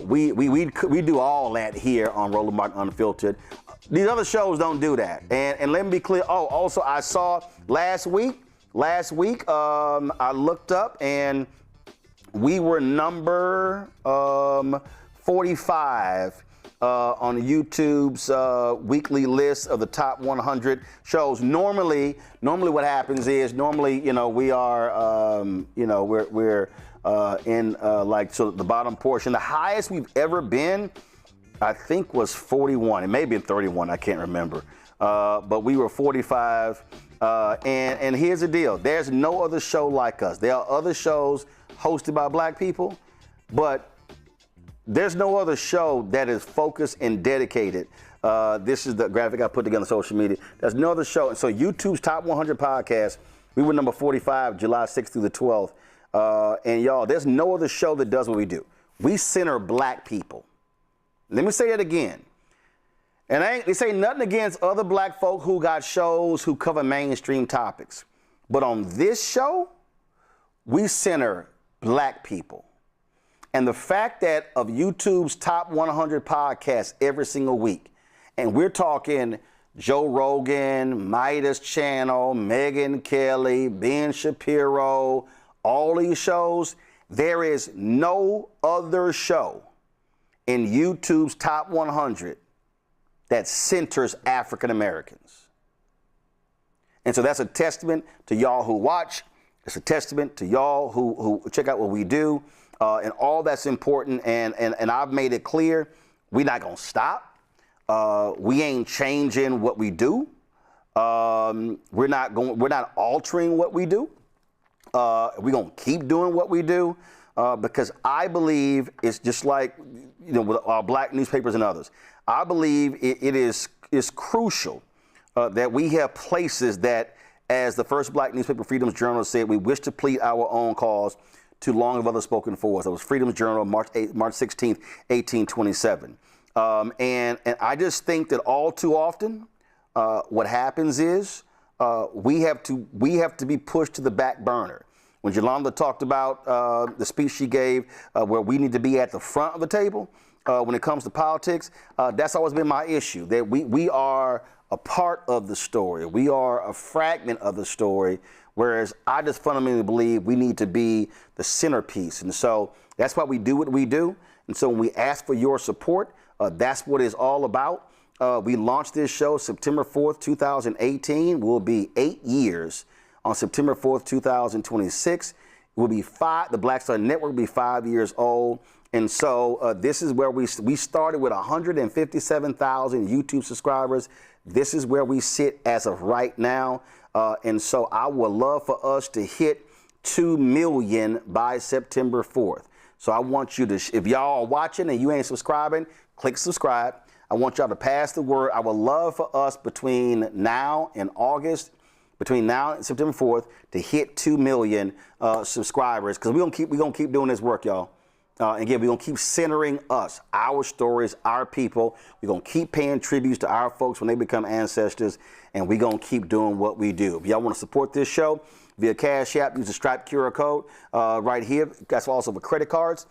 we do all that here on Roland Martin Unfiltered. These other shows don't do that. And let me be clear. Oh, also I saw last week I looked up and we were number 45. On YouTube's weekly list of the top 100 shows. Normally what happens is we are we're in the bottom portion. The highest we've ever been, I think, was 41. It may have been 31. I can't remember. But we were 45. And here's the deal: there's no other show like us. There are other shows hosted by Black people, but there's no other show that is focused and dedicated. This is the graphic I put together on social media. There's no other show. And so YouTube's Top 100 podcast, we were number 45, July 6th through the 12th. And y'all, there's no other show that does what we do. We center Black people. Let me say that again. And they say nothing against other Black folk who got shows who cover mainstream topics. But on this show, we center Black people. And the fact that of YouTube's top 100 podcasts every single week, and we're talking Joe Rogan, Midas Channel, Megyn Kelly, Ben Shapiro, all these shows, there is no other show in YouTube's top 100 that centers African Americans. And so that's a testament to y'all who watch. It's a testament to y'all who check out what we do. And all that's important, and I've made it clear, we're not gonna stop. We ain't changing what we do. We're not altering what we do. We're gonna keep doing what we do because I believe it's just like with our Black newspapers and others. I believe it is crucial that we have places that, as the first Black newspaper, Freedom's Journal, said, we wish to plead our own cause too long of others spoken for us. That was Freedom's Journal, March 16th, 1827. And I just think that all too often, what happens is we have to be pushed to the back burner. When Yolanda talked about the speech she gave, where we need to be at the front of the table when it comes to politics, that's always been my issue. That we are a part of the story. We are a fragment of the story. whereas I just fundamentally believe we need to be the centerpiece. And so that's why we do what we do. And so when we ask for your support, that's what it's all about. We launched this show September 4th, 2018. We'll be 8 years on September 4th, 2026. It will be the Black Star Network will be 5 years old. And so this is where we started with 157,000 YouTube subscribers. This is where we sit as of right now. And so I would love for us to hit 2 million by September 4th. So I want you to, if y'all are watching and you ain't subscribing, click subscribe. I want y'all to pass the word. I would love for us between now and September 4th to hit 2 million subscribers, because we're gonna keep doing this work, y'all. Again, we're gonna keep centering us, our stories, our people. We're gonna keep paying tributes to our folks when they become ancestors, and we're gonna keep doing what we do. If y'all want to support this show via Cash App, use the Stripe QR code right here. That's also for credit cards.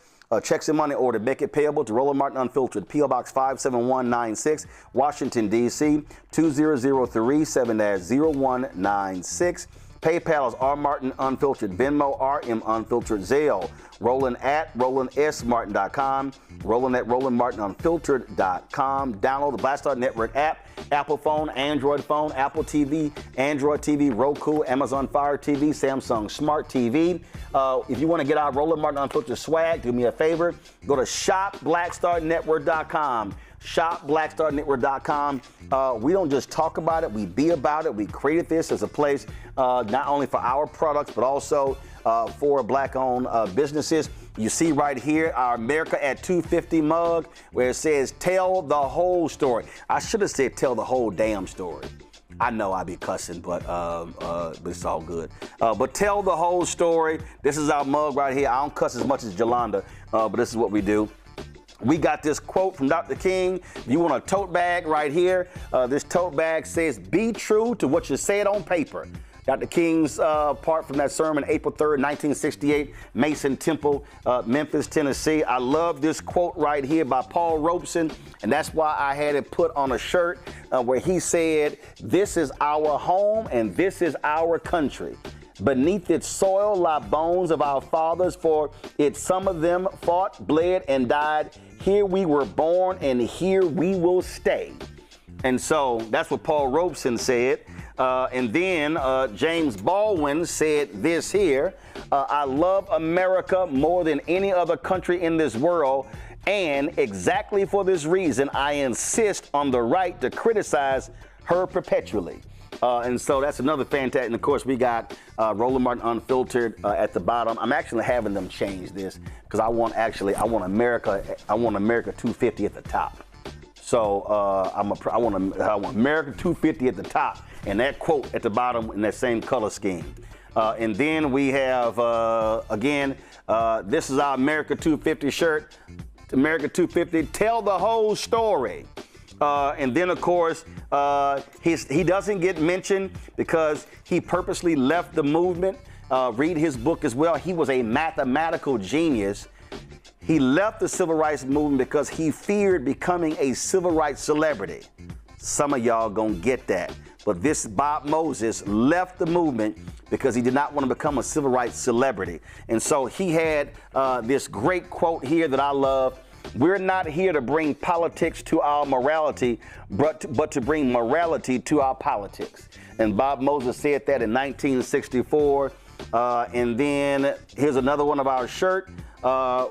Checks and money order, make it payable to Roland Martin Unfiltered, P.O. Box 57196, Washington, D.C. 20037 -0196. PayPal is R Martin Unfiltered, Venmo RM Unfiltered, Zelle, Roland at RolandSMartin.com, Roland at RolandMartinUnfiltered.com. Download the Black Star Network app, Apple phone, Android phone, Apple TV, Android TV, Roku, Amazon Fire TV, Samsung Smart TV. If you want to get our Roland Martin Unfiltered swag, do me a favor, go to shopblackstarnetwork.com. shopblackstarnetwork.com. We don't just talk about it, we be about it. We created this as a place not only for our products, but also for Black-owned businesses. You see right here our America at 250 mug, where it says, tell the whole story. I should have said, tell the whole damn story. I know I be cussing, but it's all good. But tell the whole story. This is our mug right here. I don't cuss as much as Jolanda, but this is what we do. We got this quote from Dr. King. If you want a tote bag right here, this tote bag says, be true to what you said on paper. Dr. King's part from that sermon, April 3rd, 1968, Mason Temple, Memphis, Tennessee. I love this quote right here by Paul Robeson, and that's why I had it put on a shirt where he said, this is our home and this is our country. Beneath its soil lie bones of our fathers, for it some of them fought, bled, and died. Here we were born, and here we will stay. And so that's what Paul Robeson said. And then James Baldwin said this here, I love America more than any other country in this world, and exactly for this reason, I insist on the right to criticize her perpetually. And so that's another fantastic. And of course, we got Roland Martin Unfiltered at the bottom. I'm actually having them change this because I want America 250 at the top. So I want America 250 at the top, and that quote at the bottom in that same color scheme. And then we have this is our America 250 shirt. America 250. Tell the whole story. And then, of course, he doesn't get mentioned because he purposely left the movement. Read his book as well. He was a mathematical genius. He left the civil rights movement because he feared becoming a civil rights celebrity. Some of y'all gonna get that. But this Bob Moses left the movement because he did not want to become a civil rights celebrity. And so he had this great quote here that I love. We're not here to bring politics to our morality, but to bring morality to our politics. And Bob Moses said that in 1964. And then here's another one of our shirt.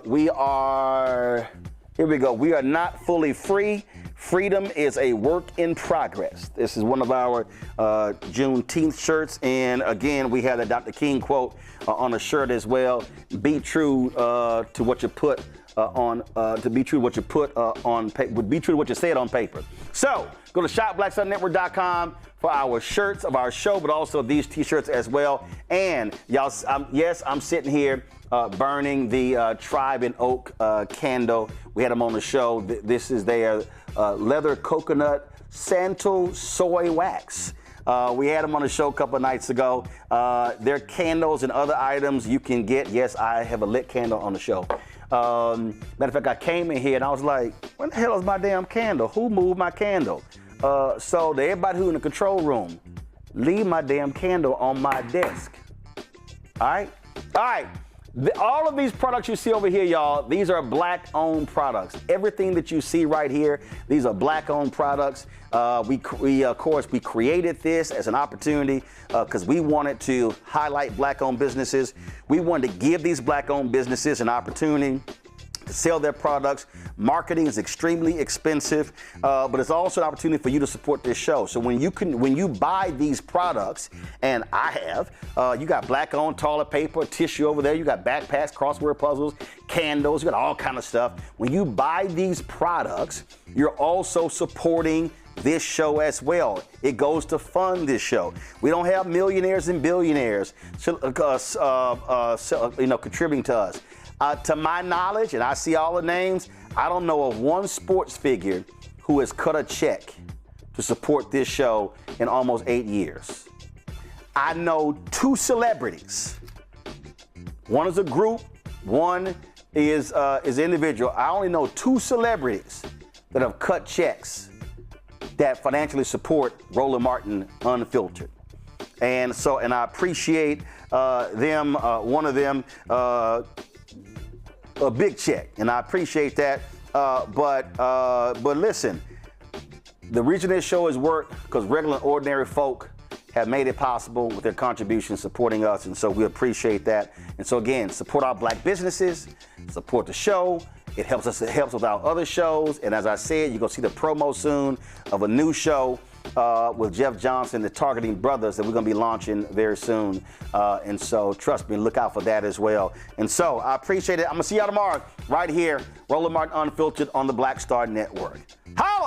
We are not fully free. Freedom is a work in progress. This is one of our Juneteenth shirts. And again, we have the Dr. King quote on the shirt as well. Be true to what you put be true to what you put on paper, be true to what you said on paper. So go to shopblackstarnetwork.com for our shirts of our show, but also these t-shirts as well. And y'all, I'm sitting here burning the Tribe and Oak candle. We had them on the show. This is their leather coconut Santal soy wax. We had them on the show a couple of nights ago. Their candles and other items you can get. Yes, I have a lit candle on the show. Matter of fact, I came in here and I was like, where the hell is my damn candle? Who moved my candle? So to everybody who in the control room, leave my damn candle on my desk. All right? All right. All of these products you see over here, y'all, these are black-owned products. Everything that you see right here, these are black-owned products. Of course, we created this as an opportunity because we wanted to highlight black-owned businesses. We wanted to give these black-owned businesses an opportunity to sell their products. Marketing is extremely expensive, but it's also an opportunity for you to support this show. So when you buy these products, and I have, you got black-owned toilet paper, tissue over there, you got backpacks, crossword puzzles, candles, you got all kind of stuff. When you buy these products, you're also supporting this show as well. It goes to fund this show. We don't have millionaires and billionaires, contributing to us. To my knowledge, and I see all the names, I don't know of one sports figure who has cut a check to support this show in almost 8 years. I know 2 celebrities. One is a group, one is individual. I only know 2 celebrities that have cut checks that financially support Roland Martin Unfiltered. And I appreciate them, one of them, a big check, and I appreciate that. But listen, the reason this show has worked because regular and ordinary folk have made it possible with their contributions supporting us, and so we appreciate that. And so again, support our black businesses, support the show. It helps us. It helps with our other shows. And as I said, you're gonna see the promo soon of a new show with Jeff Johnson, the Targeting Brothers, that we're going to be launching very soon. And so trust me, look out for that as well. And so I appreciate it. I'm going to see y'all tomorrow right here, Roland Martin Unfiltered on the Black Star Network. How